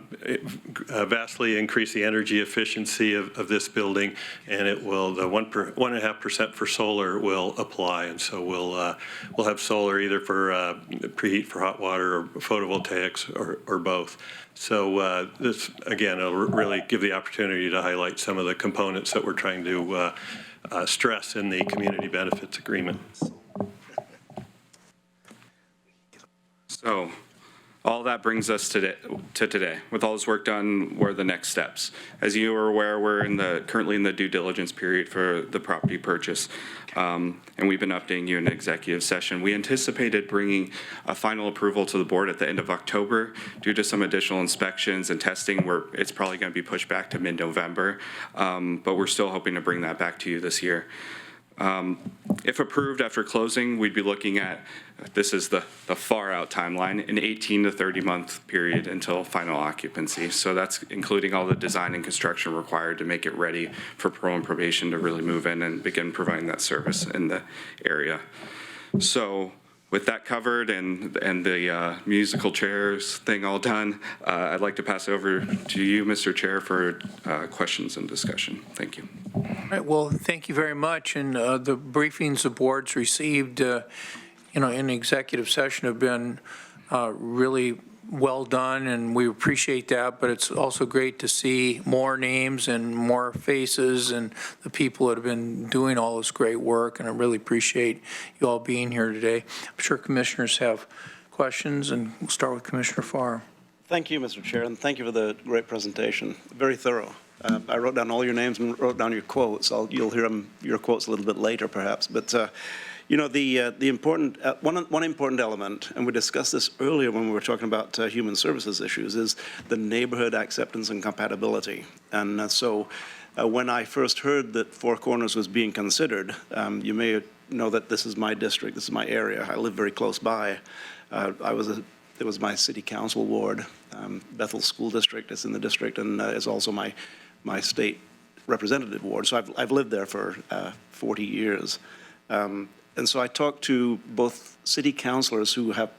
vastly increase the energy efficiency of this building, and it will, the 1.5% for solar will apply. And so we'll have solar either for preheat for hot water or photovoltaics or both. So this, again, it'll really give the opportunity to highlight some of the components that we're trying to stress in the community benefits agreement. So all that brings us to today. With all this work done, what are the next steps? As you are aware, we're currently in the due diligence period for the property purchase, and we've been updating you in executive session. We anticipated bringing a final approval to the board at the end of October. Due to some additional inspections and testing, it's probably going to be pushed back to mid-November, but we're still hoping to bring that back to you this year. If approved after closing, we'd be looking at, this is the far out timeline, an 18 to 30 month period until final occupancy. So that's including all the design and construction required to make it ready for parole and probation to really move in and begin providing that service in the area. So with that covered and the musical chairs thing all done, I'd like to pass it over to you, Mr. Chair, for questions and discussion. Thank you. All right, well, thank you very much. And the briefings the board's received, in executive session have been really well done, and we appreciate that. But it's also great to see more names and more faces and the people that have been doing all this great work. And I really appreciate you all being here today. I'm sure commissioners have questions, and we'll start with Commissioner Farr. Thank you, Mr. Chair, and thank you for the great presentation. Very thorough. I wrote down all your names and wrote down your quotes. You'll hear your quotes a little bit later, perhaps. But the important one important element, and we discussed this earlier when we were talking about human services issues, is the neighborhood acceptance and compatibility. And so, when I first heard that Four Corners was being considered, you may know that this is my district, this is my area. I live very close by. It was my city council ward. Bethel School District is in the district, and is also my state representative ward. So I've lived there for 40 years. And so I talked to both city councilors who have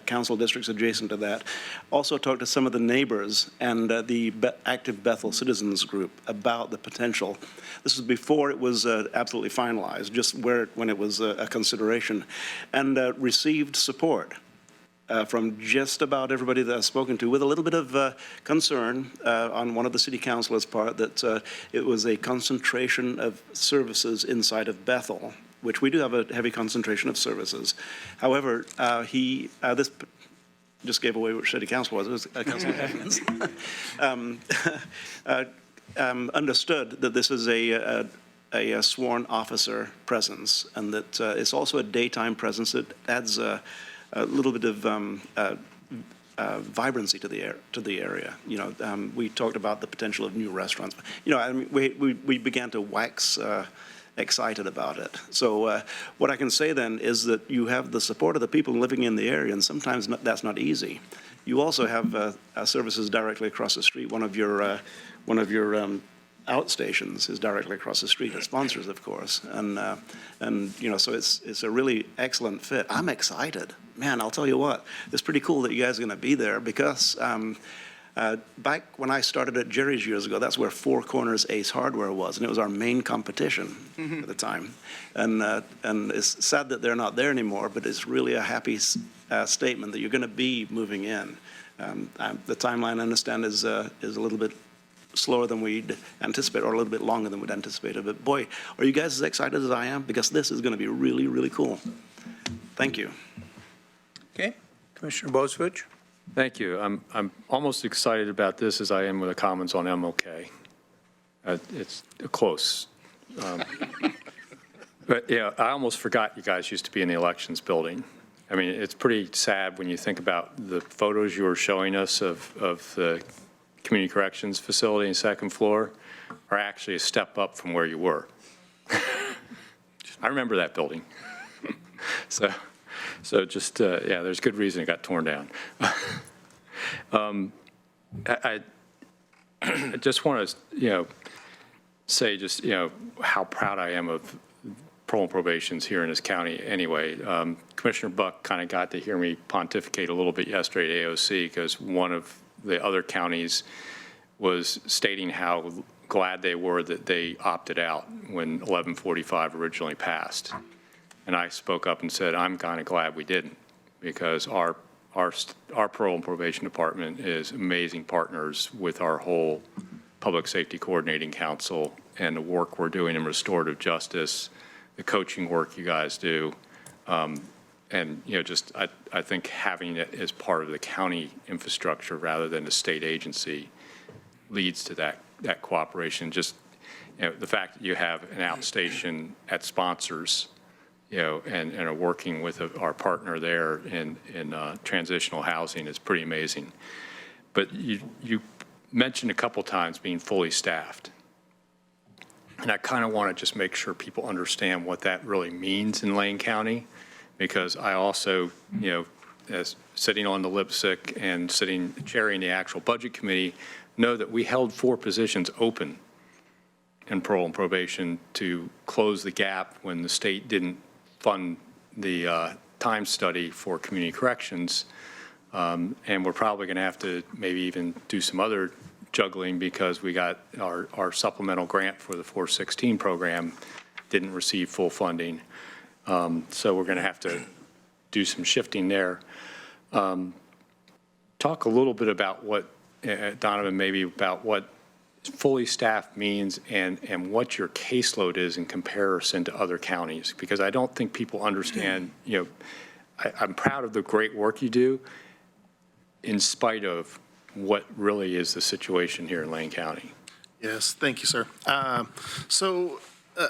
council districts adjacent to that. Also talked to some of the neighbors and the active Bethel Citizens Group about the potential. This was before it was absolutely finalized, just when it was a consideration, and received support from just about everybody that I've spoken to, with a little bit of concern on one of the city councilors' part that it was a concentration of services inside of Bethel, which we do have a heavy concentration of services. However, this just gave away which city council was. It was Councilor Evans. Understood that this is a sworn officer presence, and that it's also a daytime presence. It adds a little bit of vibrancy to the area. We talked about the potential of new restaurants. We began to wax excited about it. So what I can say then is that you have the support of the people living in the area, and sometimes that's not easy. You also have services directly across the street. One of your outstations is directly across the street. It sponsors, of course, and so it's a really excellent fit. I'm excited, man. I'll tell you what, it's pretty cool that you guys are going to be there, because back when I started at Jerry's years ago, that's where Four Corners Ace Hardware was, and it was our main competition at the time. And it's sad that they're not there anymore, but it's really a happy statement that you're going to be moving in. The timeline, I understand, is a little bit slower than we'd anticipate, or a little bit longer than we'd anticipated. But boy, are you guys as excited as I am? Because this is going to be really, really cool. Thank you. Okay, Commissioner Bozevich. Thank you. I'm almost excited about this as I am with the comments on MLK. It's close. But yeah, I almost forgot you guys used to be in the elections building. I mean, it's pretty sad when you think about the photos you were showing us of the community corrections facility and second floor are actually a step up from where you were. I remember that building. So just, yeah, there's good reason it got torn down. I just want to, say just, how proud I am of parole and probations here in this county anyway. Commissioner Buck kind of got to hear me pontificate a little bit yesterday at AOC, because one of the other counties was stating how glad they were that they opted out when 1145 originally passed. And I spoke up and said, I'm kind of glad we didn't, because our parole and probation department is amazing partners with our whole Public Safety Coordinating Council, and the work we're doing in restorative justice, the coaching work you guys do. And, just I think having it as part of the county infrastructure rather than a state agency leads to that cooperation. Just, the fact that you have an outstation at sponsors, and are working with our partner there in transitional housing is pretty amazing. But you mentioned a couple times being fully staffed. And I kind of want to just make sure people understand what that really means in Lane County, because I also, as sitting on the LIPSIC and chairing the actual budget committee, know that we held 4 positions open in parole and probation to close the gap when the state didn't fund the time study for community corrections. And we're probably going to have to maybe even do some other juggling because we got our supplemental grant for the 416 program didn't receive full funding. So we're going to have to do some shifting there. Talk a little bit about what, Donovan, maybe about what fully staffed means and what your caseload is in comparison to other counties, because I don't think people understand, I'm proud of the great work you do in spite of what really is the situation here in Lane County. Yes, thank you, sir.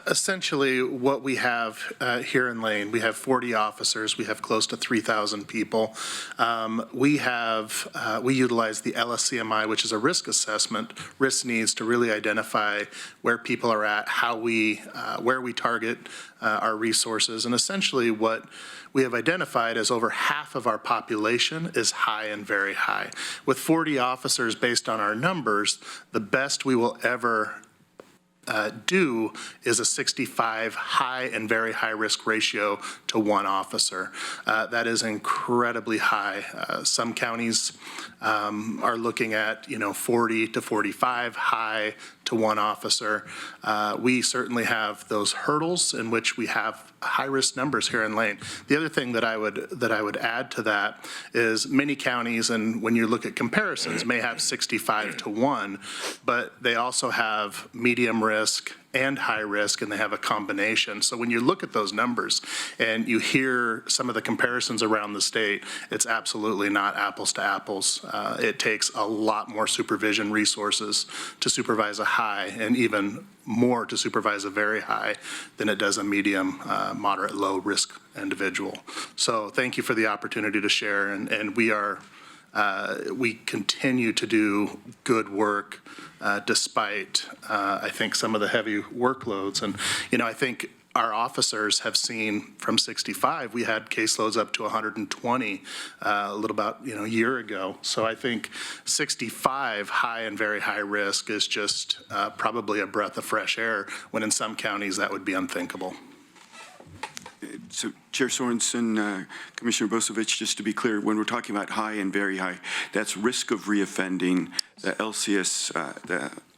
Essentially, what we have here in Lane, we have 40 officers. We have close to 3,000 people. We utilize the LSCMI, which is a risk assessment, risk needs to really identify where people are at, where we target our resources. And essentially what we have identified is over half of our population is high and very high. With 40 officers based on our numbers, the best we will ever do is a 65 high and very high risk ratio to 1 officer. That is incredibly high. Some counties are looking at 40 to 45 high to 1 officer. We certainly have those hurdles in which we have high risk numbers here in Lane. The other thing that I would add to that is many counties, and when you look at comparisons, may have 65 to 1, but they also have medium risk and high risk, and they have a combination. So when you look at those numbers and you hear some of the comparisons around the state, it's absolutely not apples to apples. It takes a lot more supervision resources to supervise a high and even more to supervise a very high than it does a medium, moderate, low risk individual. So thank you for the opportunity to share, and we continue to do good work despite, I think, some of the heavy workloads. And, I think our officers have seen from 65, we had caseloads up to 120 a little about, a year ago. So I think 65 high and very high risk is just probably a breath of fresh air, when in some counties that would be unthinkable. So, Chair Sorensen, Commissioner Bosevich, just to be clear, when we're talking about high and very high, that's risk of reoffending. The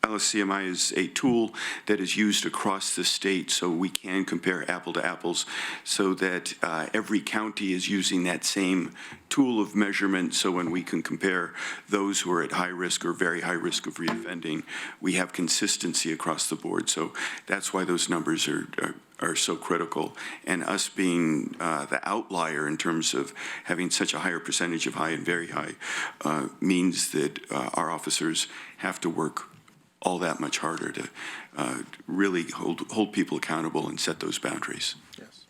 LSCMI is a tool that is used across the state, so we can compare apple to apples, so that every county is using that same tool of measurement. So when we can compare those who are at high risk or very high risk of reoffending, we have consistency across the board. So that's why those numbers are so critical. And us being the outlier in terms of having such a higher percentage of high and very high means that our officers have to work all that much harder to really hold people accountable and set those boundaries. Yes.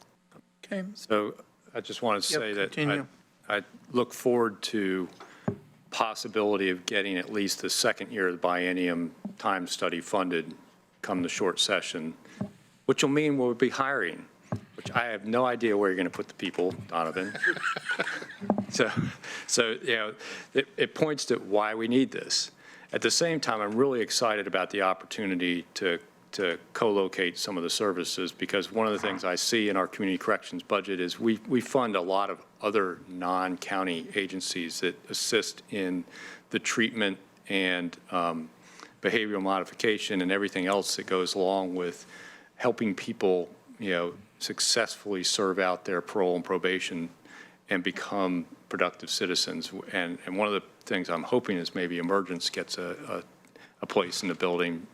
Okay. So I just wanted to say that continue. I look forward to possibility of getting at least the second year of the biennium time study funded come the short session, which will mean we'll be hiring, which I have no idea where you're going to put the people, Donovan. So it points to why we need this. At the same time, I'm really excited about the opportunity to co-locate some of the services, because one of the things I see in our community corrections budget is we fund a lot of other non-county agencies that assist in the treatment and behavioral modification and everything else that goes along with helping people, successfully serve out their parole and probation and become productive citizens. And one of the things I'm hoping is maybe Emergence gets a place in the building.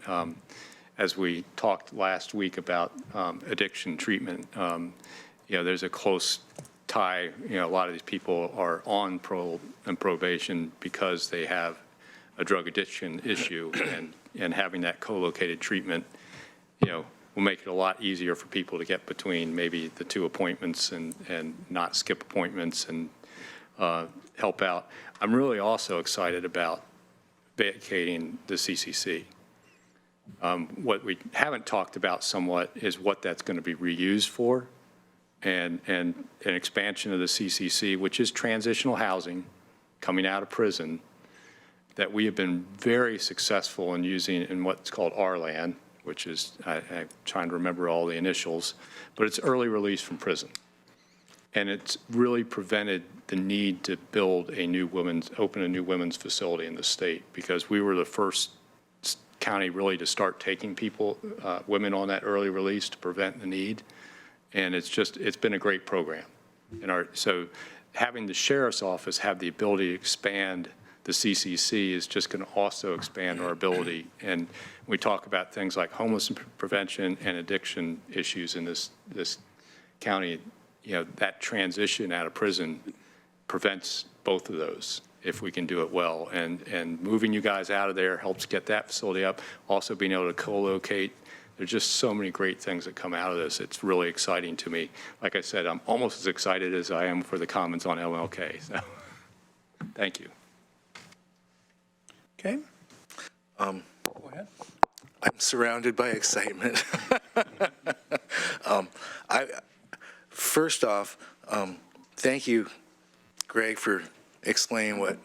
As we talked last week about addiction treatment, there's a close tie. A lot of these people are on parole and probation because they have a drug addiction issue, and having that co-located treatment, will make it a lot easier for people to get between maybe the 2 appointments and not skip appointments and help out. I'm really also excited about vacating the CCC. What we haven't talked about somewhat is what that's going to be reused for, and an expansion of the CCC, which is transitional housing coming out of prison, that we have been very successful in using in what's called RLAN, which is, I'm trying to remember all the initials, but it's early release from prison. And it's really prevented the need to build open a new women's facility in the state, because we were the first county really to start taking women on that early release to prevent the need. And it's been a great program. So having the sheriff's office have the ability to expand the CCC is just going to also expand our ability. And we talk about things like homelessness prevention and addiction issues in this county. That transition out of prison prevents both of those if we can do it well. And moving you guys out of there helps get that facility up. Also being able to co-locate. There's just so many great things that come out of this. It's really exciting to me. Like I said, I'm almost as excited as I am for the comments on MLK. So thank you. Okay. Go ahead. I'm surrounded by excitement. First off, thank you, Greg, for explaining what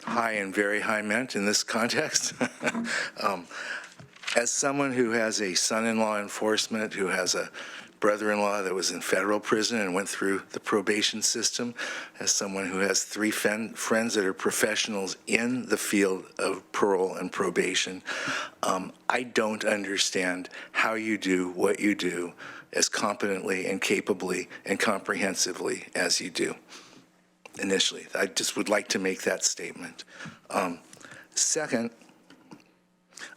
high and very high meant in this context. As someone who has a son-in-law enforcement, who has a brother-in-law that was in federal prison and went through the probation system, as someone who has 3 friends that are professionals in the field of parole and probation, I don't understand how you do what you do as competently and capably and comprehensively as you do. Initially, I just would like to make that statement. Second,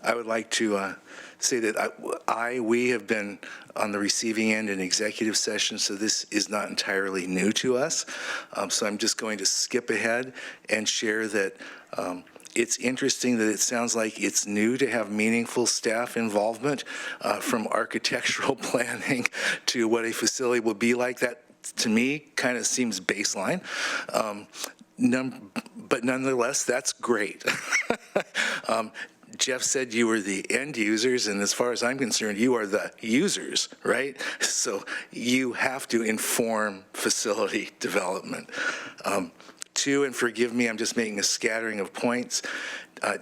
I would like to say that we have been on the receiving end in executive session, so this is not entirely new to us. So I'm just going to skip ahead and share that it's interesting that it sounds like it's new to have meaningful staff involvement from architectural planning to what a facility will be like. That, to me, kind of seems baseline. But nonetheless, that's great. Jeff said you were the end users, and as far as I'm concerned, you are the users, right? So you have to inform facility development. 2, and forgive me, I'm just making a scattering of points.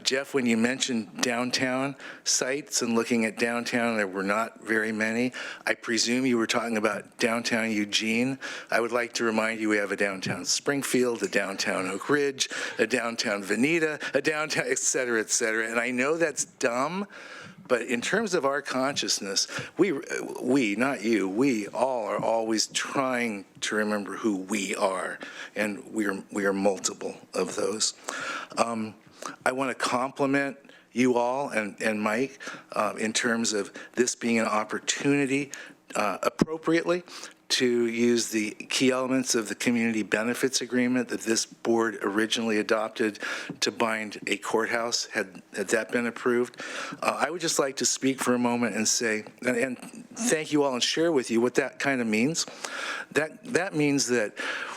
Jeff, when you mentioned downtown sites and looking at downtown, there were not very many. I presume you were talking about downtown Eugene. I would like to remind you we have a downtown Springfield, a downtown Oak Ridge, a downtown Veneta, a downtown, et cetera, et cetera. And I know that's dumb, but in terms of our consciousness, we, not you, we all are always trying to remember who we are, and we are multiple of those. I want to compliment you all and Mike in terms of this being an opportunity appropriately to use the key elements of the community benefits agreement that this board originally adopted to bind a courthouse, had that been approved. I would just like to speak for a moment and say, and thank you all and share with you what that kind of means. That means that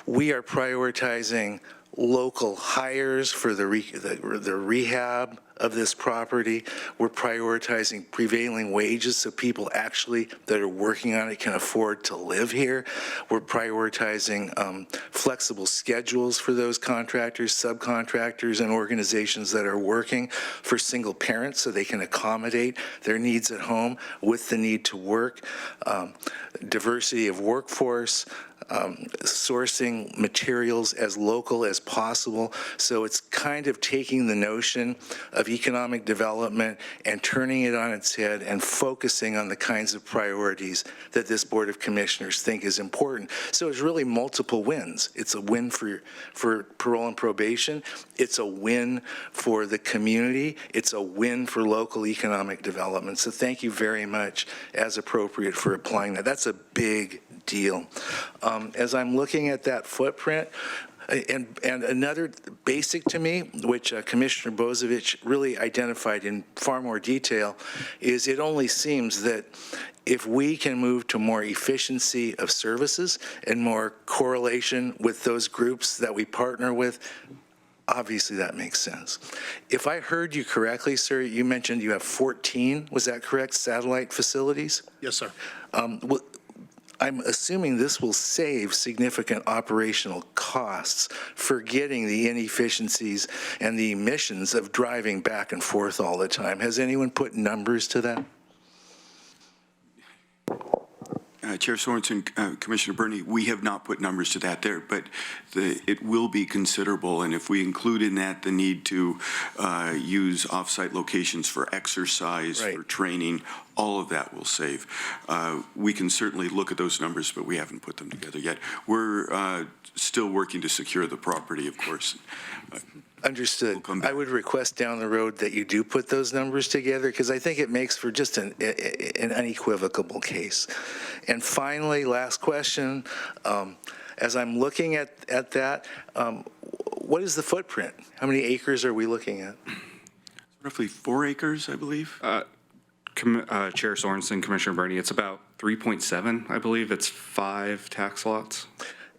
we are prioritizing local hires for the rehab of this property. We're prioritizing prevailing wages so people actually that are working on it can afford to live here. We're prioritizing flexible schedules for those contractors, subcontractors, and organizations that are working for single parents so they can accommodate their needs at home with the need to work. Diversity of workforce, sourcing materials as local as possible. So it's kind of taking the notion of economic development and turning it on its head and focusing on the kinds of priorities that this Board of Commissioners think is important. So it's really multiple wins. It's a win for parole and probation. It's a win for the community. It's a win for local economic development. So thank you very much, as appropriate, for applying that. That's a big deal. As I'm looking at that footprint, and another basic to me, which Commissioner Bozovich really identified in far more detail, is it only seems that if we can move to more efficiency of services and more correlation with those groups that we partner with, Obviously, that makes sense. If I heard you correctly, sir, you mentioned you have 14, was that correct, satellite facilities? Yes, sir. I'm assuming this will save significant operational costs for getting the inefficiencies and the emissions of driving back and forth all the time. Has anyone put numbers to that? Chair Sorensen, Commissioner Burney, we have not put numbers to that there, but it will be considerable. And if we include in that the need to use off-site locations for exercise, for training, all of that will save. We can certainly look at those numbers, but we haven't put them together yet. We're still working to secure the property, of course. Understood. I would request down the road that you do put those numbers together, because I think it makes for just an unequivocal case. And finally, last question, as I'm looking at that, what is the footprint? How many acres are we looking at? Roughly 4 acres, I believe. Chair Sorensen, Commissioner Burney, it's about 3.7, I believe. It's 5 tax lots.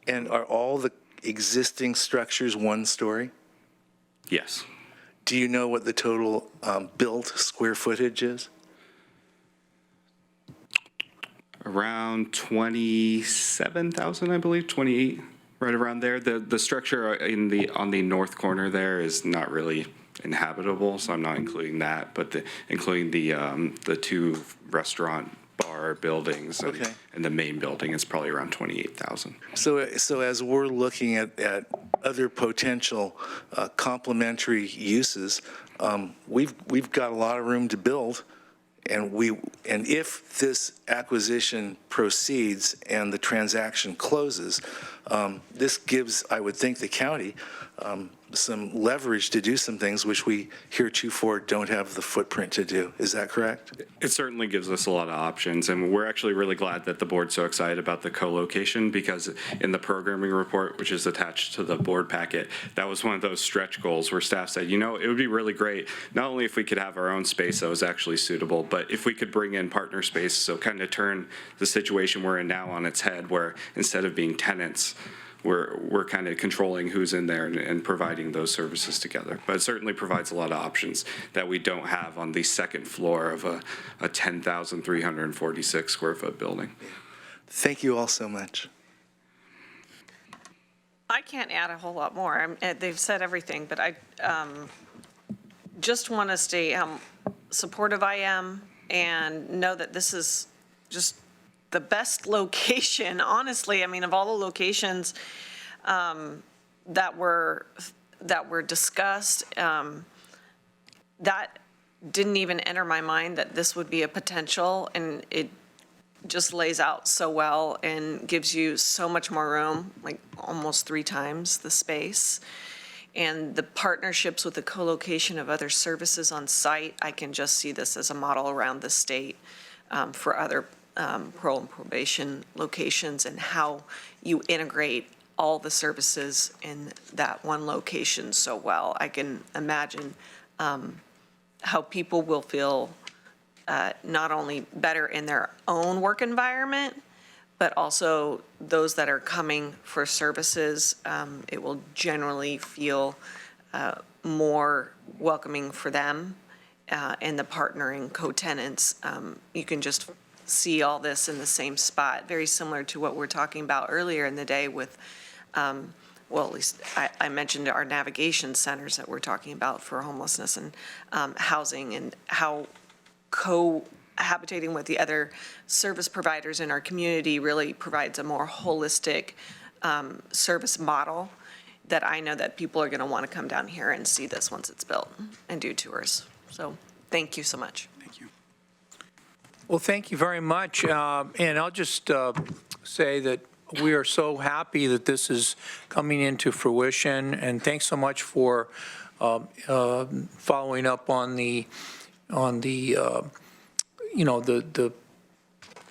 And are all the existing structures one story? Yes. Do you know what the total built square footage is? Around 27,000, I believe, 28, right around there. The structure on the north corner there is not really inhabitable, so I'm not including that, but including the 2 restaurant bar buildings and the main building is probably around 28,000. So as we're looking at other potential complementary uses, we've got a lot of room to build, and if this acquisition proceeds and the transaction closes, this gives, I would think, the county some leverage to do some things which we heretofore don't have the footprint to do. Is that correct? It certainly gives us a lot of options, and we're actually really glad that the board's so excited about the co-location, because in the programming report, which is attached to the board packet, that was one of those stretch goals where staff said, you know, it would be really great, not only if we could have our own space that was actually suitable, but if we could bring in partner space, so kind of turn the situation we're in now on its head, where instead of being tenants, we're kind of controlling who's in there and providing those services together. But it certainly provides a lot of options that we don't have on the second floor of a 10,346 square foot building. Thank you all so much. I can't add a whole lot more. They've said everything, but I just want to state how supportive I am and know that this is just the best location, honestly. I mean, of all the locations that were discussed, that didn't even enter my mind that this would be a potential, and it just lays out so well and gives you so much more room, like almost 3 times the space. And the partnerships with the co-location of other services on site, I can just see this as a model around the state for other parole and probation locations, and how you integrate all the services in that one location so well. I can imagine how people will feel not only better in their own work environment, but also those that are coming for services. It will generally feel more welcoming for them, and the partnering co-tenants. You can just see all this in the same spot, very similar to what we're talking about earlier in the day with, well, at least I mentioned our navigation centers that we're talking about for homelessness and housing, and how cohabitating with the other service providers in our community really provides a more holistic service model that I know that people are going to want to come down here and see this once it's built and do tours. So thank you so much. Well, thank you very much. And I'll just say that we are so happy that this is coming into fruition. And thanks so much for following up on the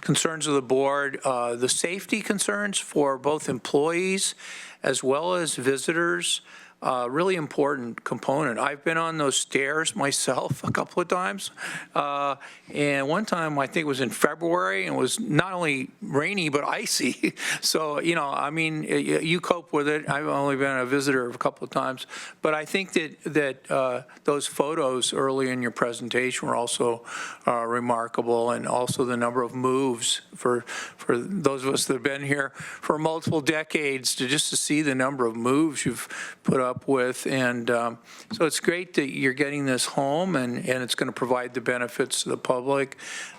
concerns of the board, the safety concerns for both employees as well as visitors. really important component. I've been on those stairs myself a couple of times. And one time, I think it was in February, and it was not only rainy, but icy. So, I mean, you cope with it. I've only been a visitor a couple of times. But I think that those photos early in your presentation were also remarkable, and also the number of moves for those of us that have been here for multiple decades to see the number of moves you've put up with. And so it's great that you're getting this home, and it's going to provide the benefits to the public,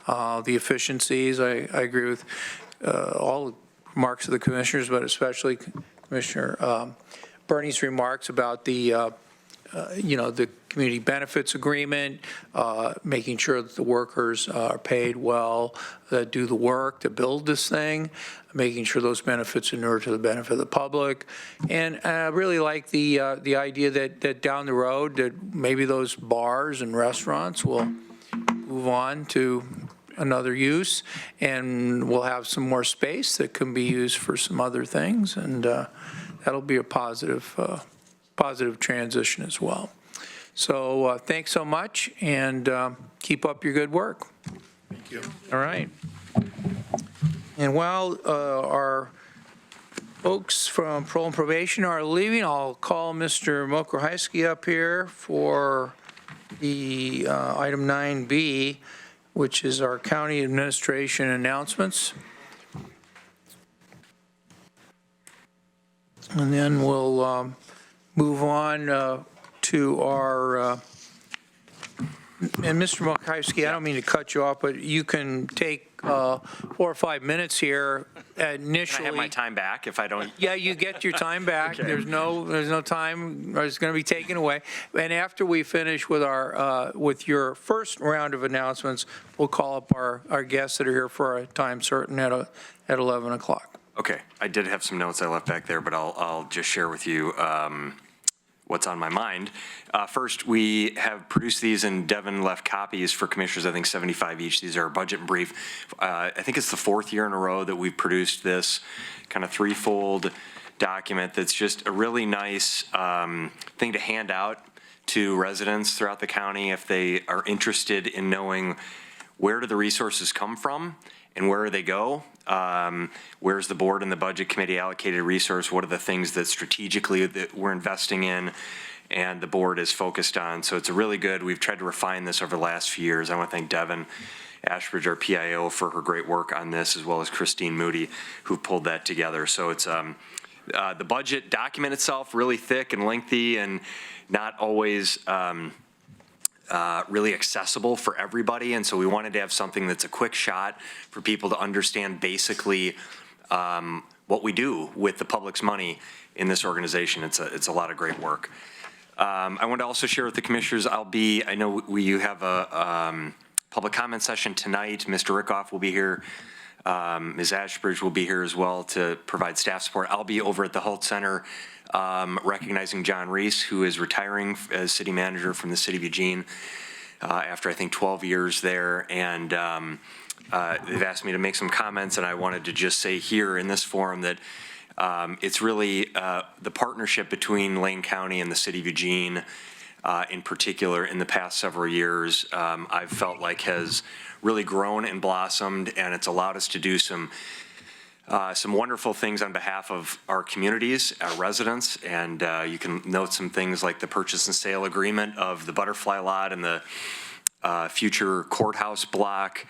the efficiencies. I agree with all the remarks of the commissioners, but especially Commissioner Bernie's remarks about the community benefits agreement, making sure that the workers are paid well, that do the work to build this thing, making sure those benefits inure to the benefit of the public. And I really like the idea that down the road that maybe those bars and restaurants will move on to another use, and we'll have some more space that can be used for some other things, and that'll be a positive transition as well. So thanks so much, and keep up your good work. Thank you. All right. And while our folks from Parole and Probation are leaving, I'll call Mr. McAllister up here for the item 9B, which is our county administration announcements. And then we'll move on to our, and Mr. McAllister, I don't mean to cut you off, but you can take 4 or 5 minutes here initially. Can I have my time back if I don't? Yeah, you get your time back. Okay. There's no time, or it's going to be taken away. And after we finish with with your first round of announcements, we'll call up our guests that are here for a time certain at 11 o'clock. Okay, I did have some notes I left back there, but I'll just share with you what's on my mind. First, we have produced these, and Devin left copies for commissioners, I think 75 each. These are our budget and brief. I think it's the 4th year in a row that we've produced this kind of threefold document that's just a really nice thing to hand out to residents throughout the county if they are interested in knowing where do the resources come from and where do they go. Where's the board and the budget committee allocated resource? What are the things that strategically that we're investing in and the board is focused on? So it's a really good, we've tried to refine this over the last few years. I want to thank Devin Ashbridge, our PIO, for her great work on this, as well as Christine Moody, who pulled that together. So it's the budget document itself, really thick and lengthy and not always really accessible for everybody, and so we wanted to have something that's a quick shot for people to understand basically what we do with the public's money in this organization. It's a lot of great work. I want to also share with the commissioners, I know you have a public comment session tonight. Mr. Rickoff will be here. Ms. Ashbridge will be here as well to provide staff support. I'll be over at the Holt Center recognizing John Reese, who is retiring as city manager from the city of Eugene after I think 12 years there. And they've asked me to make some comments, and I wanted to just say here in this forum that it's really the partnership between Lane County and the city of Eugene in particular in the past several years, I've felt like has really grown and blossomed, and it's allowed us to do some wonderful things on behalf of our communities, our residents, and you can note some things like the purchase and sale agreement of the Butterfly Lot and the future courthouse block.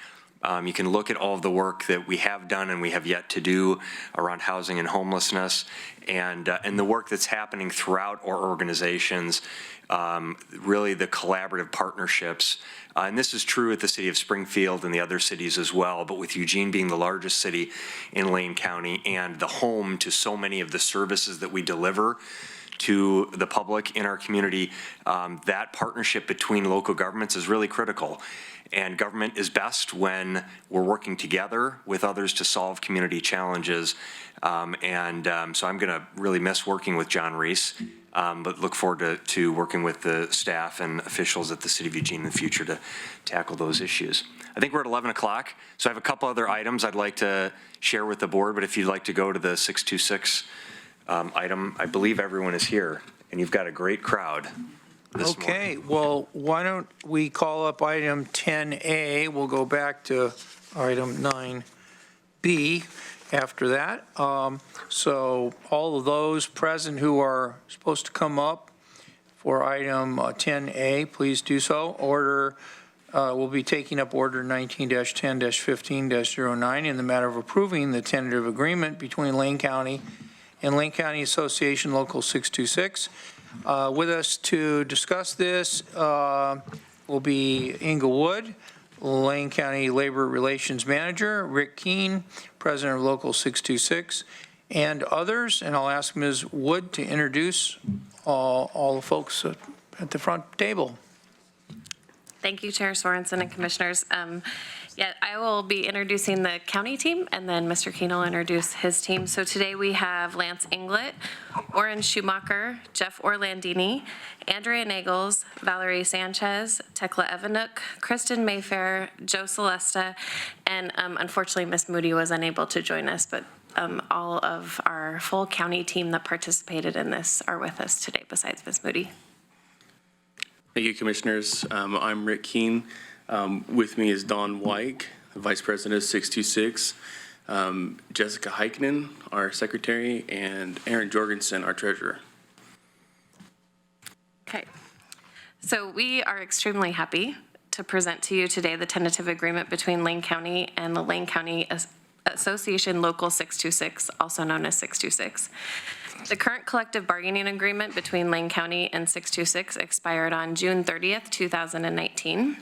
You can look at all of the work that we have done and we have yet to do around housing and homelessness, and the work that's happening throughout our organizations, really the collaborative partnerships. And this is true at the city of Springfield and the other cities as well, but with Eugene being the largest city in Lane County and the home to so many of the services that we deliver to the public in our community, that partnership between local governments is really critical. And government is best when we're working together with others to solve community challenges. So I'm going to really miss working with John Reese, but look forward to working with the staff and officials at the City of Eugene in the future to tackle those issues. I think we're at 11 o'clock, so I have a couple other items I'd like to share with the board, but if you'd like to go to the 626 item, I believe everyone is here. and you've got a great crowd this morning. Okay, well, why don't we call up item 10A? We'll go back to item 9B after that. So all of those present who are supposed to come up for item 10A, please do so. We'll be taking up order 19-10-15-09 in the matter of approving the tentative agreement between Lane County and Lane County Association Local 626. With us to discuss this will be Inga Wood, Lane County Labor Relations Manager, Rick Keene, President of Local 626, and others. And I'll ask Ms. Wood to introduce all the folks at the front table. Thank you, Chair Sorensen and Commissioners. I will be introducing the county team, and then Mr. Keene will introduce his team. So today we have Lance Inglet, Oren Schumacher, Jeff Orlandini, Andrea Nagels, Valerie Sanchez, Tekla Evanuk, Christen Mayfair, Joe Celesta, and unfortunately Ms. Moody was unable to join us, but all of our full county team that participated in this are with us today besides Ms. Moody. Thank you, Commissioners. I'm Rick Keene. With me is Dawn White, the Vice President of 626, Jessica Heikkinen, our Secretary, and Aaron Jorgensen, our Treasurer. Okay. So we are extremely happy to present to you today the tentative agreement between Lane County and the Lane County Association Local 626, also known as 626. The current collective bargaining agreement between Lane County and 626 expired on June 30th, 2019.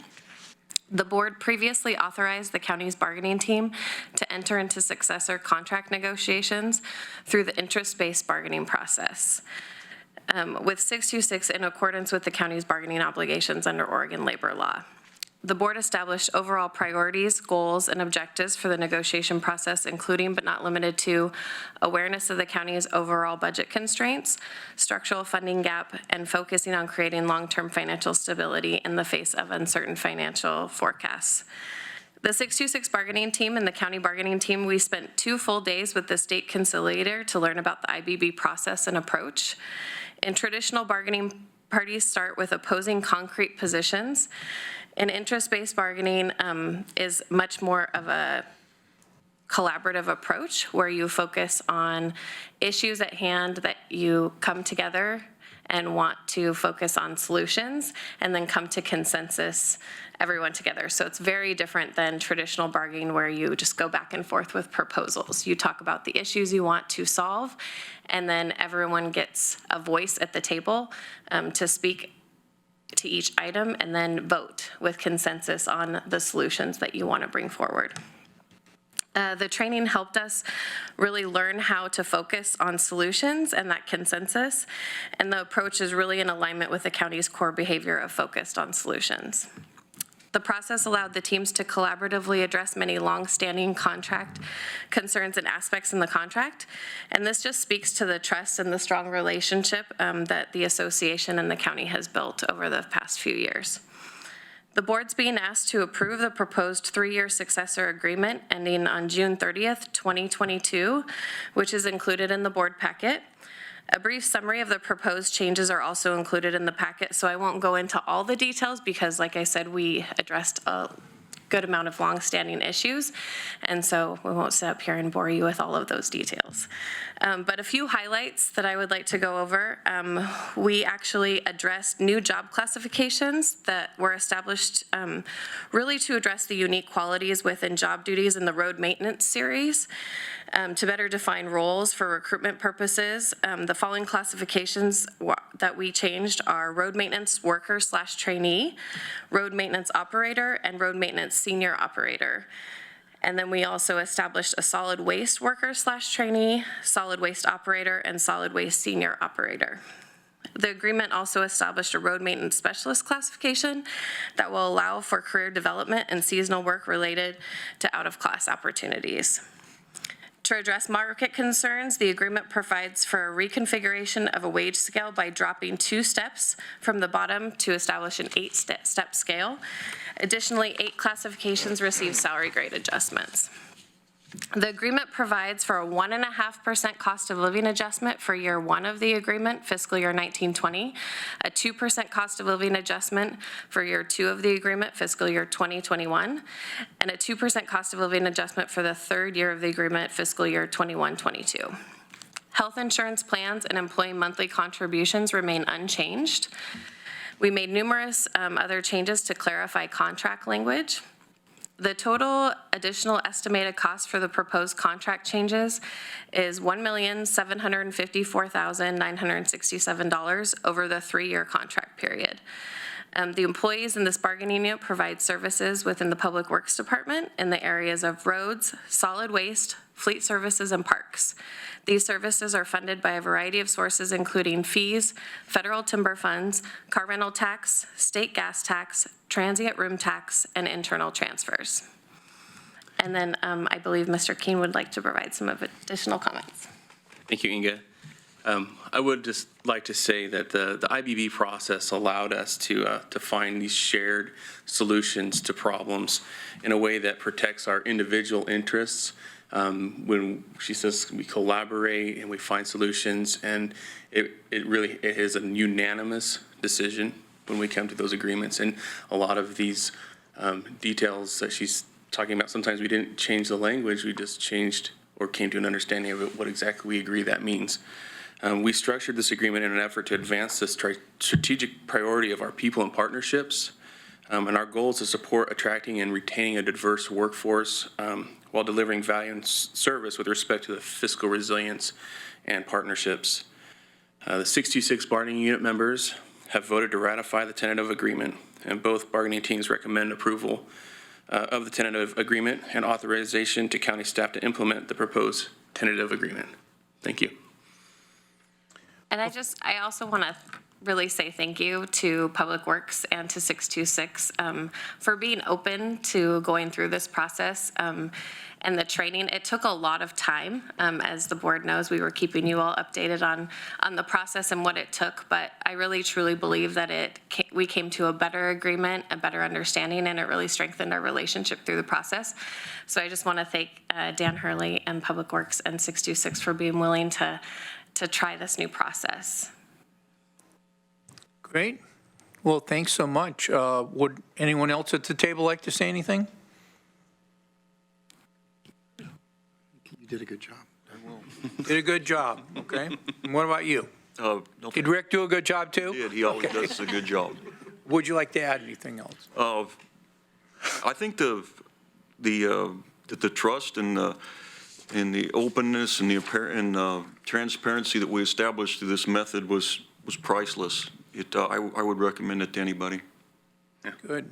The board previously authorized the county's bargaining team to enter into successor contract negotiations through the interest-based bargaining process with 626 in accordance with the county's bargaining obligations under Oregon labor law. The board established overall priorities, goals, and objectives for the negotiation process, including but not limited to awareness of the county's overall budget constraints, structural funding gap, and focusing on creating long-term financial stability in the face of uncertain financial forecasts. The 626 bargaining team and the county bargaining team, we spent 2 full days with the state conciliator to learn about the IBB process and approach. In traditional bargaining, parties start with opposing concrete positions. And interest-based bargaining is much more of a collaborative approach where you focus on issues at hand that you come together and want to focus on solutions and then come to consensus, everyone together. So it's very different than traditional bargaining where you just go back and forth with proposals. You talk about the issues you want to solve, and then everyone gets a voice at the table to speak to each item and then vote with consensus on the solutions that you want to bring forward. The training helped us really learn how to focus on solutions and that consensus, and the approach is really in alignment with the county's core behavior of focused on solutions. The process allowed the teams to collaboratively address many long-standing contract concerns and aspects in the contract, and this just speaks to the trust and the strong relationship that the association and the county has built over the past few years. The board's being asked to approve the proposed 3-year successor agreement ending on June 30th, 2022, which is included in the board packet. A brief summary of the proposed changes are also included in the packet, so I won't go into all the details because, like I said, we addressed a good amount of long-standing issues, and so we won't sit up here and bore you with all of those details. But a few highlights that I would like to go over. We actually addressed new job classifications that were established really to address the unique qualities within job duties in the road maintenance series. To better define roles for recruitment purposes, the following classifications that we changed are road maintenance worker/trainee, road maintenance operator, and road maintenance senior operator. And then we also established a solid waste worker/trainee, solid waste operator, and solid waste senior operator. The agreement also established a road maintenance specialist classification that will allow for career development and seasonal work related to out-of-class opportunities. To address market concerns, the agreement provides for a reconfiguration of a wage scale by dropping 2 steps from the bottom to establish an 8-step scale. Additionally, 8 classifications receive salary grade adjustments. The agreement provides for a 1.5% cost of living adjustment for year one of the agreement, fiscal year 1920, a 2% cost of living adjustment for year two of the agreement, fiscal year 2021, and a 2% cost of living adjustment for the third year of the agreement, fiscal year 21-22. Health insurance plans and employee monthly contributions remain unchanged. We made numerous other changes to clarify contract language. The total additional estimated cost for the proposed contract changes is $1,754,967 over the 3-year contract period. The employees in this bargaining unit provide services within the Public Works Department in the areas of roads, solid waste, fleet services, and parks. These services are funded by a variety of sources, including fees, federal timber funds, car rental tax, state gas tax, transient room tax, and internal transfers. And then I believe Mr. Keene would like to provide some additional comments. Thank you, Inga. I would just like to say that the IBB process allowed us to find these shared solutions to problems in a way that protects our individual interests. When she says we collaborate and we find solutions, and it is a unanimous decision when we come to those agreements. And a lot of these details that she's talking about, sometimes we didn't change the language, we just changed or came to an understanding of what exactly we agree that means. We structured this agreement in an effort to advance the strategic priority of our people and partnerships. And our goal is to support attracting and retaining a diverse workforce while delivering value and service with respect to the fiscal resilience and partnerships. The 626 bargaining unit members have voted to ratify the tentative agreement, and both bargaining teams recommend approval of the tentative agreement and authorization to county staff to implement the proposed tentative agreement. Thank you. And I also want to really say thank you to Public Works and to 626 for being open to going through this process and the training. It took a lot of time. As the board knows, we were keeping you all updated on the process and what it took, but I really truly believe that we came to a better agreement, a better understanding, and it really strengthened our relationship through the process. So I just want to thank Dan Hurley and Public Works and 626 for being willing to try this new process. Great. Well, thanks so much. Would anyone else at the table like to say anything? You did a good job. I will. Did a good job, okay. And what about you? Did Rick do a good job too? He did. He always does a good job. Would you like to add anything else? I think that the trust and the openness and the transparency that we established through this method was priceless. I would recommend it to anybody. Good.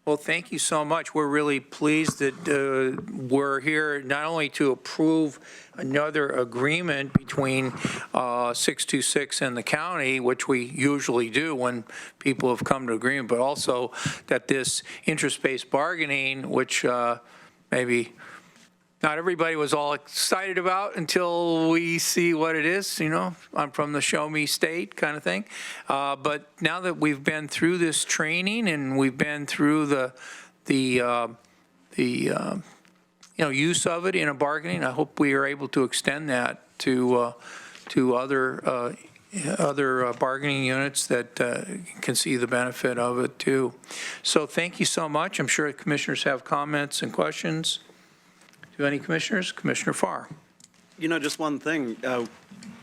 Well, thank you so much. We're really pleased that we're here not only to approve another agreement between 626 and the county, which we usually do when people have come to agreement, but also that this interest-based bargaining, which maybe not everybody was all excited about until we see what it is, you know, I'm from the show me state kind of thing. But now that we've been through this training and we've been through the use of it in a bargaining, I hope we are able to extend that to other bargaining units that can see the benefit of it too. So thank you so much. I'm sure commissioners have comments and questions. Do any commissioners? Commissioner Farr. You know, just one thing.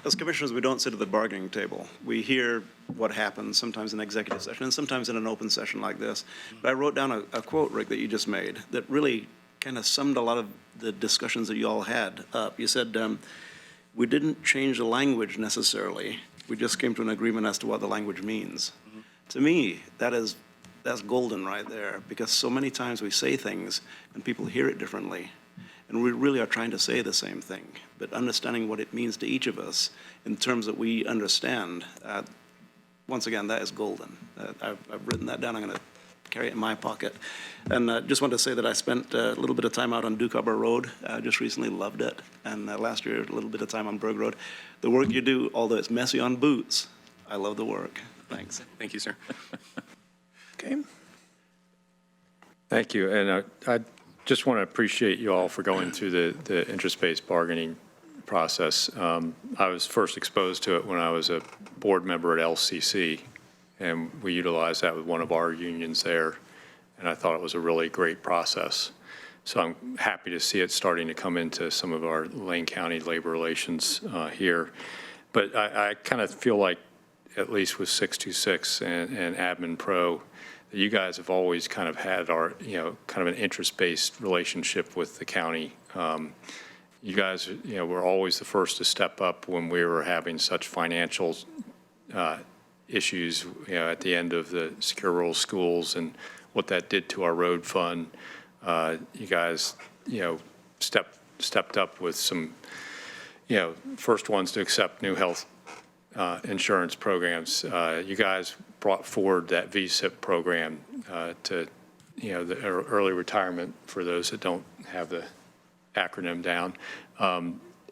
As commissioners, we don't sit at the bargaining table. We hear what happens sometimes in executive session and sometimes in an open session like this. But I wrote down a quote, Rick, that you just made that really kind of summed a lot of the discussions that you all had up. You said, we didn't change the language necessarily. We just came to an agreement as to what the language means. Mm-hmm. To me, that's golden right there, because so many times we say things and people hear it differently. And we really are trying to say the same thing, but understanding what it means to each of us in terms that we understand, once again, that is golden. I've written that down. I'm going to carry it in my pocket. And just wanted to say that I spent a little bit of time out on Duke Harbor Road. Just recently loved it. And last year, a little bit of time on Berg Road. The work you do, although it's messy on boots, I love the work. Thanks. Thank you, sir. Okay. Thank you. And just want to appreciate you all for going through the interest-based bargaining process. I was first exposed to it when I was a board member at LCC, and we utilized that with one of our unions there, and I thought it was a really great process. So I'm happy to see it starting to come into some of our Lane County labor relations here. But I kind of feel like, at least with 626 and Admin Pro, that you guys have always kind of had our, kind of an interest-based relationship with the county. You guys, were always the first to step up when we were having such financial issues, at the end of the Secure Rural Schools and what that did to our road fund. You guys, stepped up with some, first ones to accept new health insurance programs. You guys brought forward that VSIP program to, the early retirement for those that don't have the acronym down,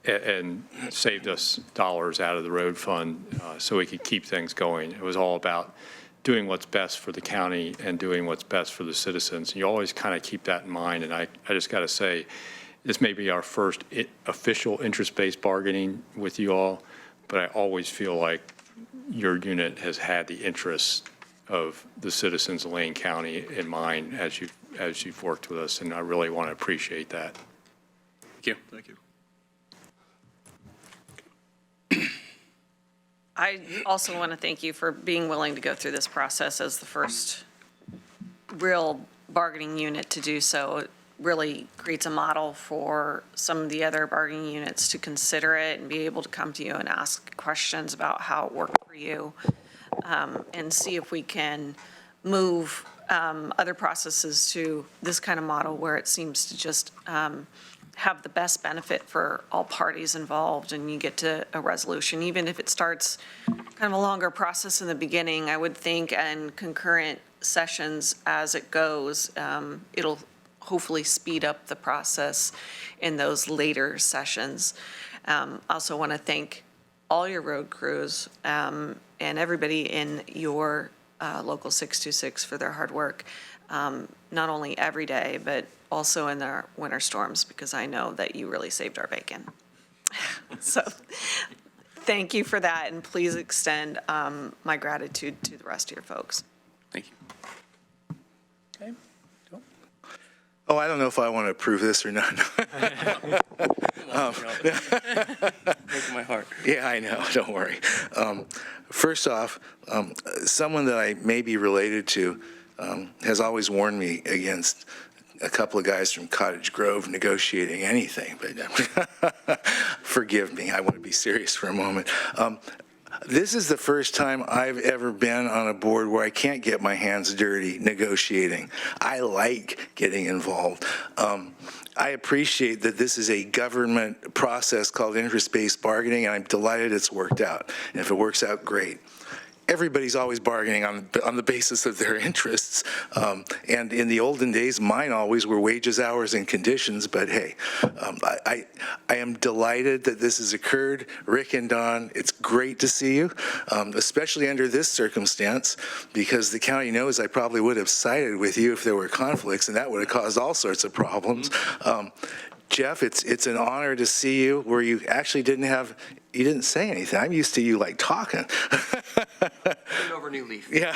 and saved us dollars out of the road fund so we could keep things going. It was all about doing what's best for the county and doing what's best for the citizens. You always kind of keep that in mind, and I just got to say, this may be our first official interest-based bargaining with you all, but I always feel like your unit has had the interests of the citizens of Lane County in mind as you've worked with us, and I really want to appreciate that. Thank you. Thank you. I also want to thank you for being willing to go through this process as the first real bargaining unit to do so. It really creates a model for some of the other bargaining units to consider it and be able to come to you and ask questions about how it worked for you, and see if we can move other processes to this kind of model where it seems to just have the best benefit for all parties involved, and you get to a resolution, even if it starts kind of a longer process in the beginning, I would think, and concurrent sessions as it goes, it'll hopefully speed up the process in those later sessions. Also want to thank all your road crews and everybody in your local 626 for their hard work, not only every day, but also in their winter storms, because I know that you really saved our bacon. So thank you for that, and please extend my gratitude to the rest of your folks. Thank you. Okay. Oh, I don't know if I want to approve this or not. Breaking my heart. Yeah, I know. Don't worry. First off, someone that I may be related to has always warned me against a couple of guys from Cottage Grove negotiating anything, but forgive me. I want to be serious for a moment. This is the first time I've ever been on a board where I can't get my hands dirty negotiating. I like getting involved. I appreciate that this is a government process called interest-based bargaining, and I'm delighted it's worked out. And if it works out, great. Everybody's always bargaining on the basis of their interests. And in the olden days, mine always were wages, hours, and conditions. But hey, I am delighted that this has occurred. Rick and Don, it's great to see you, especially under this circumstance, because the county knows I probably would have sided with you if there were conflicts, and that would have caused all sorts of problems. Jeff, it's an honor to see you where you actually you didn't say anything. I'm used to you like talking. Turn over a new leaf. Yeah.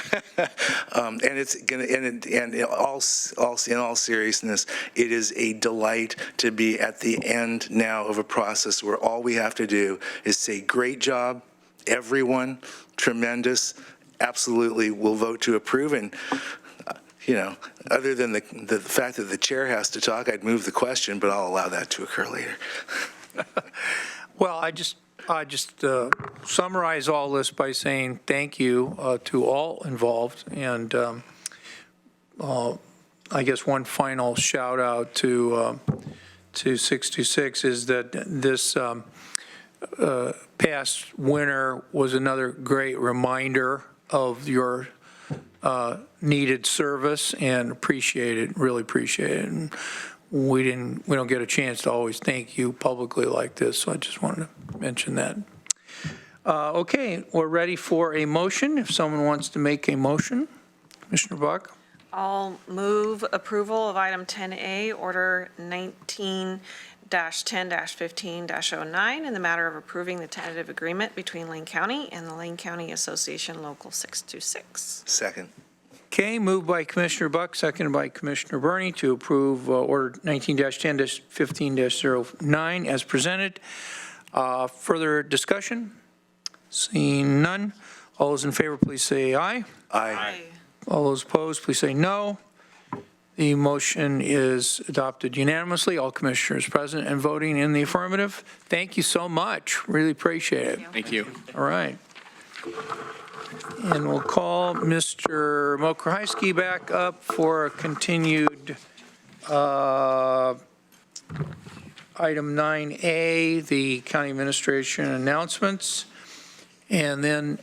And it's gonna, and in all seriousness, it is a delight to be at the end now of a process where all we have to do is say, great job, everyone, tremendous, absolutely, we'll vote to approve. And other than the fact that the chair has to talk, I'd move the question, but I'll allow that to occur later. Well, I just summarize all this by saying thank you to all involved, and I guess one final shout out to 626 is that this past winter was another great reminder of your needed service, and appreciate it, really appreciate it. And we don't get a chance to always thank you publicly like this, so I just wanted to mention that. Okay, we're ready for a motion. If someone wants to make a motion, Commissioner Buck. I'll move approval of item 10A, order 19-10-15-09, in the matter of approving the tentative agreement between Lane County and the Lane County Association Local 626. Second. Okay, moved by Commissioner Buck, seconded by Commissioner Burney to approve Order 19-10-15-09 as presented. Further discussion? Seeing none. All those in favor, please say aye. Aye. All those opposed, please say no. The motion is adopted unanimously. All commissioners present and voting in the affirmative. Thank you so much. Really appreciate it. Thank you. All right. And we'll call Mr. Mokrahysky back up for a continued item 9A, the county administration announcements. And then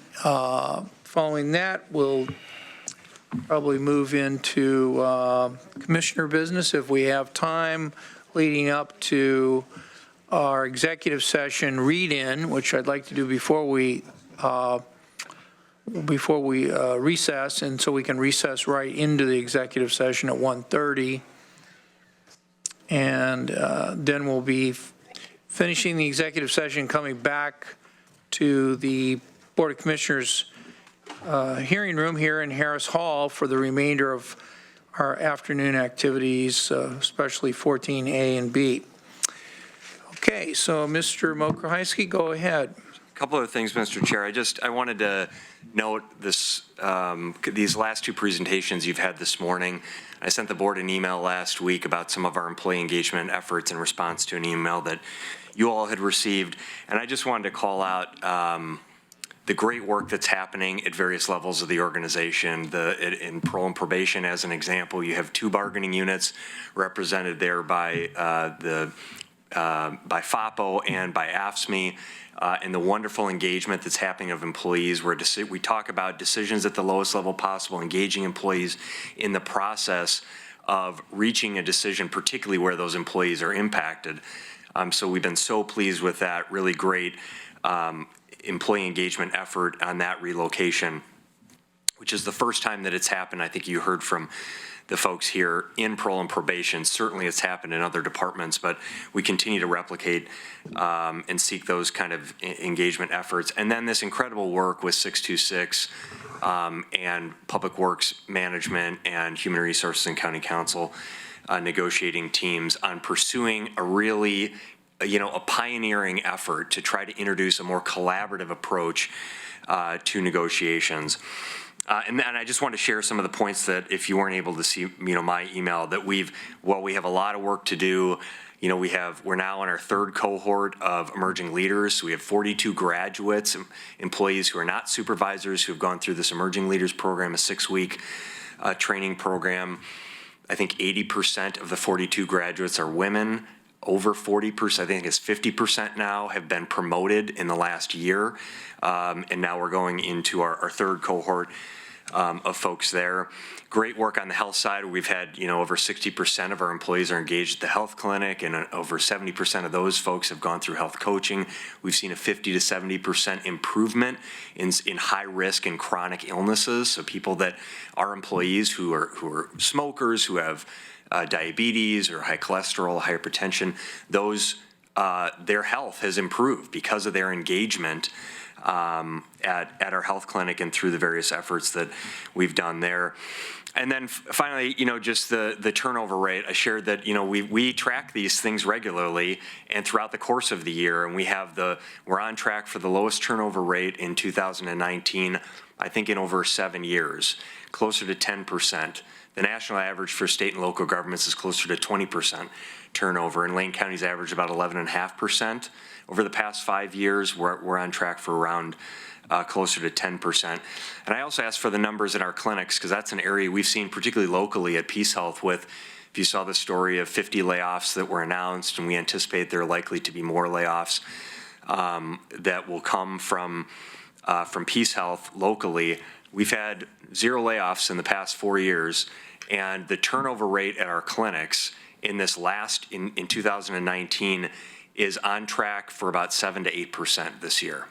following that, we'll probably move into commissioner business if we have time, leading up to our executive session read-in, which I'd like to do before we recess, and so we can recess right into the executive session at 1:30. And then we'll be finishing the executive session, coming back to the Board of Commissioners hearing room here in Harris Hall for the remainder of our afternoon activities, especially 14A and B. Okay, so Mr. Mokrahysky, go ahead. A couple of things, Mr. Chair. I wanted to note this, these last two presentations you've had this morning. I sent the board an email last week about some of our employee engagement efforts in response to an email that you all had received. And I just wanted to call out the great work that's happening at various levels of the organization. In parole and probation, as an example, you have 2 bargaining units represented there by FAPO and by AFSCME, and the wonderful engagement that's happening of employees, where we talk about decisions at the lowest level possible, engaging employees in the process of reaching a decision, particularly where those employees are impacted. So we've been so pleased with that, really great employee engagement effort on that relocation, which is the first time that it's happened. I think you heard from the folks here in parole and probation. Certainly it's happened in other departments, but we continue to replicate and seek those kind of engagement efforts. And then this incredible work with 626 and Public Works Management and Human Resources and County Council negotiating teams on pursuing a really a pioneering effort to try to introduce a more collaborative approach to negotiations. And I just want to share some of the points that, if you weren't able to see, my email, that we have a lot of work to do. We're now in our 3rd cohort of emerging leaders. So we have 42 graduates, employees who are not supervisors, who have gone through this emerging leaders program, a 6-week training program. I think 80% of the 42 graduates are women. Over 40%, I think it's 50% now, have been promoted in the last year. And now we're going into our 3rd cohort of folks there. Great work on the health side. We've had, over 60% of our employees are engaged at the health clinic, and over 70% of those folks have gone through health coaching. We've seen a 50 to 70% improvement in high risk and chronic illnesses. So people that are employees who are smokers, who have diabetes or high cholesterol, hypertension, their health has improved because of their engagement at our health clinic and through the various efforts that we've done there. And then finally, just the turnover rate. I shared that, we track these things regularly and throughout the course of the year, and we're on track for the lowest turnover rate in 2019, I think in over 7 years, closer to 10%. The national average for state and local governments is closer to 20% turnover, and Lane County's average about 11.5%. Over the past 5 years, we're on track for around closer to 10%. And I also asked for the numbers in our clinics, because that's an area we've seen, particularly locally at Peace Health, with, if you saw the story of 50 layoffs that were announced, and we anticipate there are likely to be more layoffs that will come from Peace Health locally. We've had 0 layoffs in the past 4 years, and the turnover rate at our clinics in 2019 is on track for about 7 to 8% this year.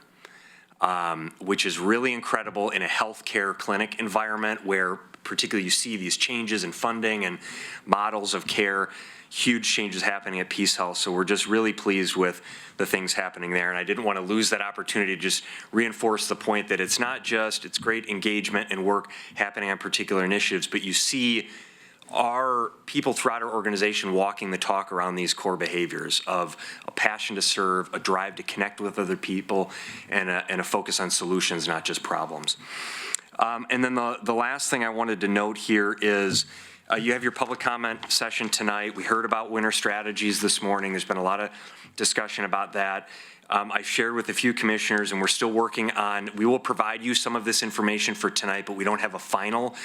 which is really incredible in a healthcare clinic environment where particularly you see these changes in funding and models of care, huge changes happening at Peace Health. So we're just really pleased with the things happening there. And I didn't want to lose that opportunity to just reinforce the point that it's not just, it's great engagement and work happening on particular initiatives, but you see our people throughout our organization walking the talk around these core behaviors of a passion to serve, a drive to connect with other people, and a focus on solutions, not just problems. And then the last thing I wanted to note here is you have your public comment session tonight. We heard about winter strategies this morning. There's been a lot of discussion about that. I shared with a few commissioners, and we're still working on, we will provide you some of this information for tonight, but we don't have a final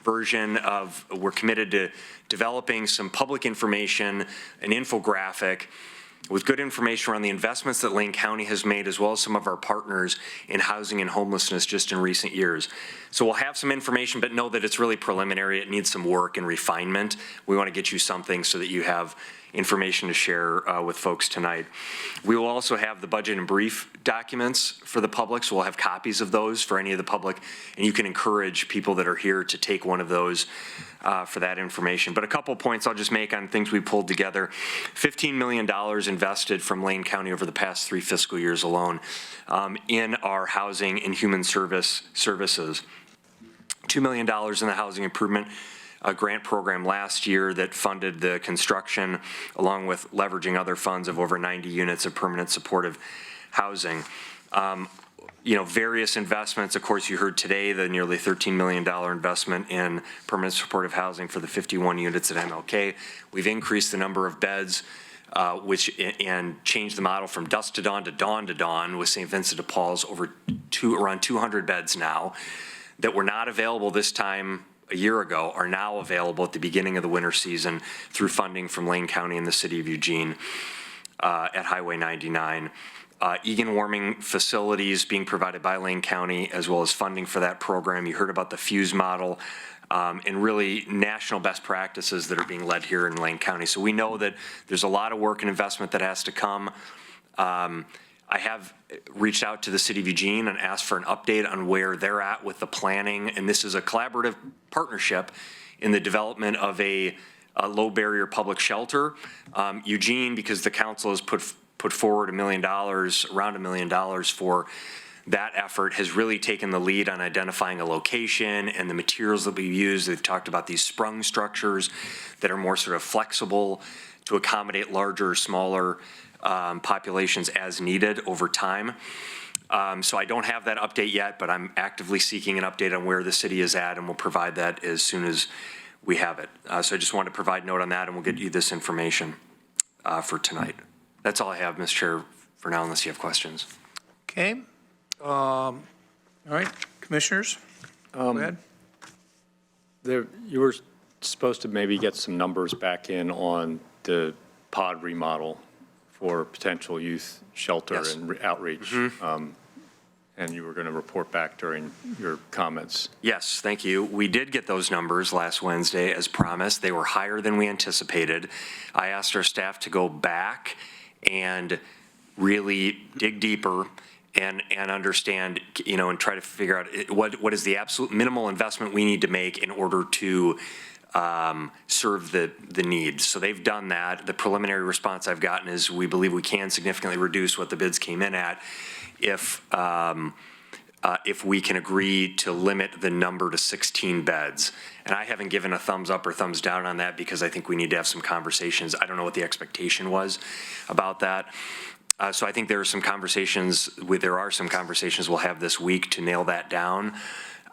version of, we're committed to developing some public information, an infographic with good information around the investments that Lane County has made, as well as some of our partners in housing and homelessness just in recent years. So we'll have some information, but know that it's really preliminary. It needs some work and refinement. We want to get you something so that you have information to share with folks tonight. We will also have the budget and brief documents for the public, so we'll have copies of those for any of the public, and you can encourage people that are here to take one of those for that information. But a couple points I'll just make on things we pulled together. $15 million invested from Lane County over the past 3 fiscal years alone in our housing and human services. $2 million in the housing improvement grant program last year that funded the construction, along with leveraging other funds, of over 90 units of permanent supportive housing. You know, various investments, of course, you heard today the nearly $13 million investment in permanent supportive housing for the 51 units at MLK. We've increased the number of beds and changed the model from dusk to dawn to dawn to dawn with St. Vincent de Paul's around 200 beds now that were not available this time a year ago are now available at the beginning of the winter season through funding from Lane County and the City of Eugene at Highway 99. Egan warming facilities being provided by Lane County, as well as funding for that program. You heard about the FUSE model and really national best practices that are being led here in Lane County. So we know that there's a lot of work and investment that has to come. I have reached out to the City of Eugene and asked for an update on where they're at with the planning, and this is a collaborative partnership in the development of a low barrier public shelter. Eugene, because the council has put forward around $1 million for that effort, has really taken the lead on identifying a location and the materials that we use. They've talked about these sprung structures that are more sort of flexible to accommodate larger or smaller populations as needed over time. So I don't have that update yet, but I'm actively seeking an update on where the city is at, and we'll provide that as soon as we have it. So I just wanted to provide note on that, and we'll get you this information for tonight. That's all I have, Mr. Chair, for now, unless you have questions. Okay. All right, commissioners, go ahead. You were supposed to maybe get some numbers back in on the pod remodel for potential youth shelter and outreach. And you were going to report back during your comments. Yes, thank you. We did get those numbers last Wednesday as promised. They were higher than we anticipated. I asked our staff to go back and really dig deeper and understand, you know, and try to figure out what is the absolute minimal investment we need to make in order to serve the needs. So they've done that. The preliminary response I've gotten is we believe we can significantly reduce what the bids came in at if we can agree to limit the number to 16 beds. And I haven't given a thumbs up or thumbs down on that because I think we need to have some conversations. I don't know what the expectation was about that. So I think there are some conversations we'll have this week to nail that down.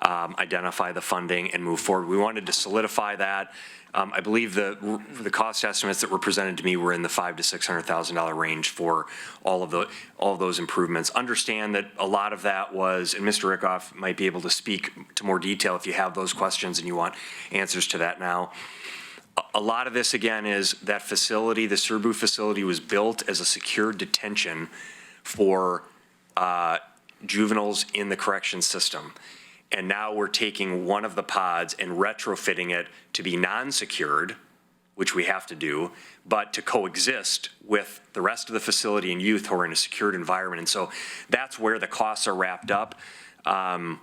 Identify the funding and move forward. We wanted to solidify that. I believe the cost estimates that were presented to me were in the $500,000 to $600,000 range for all of those improvements. Understand that a lot of that was, and Mr. Rickoff might be able to speak to more detail if you have those questions and you want answers to that now. A lot of this, again, is that facility, the Surbu facility, was built as a secure detention for juveniles in the corrections system. And now we're taking one of the pods and retrofitting it to be non-secured which we have to do, but to coexist with the rest of the facility and youth who are in a secured environment. And so that's where the costs are wrapped up. Do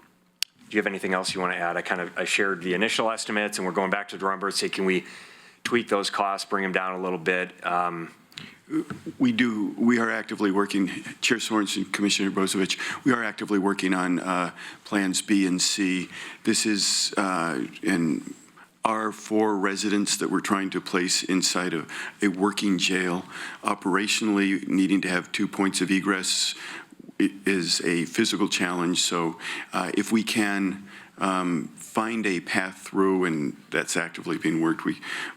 you have anything else you want to add? I shared the initial estimates, and we're going back to the drawing board, say, can we tweak those costs, bring them down a little bit? We are actively working, Chair Sorensen, Commissioner Brozovich, we are actively working on plans B and C. This is in our 4 residents that we're trying to place inside of a working jail. Operationally, needing to have 2 points of egress is a physical challenge. So if we can find a path through, and that's actively being worked,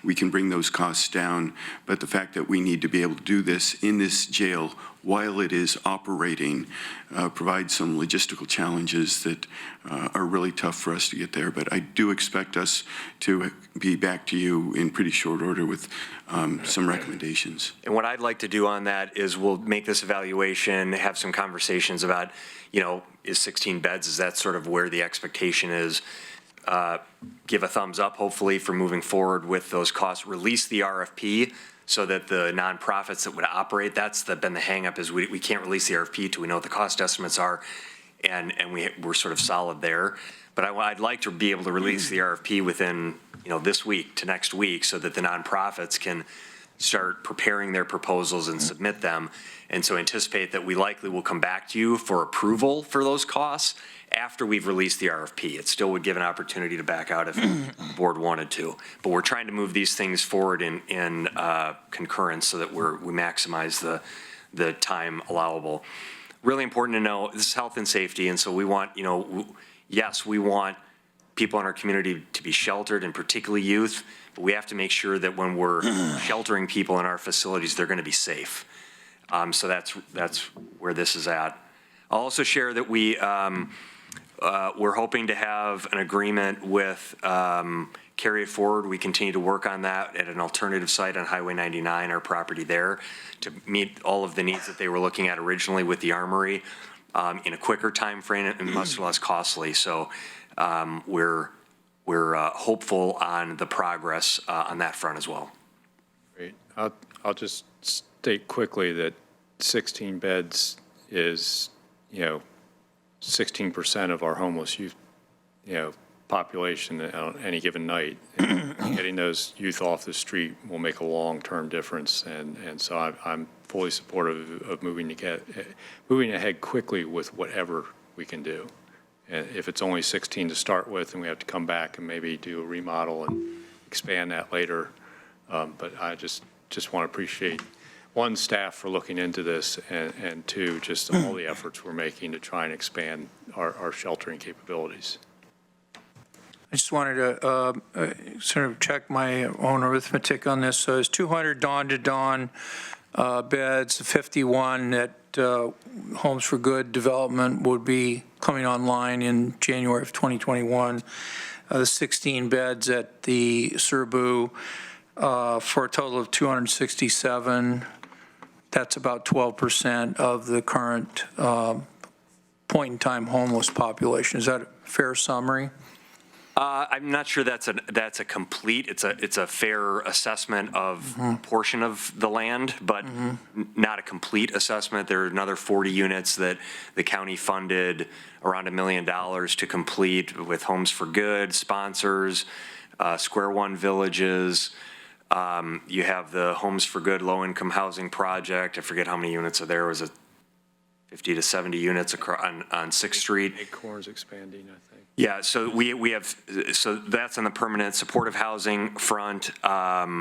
we can bring those costs down. But the fact that we need to be able to do this in this jail while it is operating provides some logistical challenges that are really tough for us to get there. But I do expect us to be back to you in pretty short order with some recommendations. And what I'd like to do on that is we'll make this evaluation, have some conversations about, is 16 beds, is that sort of where the expectation is? Give a thumbs up, hopefully, for moving forward with those costs, release the RFP so that the nonprofits that would operate, that's been the hangup, is we can't release the RFP till we know what the cost estimates are, and we're sort of solid there. But I'd like to be able to release the RFP within, this week to next week so that the nonprofits can start preparing their proposals and submit them. And so anticipate that we likely will come back to you for approval for those costs after we've released the RFP. It still would give an opportunity to back out if the board wanted to. But we're trying to move these things forward in concurrence so that we maximize the time allowable. Really important to know, this is health and safety, and so we want, yes, we want people in our community to be sheltered, and particularly youth, but we have to make sure that when we're sheltering people in our facilities, they're going to be safe. So that's where this is at. I'll also share that we're hoping to have an agreement with Carry It Forward. We continue to work on that at an alternative site on Highway 99, our property there, to meet all of the needs that they were looking at originally with the Armory in a quicker time frame and much less costly. So we're hopeful on the progress on that front as well. Great. I'll just state quickly that 16 beds is, 16% of our homeless youth, population on any given night. And getting those youth off the street will make a long-term difference. And so I'm fully supportive of moving ahead quickly with whatever we can do. And if it's only 16 to start with, and we have to come back and maybe do a remodel and expand that later. But I just want to appreciate, one, staff for looking into this, and two, just all the efforts we're making to try and expand our sheltering capabilities. I just wanted to sort of check my own arithmetic on this. So it's 200 dawn-to-dawn beds, 51 at Homes for Good development would be coming online in January of 2021. The 16 beds at the Surbu for a total of 267. That's about 12% of the current point-in-time homeless population. Is that a fair summary? I'm not sure that's a complete. It's a fair assessment of a portion of the land, but not a complete assessment. There are another 40 units that the county funded around $1 million to complete with Homes for Good sponsors, Square One Villages. You have the Homes for Good low-income housing project. I forget how many units are there. Was it 50 to 70 units on 6th Street? Acorns expanding, I think. Yeah, so we have, so that's on the permanent supportive housing front. Yeah.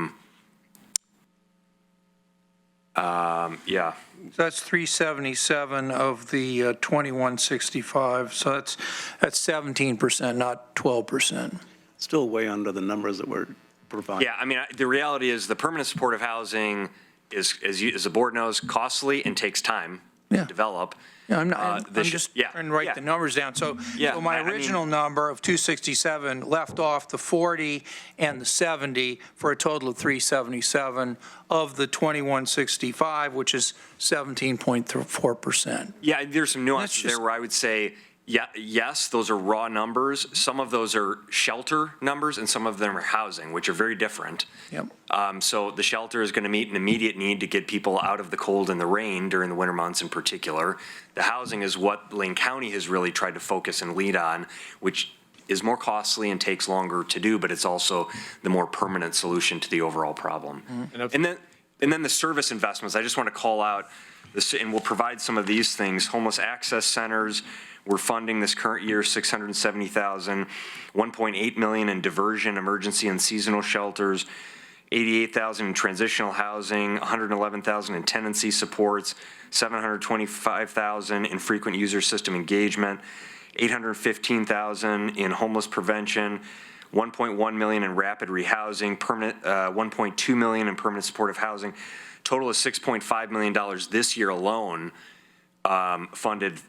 So that's 377 of the 2165. So that's 17%, not 12%. Still way under the numbers that we're providing. Yeah, I mean, the reality is the permanent supportive housing is, as the board knows, costly and takes time to develop. Yeah, I'm just trying to write the numbers down. So my original number of 267 left off the 40 and the 70 for a total of 377 of the 2165, which is 17.4%. Yeah, there's some nuances there where I would say Yeah, yes, those are raw numbers. Some of those are shelter numbers and some of them are housing, which are very different. Yep. So the shelter is going to meet an immediate need to get people out of the cold and the rain during the winter months in particular. The housing is what Lane County has really tried to focus and lead on, which is more costly and takes longer to do, but it's also the more permanent solution to the overall problem. And then the service investments, I just want to call out this, and we'll provide some of these things. Homeless access centers, we're funding this current year $670,000, $1.8 million in diversion, emergency and seasonal shelters, $88,000 in transitional housing, $111,000 in tenancy supports, $725,000 in frequent user system engagement, $815,000 in homeless prevention, $1.1 million in rapid rehousing, permanent, $1.2 million in permanent supportive housing. Total is $6.5 million this year alone, funded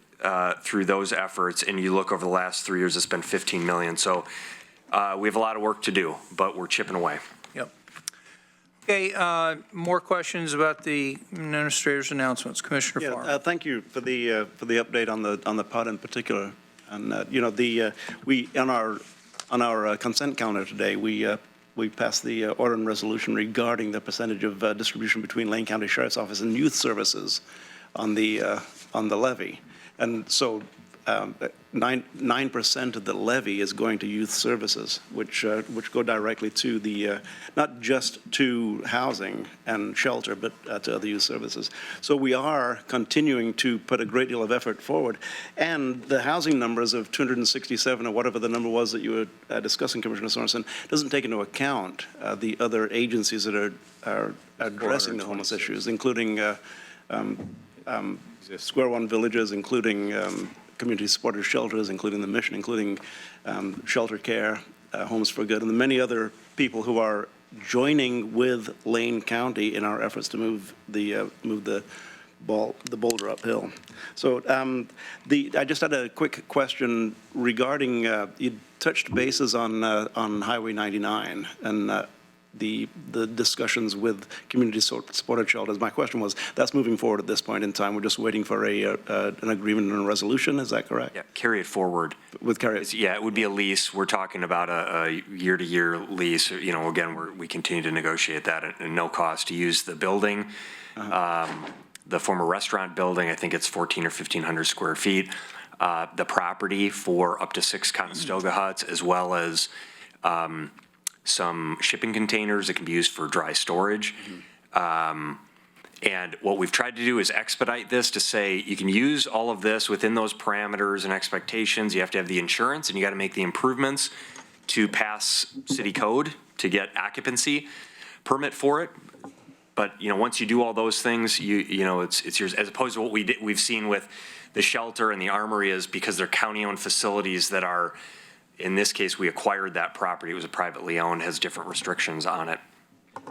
through those efforts. And you look over the last 3 years, it's been $15 million. So we have a lot of work to do, but we're chipping away. Yep. Okay, more questions about the administrator's announcements. Commissioner Farr. Thank you for the update on the PUD in particular. And we on our consent calendar today, we passed the order and resolution regarding the percentage of distribution between Lane County Sheriff's Office and Youth Services on the levy. And so 9% of the levy is going to youth services, which go directly to the, not just to housing and shelter, but to other youth services. So we are continuing to put a great deal of effort forward. And the housing numbers of 267 or whatever the number was that you were discussing, Commissioner Sorensen, doesn't take into account the other agencies that are addressing the homeless issues, including Square One Villages, including community supported shelters, including the Mission, including Shelter Care, Homes for Good, and the many other people who are joining with Lane County in our efforts to move the boulder uphill. So I just had a quick question regarding you touched bases on Highway 99 and the discussions with community supported shelters. My question was, that's moving forward at this point in time. We're just waiting for an agreement and a resolution. Is that correct? Yeah, carry it forward. With carry it? Yeah, it would be a lease. We're talking about a year-to-year lease. You know, again, we continue to negotiate that at no cost to use the building. The former restaurant building, I think it's 1,400 or 1,500 square feet. The property for up to 6 Conestoga huts, as well as some shipping containers that can be used for dry storage. And what we've tried to do is expedite this to say you can use all of this within those parameters and expectations. You have to have the insurance and you got to make the improvements to pass city code to get occupancy permit for it. But, you know, once you do all those things, you know, it's yours, as opposed to what we've seen with the shelter and the armory is because they're county-owned facilities that are, in this case, we acquired that property. It was a privately owned, has different restrictions on it.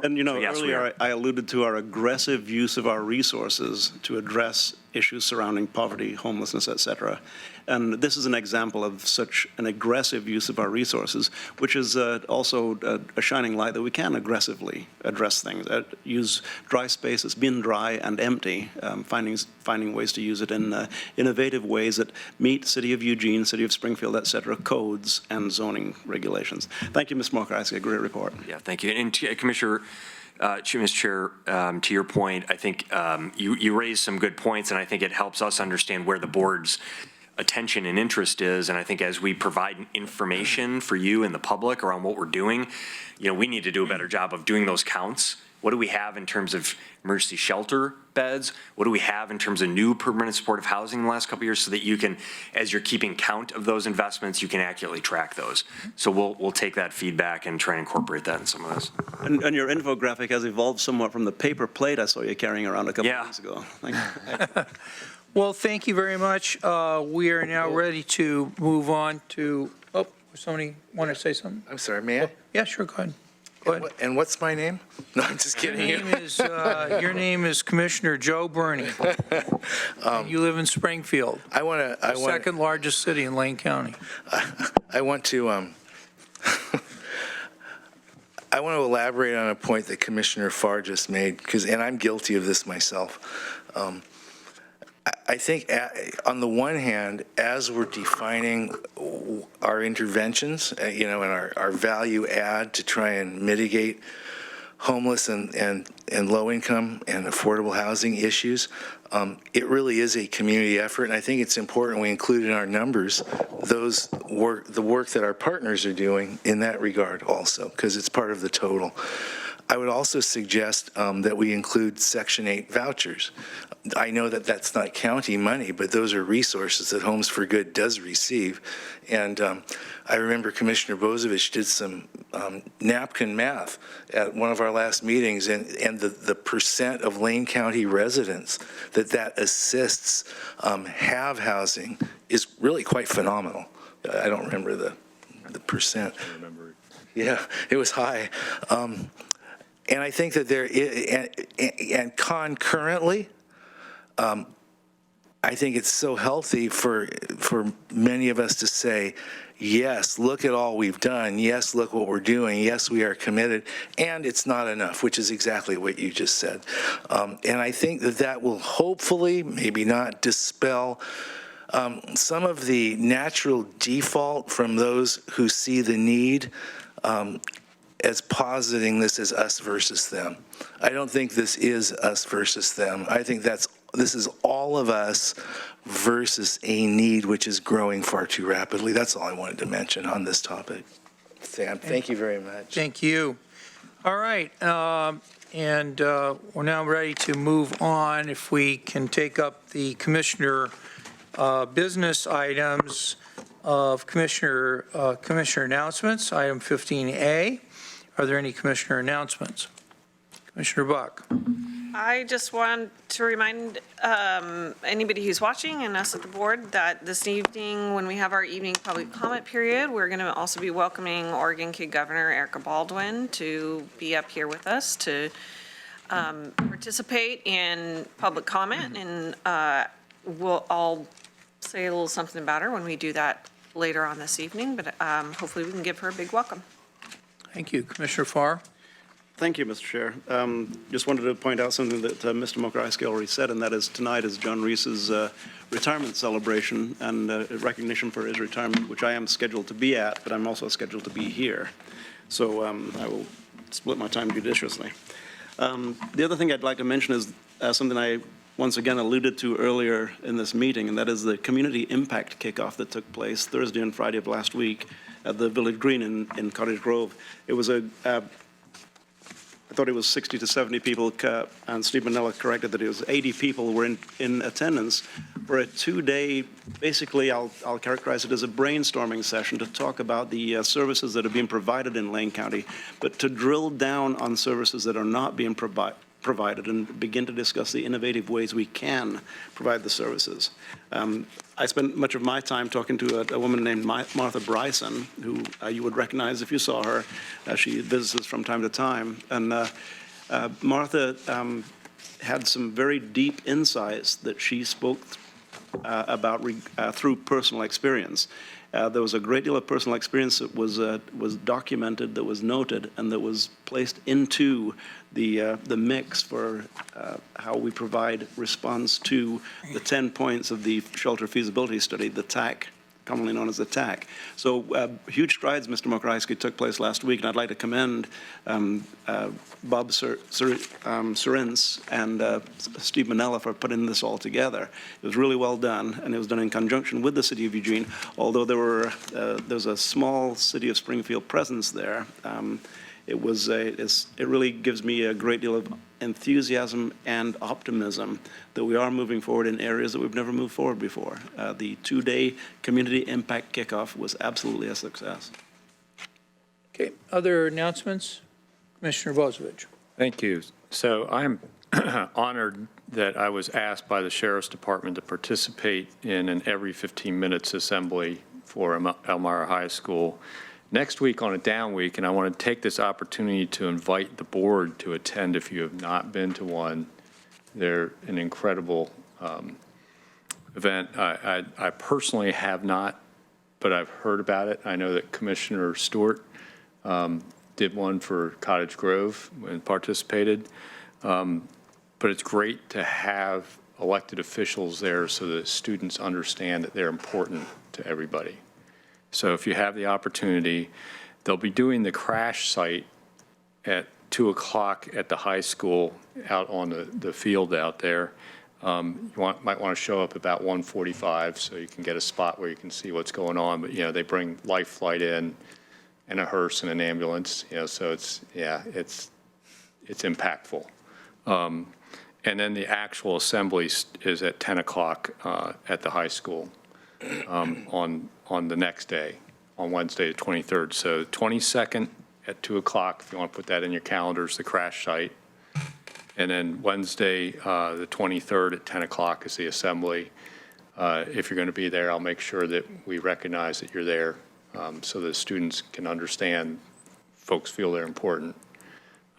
And, you know, So, yes, earlier I alluded to our aggressive use of our resources to address issues surrounding poverty, homelessness, et cetera. And this is an example of such an aggressive use of our resources, which is also a shining light that we can aggressively address things, use dry spaces, bin dry and empty, finding ways to use it in innovative ways that meet City of Eugene, City of Springfield, et cetera, codes and zoning regulations. Thank you, Ms. Smoker. I see a great report. Yeah, thank you. And Commissioner, Mr. Chair, to your point, I think you raised some good points, and I think it helps us understand where the board's attention and interest is. And I think as we provide information for you and the public around what we're doing, you know, we need to do a better job of doing those counts. What do we have in terms of emergency shelter beds? What do we have in terms of new permanent supportive housing in the last couple of years, so that you can, as you're keeping count of those investments, you can accurately track those. So we'll take that feedback and try and incorporate that in some of this. And your infographic has evolved somewhat from the paper plate I saw you carrying around a couple of weeks ago. Thank you. Well, thank you very much. We are now ready to move on to, somebody want to say something? I'm sorry, may I? Yeah, sure, go ahead. Go ahead. And what's my name? No, I'm just kidding. Your name is Commissioner Joe Burney. And you live in Springfield. The second largest city in Lane County. I want to elaborate on a point that Commissioner Farr just made, and I'm guilty of this myself. I think on the one hand, as we're defining our interventions, and our value add to try and mitigate homeless and low income and affordable housing issues, it really is a community effort. And I think it's important we include in our numbers the work that our partners are doing in that regard also, because it's part of the total. I would also suggest that we include Section 8 vouchers. I know that that's not county money, but those are resources that Homes for Good does receive. And I remember Commissioner Bozovich did some napkin math at one of our last meetings, and the percent of Lane County residents that assists have housing is really quite phenomenal. I don't remember the percent. I remember it. Yeah, it was high. And I think that there is, and concurrently, I think it's so healthy for many of us to say, yes, look at all we've done. Yes, look what we're doing. Yes, we are committed. And it's not enough, which is exactly what you just said. And I think that will hopefully, maybe not dispel some of the natural default from those who see the need as positing this as us versus them. I don't think this is us versus them. I think this is all of us versus a need which is growing far too rapidly. That's all I wanted to mention on this topic. Sam, thank you very much. Thank you. All right, and we're now ready to move on. If we can take up the commissioner business items of commissioner announcements, item 15A. Are there any commissioner announcements? Commissioner Buck. I just want to remind anybody who's watching and us at the board that this evening, when we have our evening public comment period, we're going to also be welcoming Oregon Kid Governor Erica Baldwin to be up here with us to participate in public comment, and I'll say a little something about her when we do that later on this evening, but hopefully we can give her a big welcome. Thank you. Commissioner Farr. Thank you, Mr. Chair. Just wanted to point out something that Mr. McAllister already said, and that is tonight is John Reese's retirement celebration and recognition for his retirement, which I am scheduled to be at, but I'm also scheduled to be here. So I will split my time judiciously. The other thing I'd like to mention is something I once again alluded to earlier in this meeting, and that is the community impact kickoff that took place Thursday and Friday of last week at the Village Green in Cottage Grove. It was I thought it was 60 to 70 people, and Steve Manella corrected that it was 80 people were in attendance for a 2-day, basically I'll characterize it as a brainstorming session to talk about the services that are being provided in Lane County, but to drill down on services that are not being provided and begin to discuss the innovative ways we can provide the services. I spent much of my time talking to a woman named Martha Bryson, who you would recognize if you saw her. She visits us from time to time. And Martha had some very deep insights that she spoke about through personal experience. There was a great deal of personal experience that was documented, that was noted, and that was placed into the mix for how we provide response to the 10 points of the shelter feasibility study, the TAC, commonly known as the TAC. So huge strides, Mr. McAllister, took place last week, and I'd like to commend Bob Surins and Steve Manella for putting this all together. It was really well done, and it was done in conjunction with the City of Eugene, although there's a small City of Springfield presence there. It really gives me a great deal of enthusiasm and optimism that we are moving forward in areas that we've never moved forward before. The 2-day community impact kickoff was absolutely a success. Okay, other announcements? Commissioner Bozovich. Thank you. So I'm honored that I was asked by the Sheriff's Department to participate in an every 15 minutes assembly for Elmira High School next week on a down week, and I want to take this opportunity to invite the board to attend if you have not been to one. They're an incredible event. I personally have not, but I've heard about it. I know that Commissioner Stewart did one for Cottage Grove and participated. But it's great to have elected officials there so that students understand that they're important to everybody. So if you have the opportunity, they'll be doing the crash site at 2 o'clock at the high school out on the field out there. Might want to show up about 1:45 so you can get a spot where you can see what's going on. But, they bring life flight in and a hearse and an ambulance, so it's impactful. And then the actual assembly is at 10 o'clock at the high school on the next day, on Wednesday the 23rd. So 22nd at 2 o'clock, if you want to put that in your calendars, the crash site. And then Wednesday, the 23rd at 10 o'clock is the assembly. If you're going to be there, I'll make sure that we recognize that you're there so that students can understand folks feel they're important.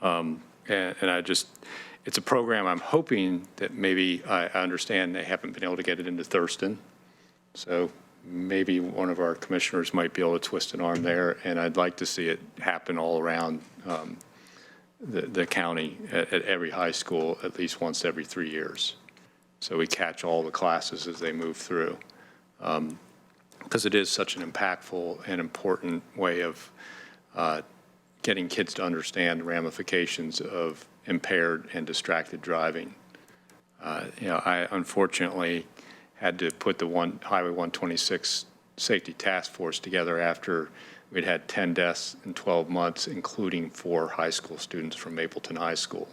And it's a program I'm hoping that maybe I understand they haven't been able to get it into Thurston. So maybe one of our commissioners might be able to twist an arm there, and I'd like to see it happen all around the county at every high school at least once every 3 years. So we catch all the classes as they move through. Because it is such an impactful and important way of getting kids to understand the ramifications of impaired and distracted driving. I unfortunately had to put the Highway 126 Safety Task Force together after we'd had 10 deaths in 12 months, including 4 high school students from Mapleton High School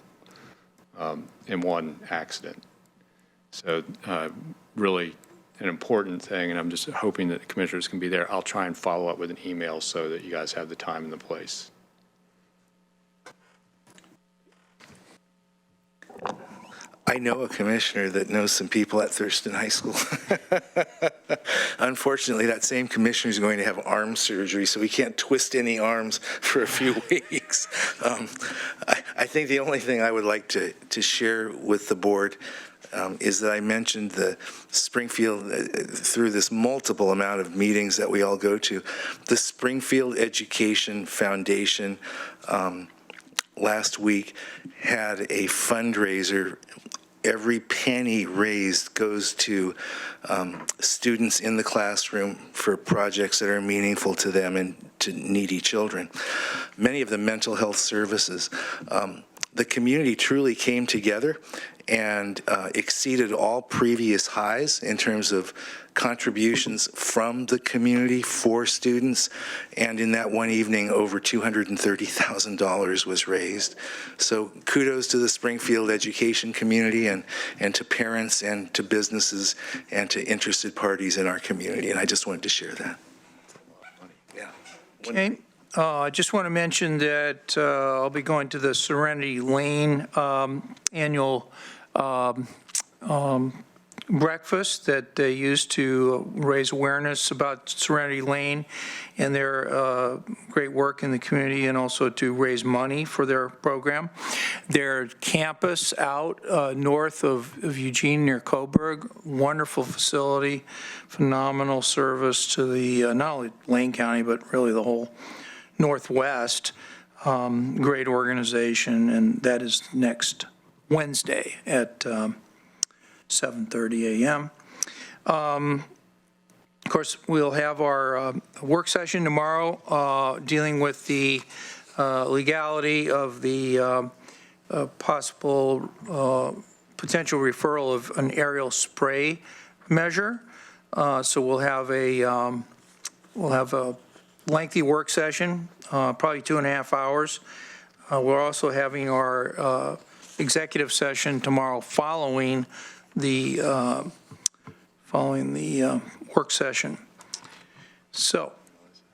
in one accident. So really an important thing, and I'm just hoping that the commissioners can be there. I'll try and follow up with an email so that you guys have the time and the place. I know a commissioner that knows some people at Thurston High School. Unfortunately, that same commissioner is going to have arm surgery, so we can't twist any arms for a few weeks. I think the only thing I would like to share with the board is that I mentioned the Springfield, through this multiple amount of meetings that we all go to, the Springfield Education Foundation last week had a fundraiser. Every penny raised goes to students in the classroom for projects that are meaningful to them and to needy children. Many of the mental health services, the community truly came together and exceeded all previous highs in terms of contributions from the community for students. And in that one evening, over $230,000 was raised. So kudos to the Springfield education community and to parents and to businesses and to interested parties in our community. And I just wanted to share that. Yeah. Okay. I just want to mention that I'll be going to the Serenity Lane annual breakfast that they use to raise awareness about Serenity Lane and their great work in the community, and also to raise money for their program. Their campus out north of Eugene near Coburg, wonderful facility, phenomenal service to the not only Lane County but really the whole Northwest. Great organization, and that is next Wednesday at 7:30 a.m. Of course, we'll have our work session tomorrow dealing with the legality of the possible potential referral of an aerial spray measure. So we'll have a lengthy work session, probably 2.5 hours. We're also having our executive session tomorrow following the work session. So,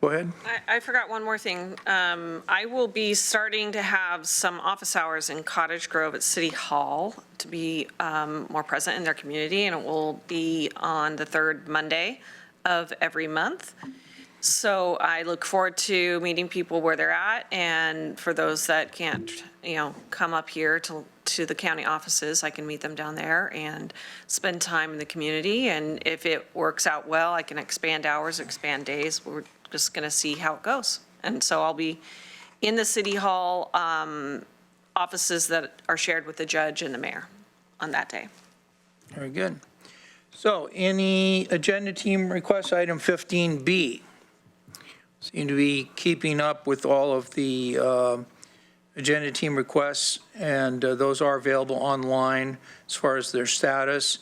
go ahead. I forgot one more thing. I will be starting to have some office hours in Cottage Grove at City Hall to be more present in their community, and it will be on the third Monday of every month. So I look forward to meeting people where they're at, and for those that can't, come up here to the county offices, I can meet them down there and spend time in the community. And if it works out well, I can expand hours, expand days. We're just going to see how it goes. And so I'll be in the City Hall offices that are shared with the judge and the mayor on that day. Very good. So any agenda team requests, item 15B? Seem to be keeping up with all of the agenda team requests, and those are available online as far as their status.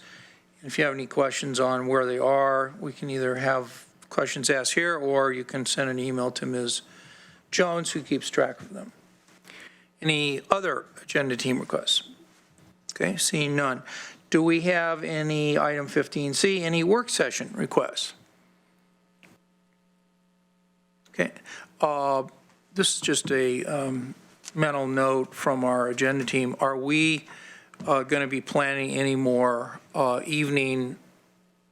If you have any questions on where they are, we can either have questions asked here, or you can send an email to Ms. Jones, who keeps track of them. Any other agenda team requests? Okay, seeing none. Do we have any, item 15C, any work session requests? Okay, this is just a mental note from our agenda team. Are we going to be planning any more evening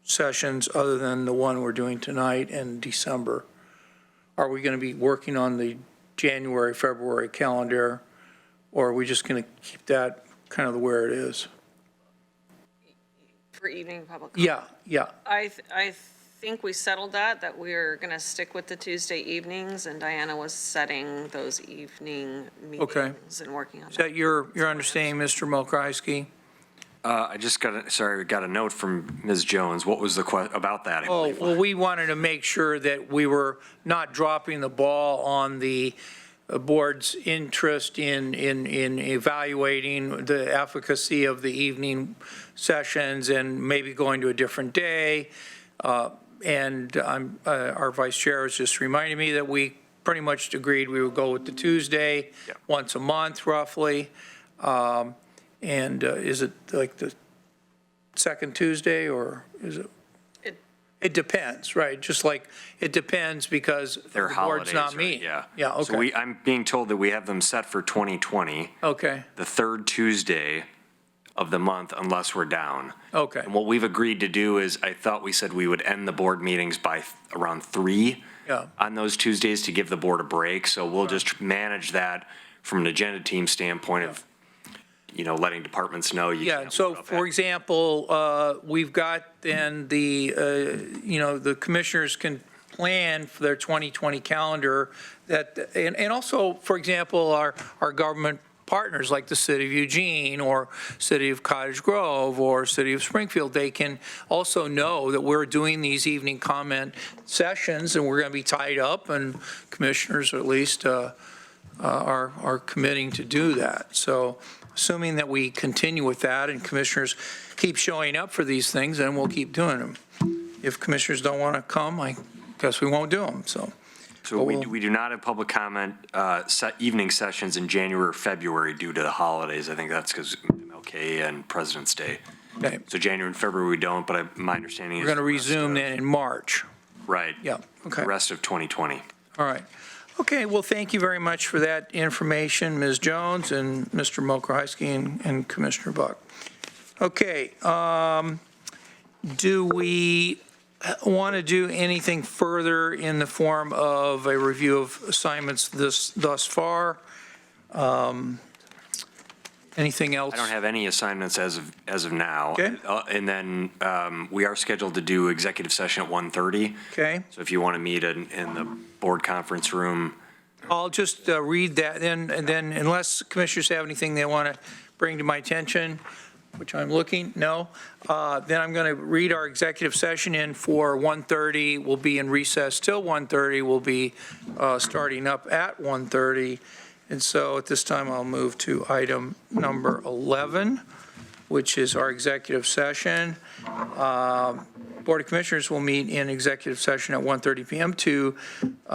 sessions other than the one we're doing tonight in December? Are we going to be working on the January, February calendar, or are we just going to keep that kind of where it is? For evening public Yeah, yeah. I think we settled that we're going to stick with the Tuesday evenings, and Diana was setting those evening meetings and working on that. Is that your understanding, Mr. Milkowski? I just got a note from Ms. Jones. What was the about that? Oh, well, we wanted to make sure that we were not dropping the ball on the board's interest in evaluating the efficacy of the evening sessions and maybe going to a different day. And our vice chair was just reminding me that we pretty much agreed we would go with the Tuesday, once a month roughly. And is it like the second Tuesday, or is it? It depends, right? Just like it depends because Their the board's holidays, not right, meeting. yeah. Yeah, okay. So I'm being told that we have them set for 2020. Okay, The third Tuesday of the month, unless we're down. okay. And what we've agreed to do is, I thought we said we would end the board meetings by around 3 Yeah. on those Tuesdays to give the board a break. So we'll just manage that from an agenda team standpoint of, letting departments know. Yeah, so for example, we've got then the commissioners can plan for their 2020 calendar and also, for example, our government partners like the City of Eugene or City of Cottage Grove or City of Springfield, they can also know that we're doing these evening comment sessions and we're going to be tied up, and commissioners at least are committing to do that. So assuming that we continue with that and commissioners keep showing up for these things, then we'll keep doing them. If commissioners don't want to come, I guess we won't do them, so. So we do not have public comment evening sessions in January or February due to the holidays. I think that's because MLK and President's Day. Okay. So January and February we don't, but my understanding is. We're going to resume then in March. Right. Yeah, okay. The rest of 2020. All right. Okay, well, thank you very much for that information, Ms. Jones and Mr. Mokrowski and Commissioner Buck. Okay, do we want to do anything further in the form of a review of assignments thus far? Anything else? I don't have any assignments as of now. Okay. And then we are scheduled to do executive session at 1:30. Okay. So if you want to meet in the board conference room. I'll just read that, and then unless commissioners have anything they want to bring to my attention, which I'm looking, no, then I'm going to read our executive session in for 1:30. We'll be in recess till 1:30. We'll be starting up at 1:30. And so at this time, I'll move to item number 11, which is our executive session. Board of Commissioners will meet in executive session at 1:30 p.m.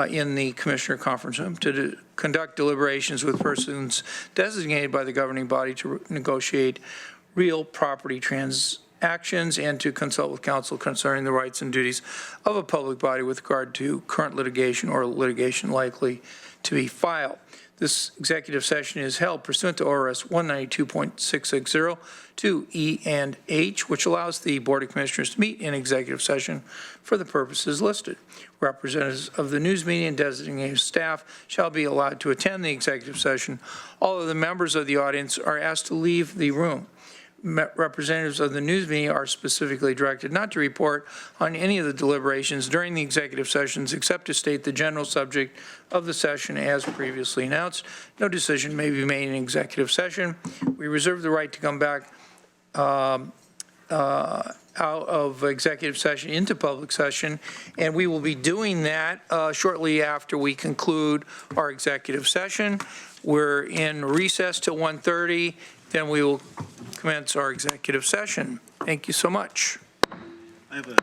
In the Commissioner Conference Room to conduct deliberations with persons designated by the governing body to negotiate real property transactions and to consult with counsel concerning the rights and duties of a public body with regard to current litigation or litigation likely to be filed. This executive session is held pursuant to ORS 192.660 to E and H, which allows the Board of Commissioners to meet in executive session for the purposes listed. Representatives of the news media and designated staff shall be allowed to attend the executive session. All of the members of the audience are asked to leave the room. Representatives of the news media are specifically directed not to report on any of the deliberations during the executive sessions except to state the general subject of the session as previously announced. No decision may be made in executive session. We reserve the right to come back out of executive session into public session, and we will be doing that shortly after we conclude our executive session. We're in recess till 1:30, then we will commence our executive session. Thank you so much. I have a